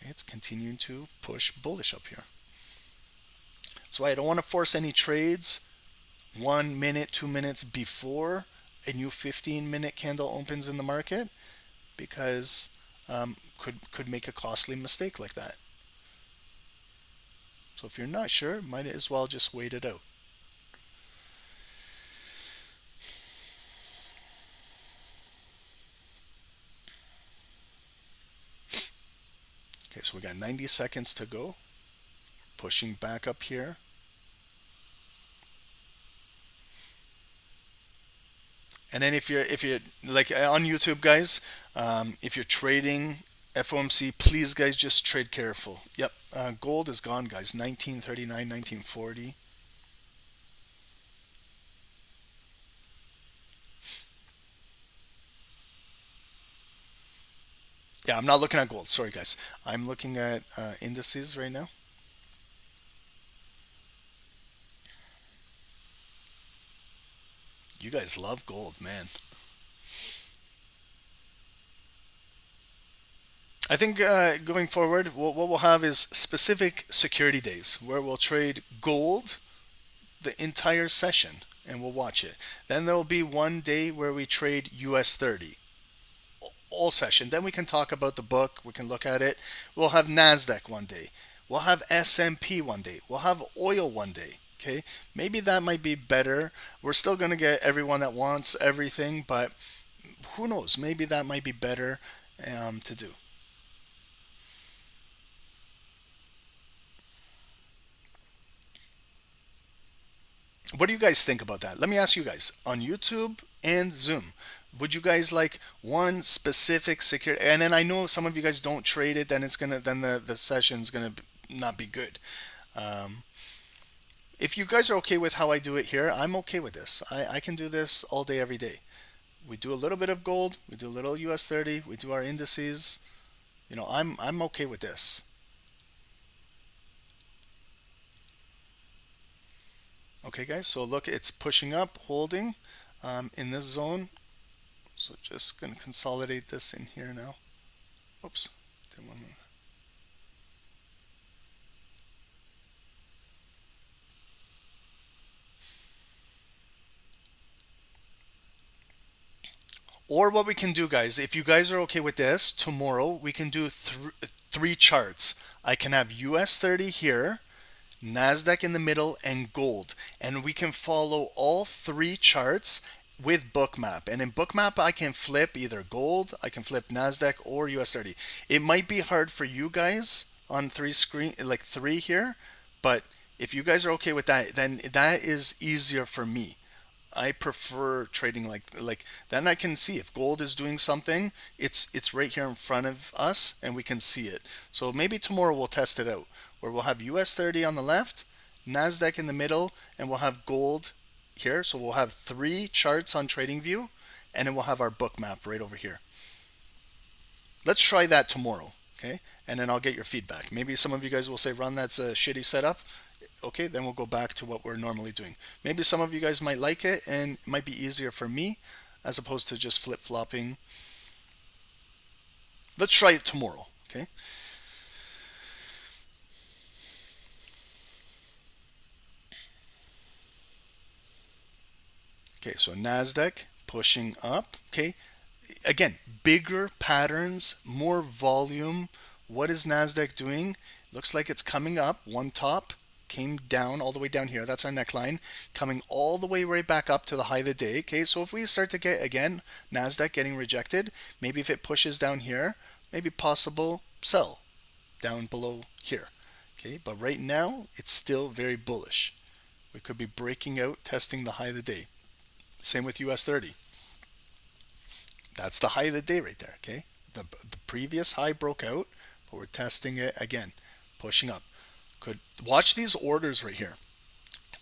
Okay, it's continuing to push bullish up here. That's why I don't want to force any trades 1 minute, 2 minutes before a new 15-minute candle opens in the market, because could make a costly mistake like that. So if you're not sure, might as well just wait it out. Okay, so we got 90 seconds to go. Pushing back up here. And then if you're like on YouTube, guys, if you're trading FOMC, please, guys, just trade careful. Yep, gold is gone, guys. 1939, 1940. Yeah, I'm not looking at gold. Sorry, guys. I'm looking at indices right now. You guys love gold, man. I think going forward, what we'll have is specific security days where we'll trade gold the entire session. and we'll watch it. Then there'll be one day where we trade US 30 all session. Then we can talk about the book. We can look at it. We'll have NASDAQ one day. We'll have S&P one day. We'll have oil one day. Okay, maybe that might be better. We're still going to get everyone that wants everything, but who knows? Maybe that might be better to do. What do you guys think about that? Let me ask you guys on YouTube and Zoom. Would you guys like one specific security? And then I know some of you guys don't trade it. Then the session's gonna not be good. If you guys are okay with how I do it here, I'm okay with this. I can do this all day, every day. We do a little bit of gold. We do a little US 30. We do our indices. You know, I'm okay with this. Okay, guys. So look, it's pushing up, holding in this zone. So just gonna consolidate this in here now. Oops. Didn't want to. Or what we can do, guys, if you guys are okay with this, tomorrow we can do three charts. I can have US 30 here, NASDAQ in the middle, and gold. And we can follow all three charts with Bookmap. And in Bookmap, I can flip either gold, I can flip NASDAQ, or US 30. It might be hard for you guys on three here, but if you guys are okay with that, then that is easier for me. I prefer trading like then I can see if gold is doing something, it's right here in front of us and we can see it. So maybe tomorrow we'll test it out where we'll have US 30 on the left, NASDAQ in the middle, and we'll have gold here. So we'll have three charts on TradingView, and then we'll have our Bookmap right over here. Let's try that tomorrow, okay? And then I'll get your feedback. Maybe some of you guys will say, Ron, that's a shitty setup. Okay, then we'll go back to what we're normally doing. Maybe some of you guys might like it, and it might be easier for me as opposed to just flip-flopping. Let's try it tomorrow, okay? Okay, so NASDAQ pushing up, okay? Again, bigger patterns, more volume. What is NASDAQ doing? Looks like it's coming up, one top, came down all the way down here. That's our neckline, coming all the way right back up to the high of the day. Okay, so if we start to get, again, NASDAQ getting rejected, maybe if it pushes down here, maybe possible sell down below here. Okay, but right now, it's still very bullish. We could be breaking out, testing the high of the day. Same with US 30. That's the high of the day right there, okay? The previous high broke out, but we're testing it again, pushing up. Could watch these orders right here.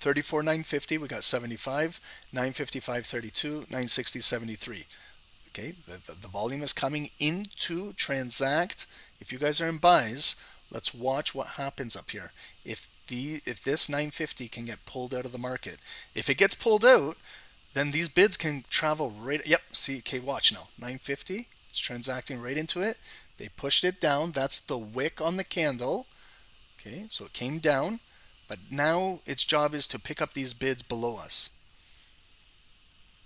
34,950, we got 75, 955, 32, 960, 73. Okay, the volume is coming in to transact. If you guys are in buys, let's watch what happens up here. If this 950 can get pulled out of the market, if it gets pulled out, then these bids can travel right. Yep, see, okay, watch now. 950, it's transacting right into it. They pushed it down. That's the wick on the candle. Okay, so it came down, but now its job is to pick up these bids below us.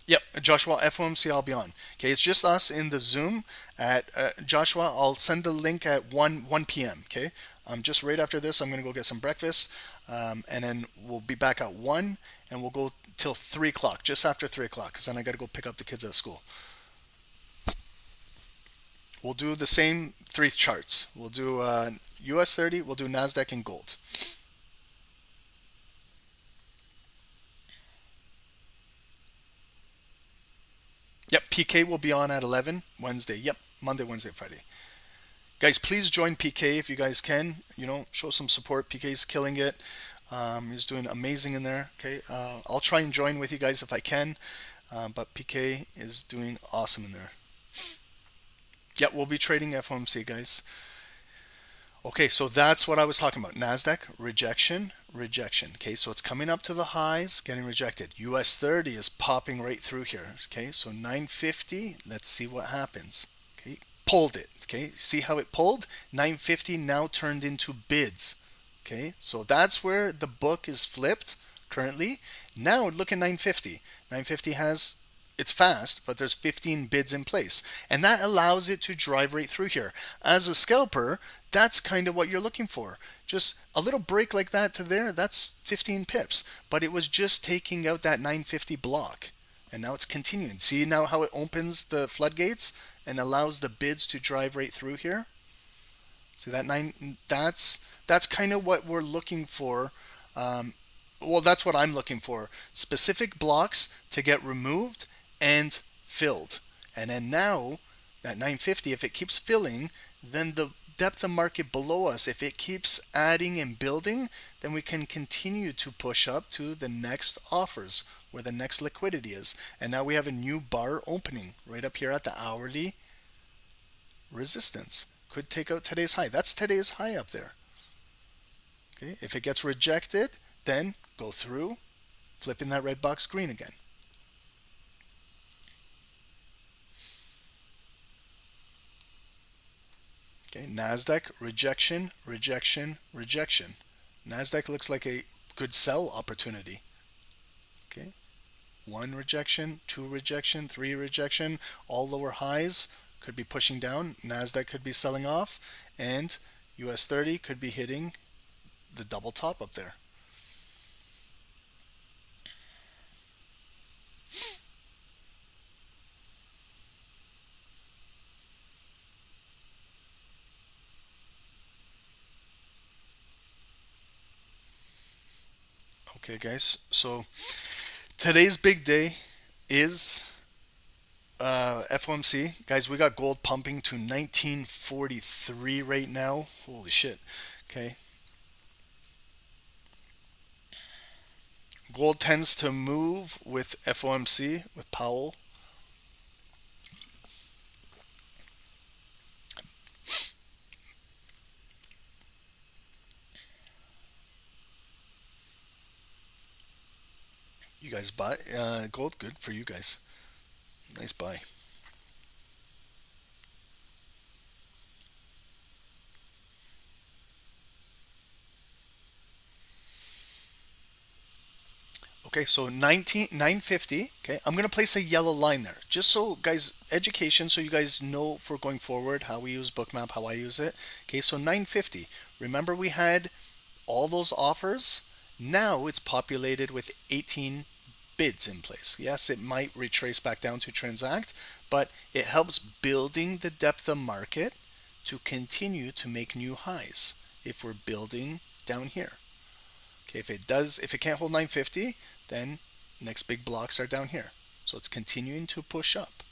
Yep, Joshua, FOMC, I'll be on. Okay, it's just us in the Zoom at Joshua. I'll send the link at 1 p.m. Okay, just right after this, I'm gonna go get some breakfast, and then we'll be back at 1, and we'll go till 3 o'clock, just after 3 o'clock, because then I gotta go pick up the kids at school. We'll do the same three charts. We'll do US 30, we'll do NASDAQ and gold. Yep, PK will be on at 11 Wednesday. Yep, Monday, Wednesday, Friday. Guys, please join PK if you guys can. You know, show some support. PK's killing it. He's doing amazing in there. Okay, I'll try and join with you guys if I can, but PK is doing awesome in there. Yep, we'll be trading FOMC, guys. Okay, so that's what I was talking about. NASDAQ, rejection, rejection. Okay, so it's coming up to the highs, getting rejected. US 30 is popping right through here. Okay, so 950, let's see what happens. Okay, pulled it. Okay, see how it pulled? 950 now turned into bids. Okay, so that's where the book is flipped currently. Now look at 950. 950 has, it's fast, but there's 15 bids in place. And that allows it to drive right through here. As a scalper, that's kind of what you're looking for. Just a little break like that to there, that's 15 pips. But it was just taking out that 950 block. And now it's continuing. See now how it opens the floodgates and allows the bids to drive right through here? See that that's kind of what we're looking for. Well, that's what I'm looking for. Specific blocks to get removed and filled. And then now, that 950, if it keeps filling, then the depth of market below us, if it keeps adding and building, then we can continue to push up to the next offers, where the next liquidity is. And now we have a new bar opening right up here at the hourly resistance. Could take out today's high. That's today's high up there. Okay, if it gets rejected, then go through, flipping that red box green again. Okay, NASDAQ, rejection, rejection, rejection. NASDAQ looks like a good sell opportunity. Okay, 1 rejection, 2 rejection, 3 rejection, all lower highs could be pushing down. NASDAQ could be selling off, and US 30 could be hitting the double top up there. Okay, guys, so today's big day is FOMC. Guys, we got gold pumping to 1943 right now. Holy shit. Okay. Gold tends to move with FOMC, with Powell. You guys buy gold? Good for you guys. Nice buy. Okay, so 950. Okay, I'm going to place a yellow line there. Just so, guys, education, so you guys know for going forward how we use Bookmap, how I use it. Okay, so 950. Remember we had all those offers? Now it's populated with 18 bids in place. Yes, it might retrace back down to transact, but it helps building the depth of market to continue to make new highs if we're building down here. Okay, if it can't hold 950, then next big blocks are down here. So it's continuing to push up.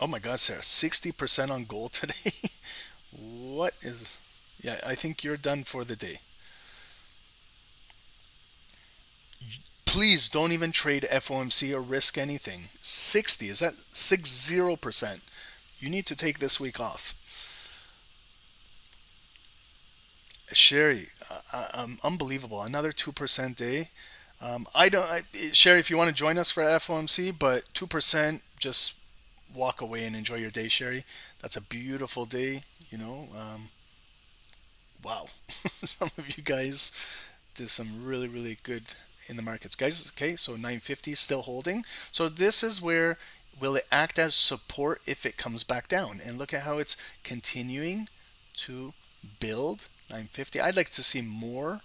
Oh my God, Sarah, 60% on gold today. What is... Yeah, I think you're done for the day. Please don't even trade FOMC or risk anything. 60, is that 60%? You need to take this week off. Sherry, unbelievable. Another 2% day. Sherry, if you want to join us for FOMC, but 2%, just walk away and enjoy your day, Sherry. That's a beautiful day, you know. Wow. Some of you guys did some really, really good in the markets. Guys, okay, so 950 still holding. So this is where will it act as support if it comes back down? And look at how it's continuing to build. 950. I'd like to see more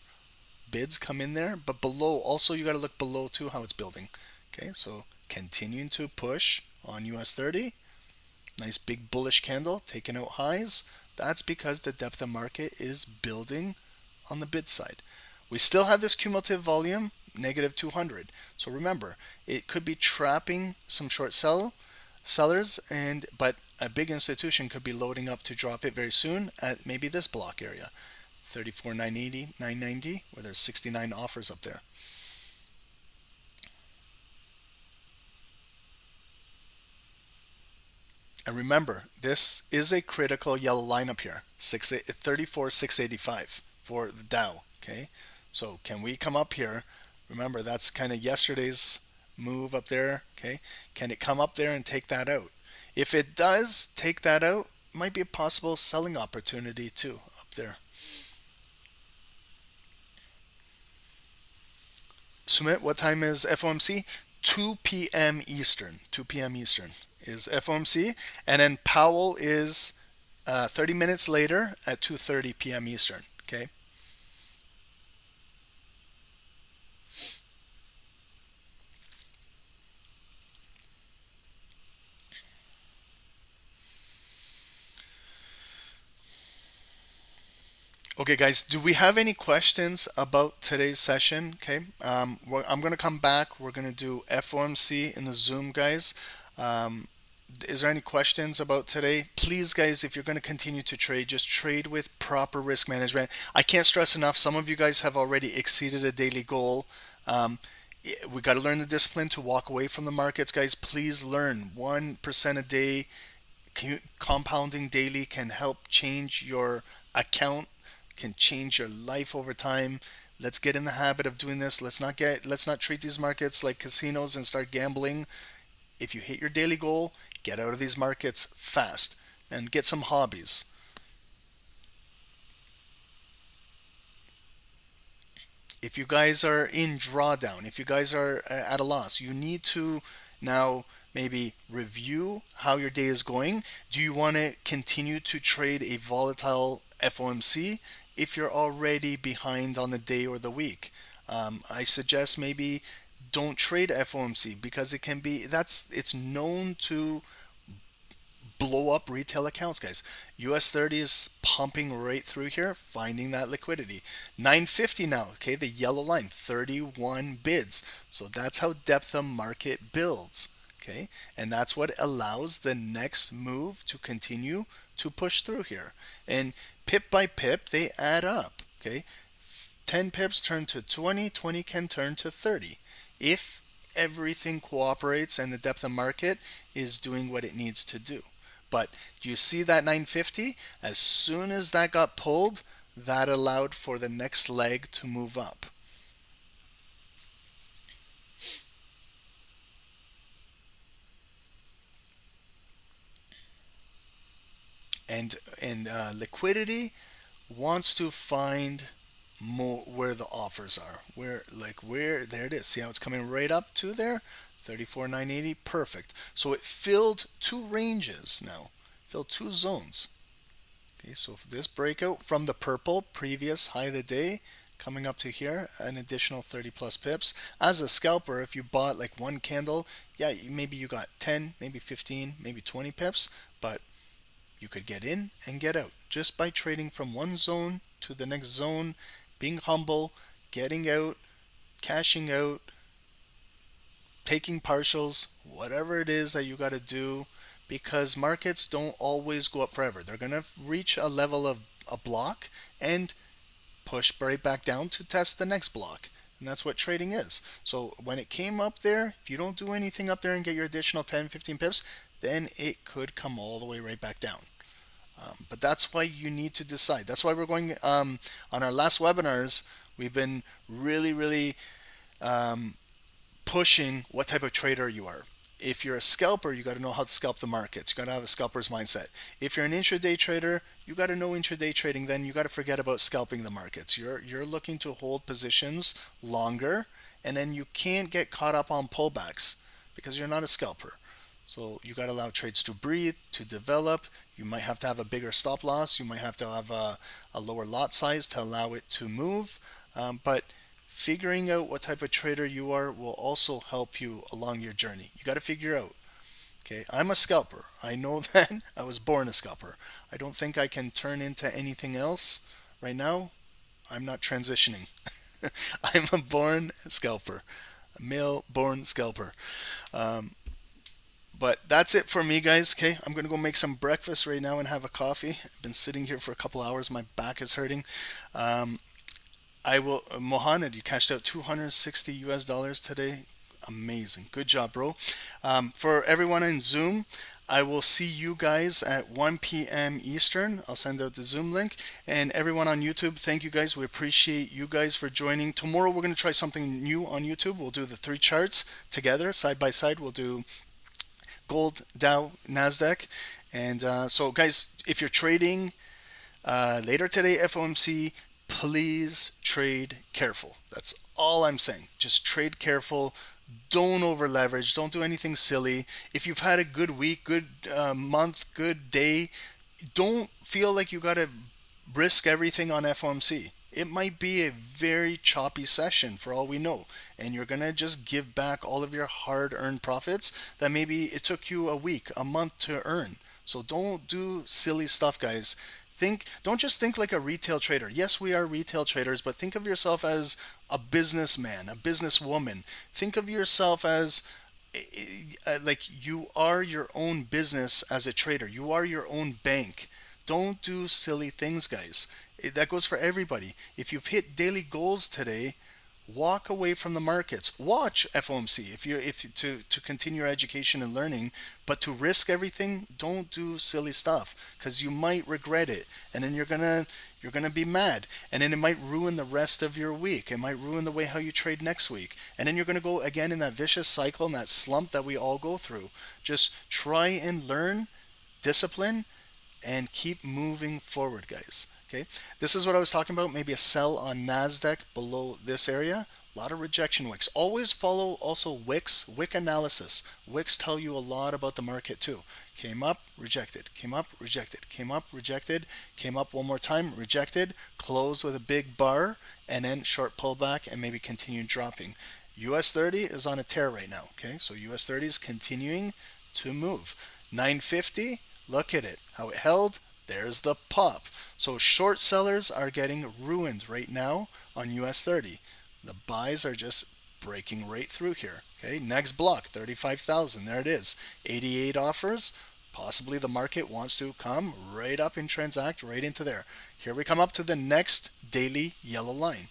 bids come in there, but below also you got to look below too how it's building. Okay, so continuing to push on US 30. Nice big bullish candle taking out highs. That's because the depth of market is building on the bid side. We still have this cumulative volume negative 200. So remember, it could be trapping some short sellers, but a big institution could be loading up to drop it very soon at maybe this block area, 34,980, 990, where there's 69 offers up there. And remember, this is a critical yellow line up here, 34,685 for the Dow. Okay, so can we come up here? Remember, that's kind of yesterday's move up there. Okay, can it come up there and take that out? If it does take that out, might be a possible selling opportunity too up there. Sumit, what time is FOMC? 2 p.m. Eastern. 2 p.m. Eastern is FOMC, and then Powell is 30 minutes later at 2:30 p.m. Eastern. Okay. Okay, guys, do we have any questions about today's session? Okay, I'm going to come back. We're going to do FOMC in the Zoom, guys. Is there any questions about today? Please, guys, if you're going to continue to trade, just trade with proper risk management. I can't stress enough, some of you guys have already exceeded a daily goal. We got to learn the discipline to walk away from the markets, guys. Please learn 1% a day. Compounding daily can help change your account, can change your life over time. Let's get in the habit of doing this. Let's not treat these markets like casinos and start gambling. If you hit your daily goal, get out of these markets fast and get some hobbies. If you guys are in drawdown, if you guys are at a loss, you need to now maybe review how your day is going. Do you want to continue to trade a volatile FOMC if you're already behind on the day or the week? I suggest maybe don't trade FOMC because it's known to blow up retail accounts, guys. US 30 is pumping right through here, finding that liquidity. 950 now, okay, the yellow line, 31 bids. So that's how depth of market builds, okay? And that's what allows the next move to continue to push through here. And pip by pip, they add up, okay? 10 pips turn to 20, 20 can turn to 30. If everything cooperates and the depth of market is doing what it needs to do. But you see that 950? As soon as that got pulled, that allowed for the next leg to move up. And liquidity wants to find more where the offers are. Where there it is. See how it's coming right up to there? 34,980, perfect. So it filled two ranges now, filled two zones. Okay, so this breakout from the purple previous high of the day coming up to here, an additional 30 plus pips. As a scalper, if you bought like one candle, yeah, maybe you got 10, maybe 15, maybe 20 pips, but you could get in and get out just by trading from one zone to the next zone, being humble, getting out, cashing out, taking partials, whatever it is that you got to do, because markets don't always go up forever. They're going to reach a level of a block and push right back down to test the next block. And that's what trading is. So when it came up there, if you don't do anything up there and get your additional 10, 15 pips, then it could come all the way right back down. But that's why you need to decide. That's why we're going on our last webinars. We've been really pushing what type of trader you are. If you're a scalper, you got to know how to scalp the markets. You got to have a scalper's mindset. If you're an intraday trader, you got to know intraday trading. Then you got to forget about scalping the markets. You're looking to hold positions longer, and then you can't get caught up on pullbacks because you're not a scalper. So you got to allow trades to breathe, to develop. You might have to have a bigger stop loss. You might have to have a lower lot size to allow it to move. But figuring out what type of trader you are will also help you along your journey. You got to figure out, okay, I'm a scalper. I know that. I was born a scalper. I don't think I can turn into anything else right now. I'm not transitioning. I'm a born scalper, a male born scalper. But that's it for me, guys. Okay, I'm going to go make some breakfast right now and have a coffee. I've been sitting here for a couple hours. My back is hurting. Mohamed, you cashed out 260 US dollars today. Amazing. Good job, bro. For everyone in Zoom, I will see you guys at 1 p.m. Eastern. I'll send out the Zoom link. And everyone on YouTube, thank you guys. We appreciate you guys for joining. Tomorrow we're going to try something new on YouTube. We'll do the three charts together, side by side. We'll do gold, Dow, NASDAQ, And so guys, if you're trading later today, FOMC, please trade careful. That's all I'm saying. Just trade careful. Don't over leverage. Don't do anything silly. If you've had a good week, good month, good day, don't feel like you got to risk everything on FOMC. It might be a very choppy session for all we know, and you're going to just give back all of your hard-earned profits that maybe it took you a week, a month to earn. So don't do silly stuff, guys. Don't just think like a retail trader. Yes, we are retail traders, but think of yourself as a businessman, a businesswoman. Think of yourself as like you are your own business as a trader. You are your own bank. Don't do silly things, guys. That goes for everybody. If you've hit daily goals today, walk away from the markets. Watch FOMC to continue your education and learning, but to risk everything, don't do silly stuff because you might regret it, and then you're gonna be mad, and then it might ruin the rest of your week. It might ruin the way how you trade next week, and then you're gonna go again in that vicious cycle and that slump that we all go through. Just try and learn, discipline, and keep moving forward, guys. Okay, this is what I was talking about. Maybe a sell on NASDAQ below this area. A lot of rejection wicks. Always follow also wicks, wick analysis. Wicks tell you a lot about the market too. Came up, rejected. Came up, rejected. Came up, rejected. Came up one more time, rejected. Closed with a big bar, and then short pullback and maybe continue dropping. US 30 is on a tear right now. Okay, so US 30 is continuing to move. 950, look at it. How it held. There's the pop. So short sellers are getting ruined right now on US 30. The buys are just breaking right through here. Okay, next block, 35,000. There it is. 88 offers. Possibly the market wants to come right up and transact right into there. Here we come up to the next daily yellow line.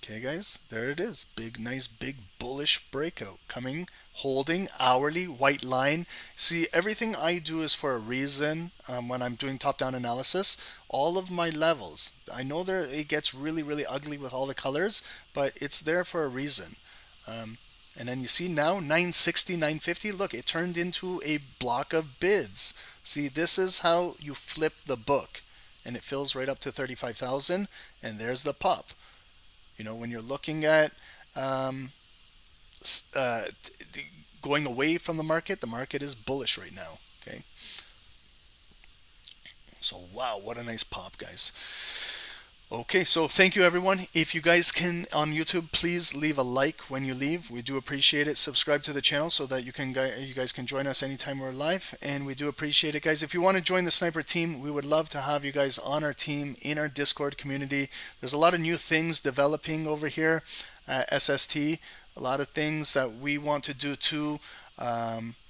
Okay, guys, there it is. Big, nice, big bullish breakout coming, holding hourly white line. See, everything I do is for a reason. When I'm doing top-down analysis, all of my levels, I know it gets really, really ugly with all the colors, but it's there for a reason. And then you see now 960, 950. Look, it turned into a block of bids. See, this is how you flip the book, and it fills right up to 35,000, and there's the pop. You know, when you're looking at going away from the market is bullish right now. Okay. So, wow, what a nice pop, guys. Okay, so thank you, everyone. If you guys can, on YouTube, please leave a like when you leave. We do appreciate it. Subscribe to the channel so that you guys can join us anytime we're live. And we do appreciate it, guys. If you want to join the Sniper team, we would love to have you guys on our team in our Discord community. There's a lot of new things developing over here at SST. A lot of things that we want to do too.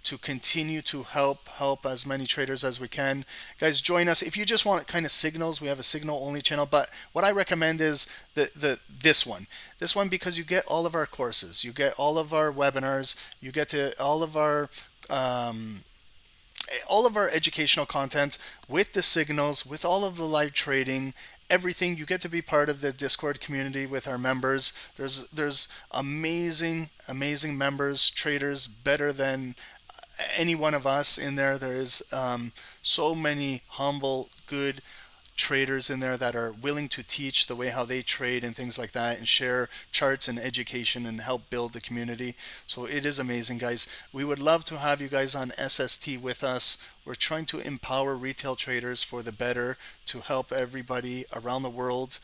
To continue to help as many traders as we can. Guys, join us. If you just want kind of signals, we have a signal only channel, but what I recommend is this one because you get all of our courses, you get all of our webinars, you get to all of our educational content with the signals, with all of the live trading, everything. You get to be part of the Discord community with our members. There's amazing members, traders, better than any one of us in there. There is so many humble, good traders in there that are willing to teach the way how they trade and things like that, and share charts and education and help build the community. So it is amazing, guys. We would love to have you guys on SST with us. We're trying to empower retail traders for the better, to help everybody around the world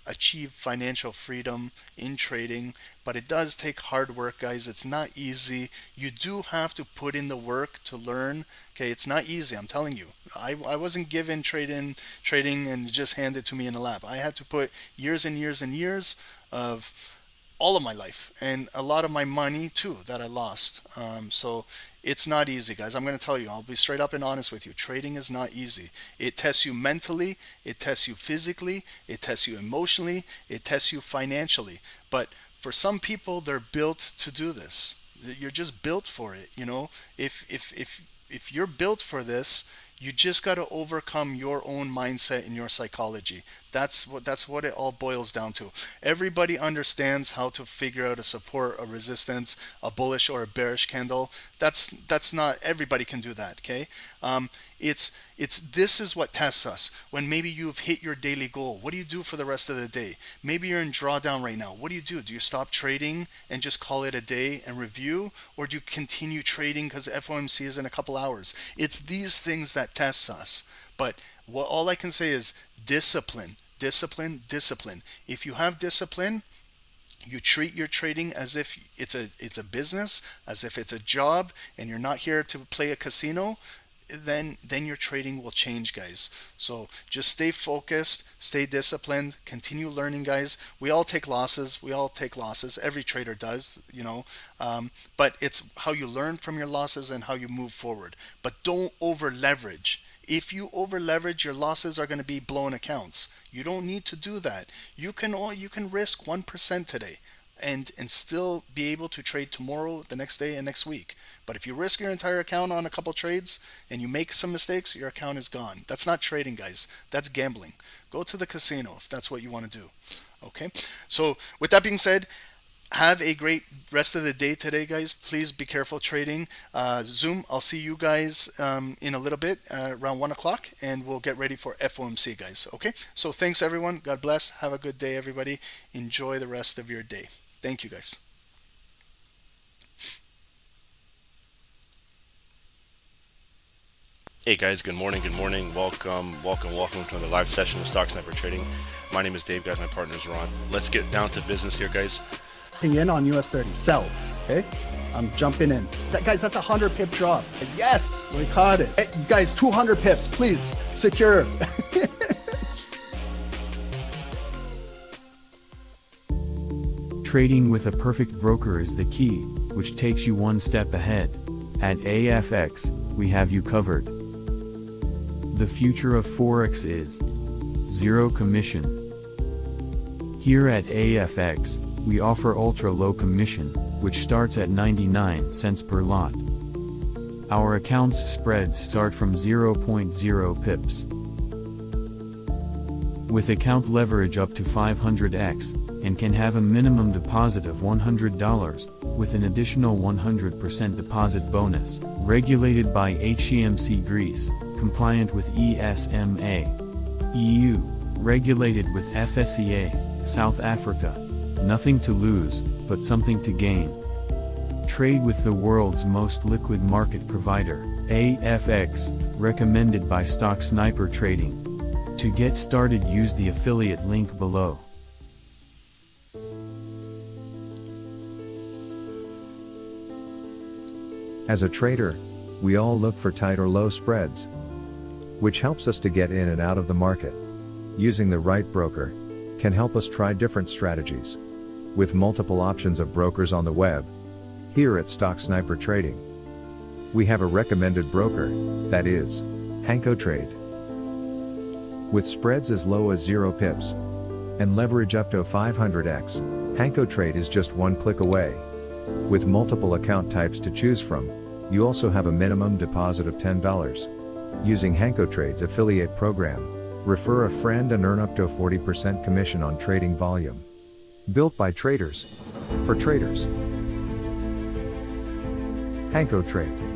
achieve financial freedom in trading. But it does take hard work, guys. It's not easy. You do have to put in the work to learn. Okay, it's not easy, I'm telling you. I wasn't given trading and just handed to me in a lap. I had to put years and years and years of all of my life, and a lot of my money too that I lost. So it's not easy, guys. I'm going to tell you, I'll be straight up and honest with you. Trading is not easy. It tests you mentally, it tests you physically, it tests you emotionally, it tests you financially. But for some people, they're built to do this. You're just built for it, you know. If you're built for this, You just got to overcome your own mindset and your psychology. That's what it all boils down to. Everybody understands how to figure out a support, a resistance, a bullish or a bearish candle. That's not everybody can do that. Okay, it's this is what tests us. When maybe you've hit your daily goal, what do you do for the rest of the day? Maybe you're in drawdown right now. What do you do? Do you stop trading and just call it a day and review, or do you continue trading because FOMC is in a couple hours? It's these things that tests us. But all I can say is discipline, discipline, discipline. If you have discipline, you treat your trading as if it's a business, as if it's a job, and you're not here to play a casino, then your trading will change, guys. So just stay focused, stay disciplined, continue learning, guys. We all take losses. Every trader does, but it's how you learn from your losses and how you move forward. But don't over leverage. If you over leverage, your losses are going to be blown accounts. You don't need to do that. You can risk 1% today and still be able to trade tomorrow, the next day, and next week. But if you risk your entire account on a couple trades and you make some mistakes, your account is gone. That's not trading, guys. That's gambling. Go to the casino if that's what you want to do. Okay? So with that being said, have a great rest of the day today, guys. Please be careful trading. Zoom, I'll see you guys in a little bit, around 1 o'clock, and we'll get ready for FOMC, guys. Okay? So thanks, everyone. God bless. Have a good day, everybody. Enjoy the rest of your day. Thank you, guys. Hey guys, good morning. Welcome to another live session of Stocksnipertrading. My name is Dave, guys. My partner is Ron. Let's get down to business here, guys. In on US 30, sell. Okay, I'm jumping in. Guys, that's a 100 pip drop. Yes, we caught it. Hey, guys, 200 pips, please. Secure. Trading with a perfect broker is the key, which takes you one step ahead. At AAAFx, we have you covered. The future of Forex is zero commission. Here at AAAFx, we offer ultra-low commission, which starts at 99 cents per lot. Our account's spreads start from 0.0 pips. With account leverage up to 500x, and can have a minimum deposit of $100, with an additional 100% deposit bonus, regulated by HCMC Greece, compliant with ESMA, EU, regulated with FSCA, South Africa. Nothing to lose, but something to gain. Trade with the world's most liquid market provider, AAAFx, recommended by Stocksnipertrading. To get started, use the affiliate link below. As a trader, we all look for tight or low spreads, which helps us to get in and out of the market. Using the right broker can help us try different strategies. With multiple options of brokers on the web, here at Stocksnipertrading, we have a recommended broker, that is, HankoTrade. With spreads as low as 0 pips, and leverage up to 500x, HankoTrade is just one click away. With multiple account types to choose from, you also have a minimum deposit of $10. Using HankoTrade's affiliate program, refer a friend and earn up to a 40% commission on trading volume. Built by traders, for traders. HankoTrade.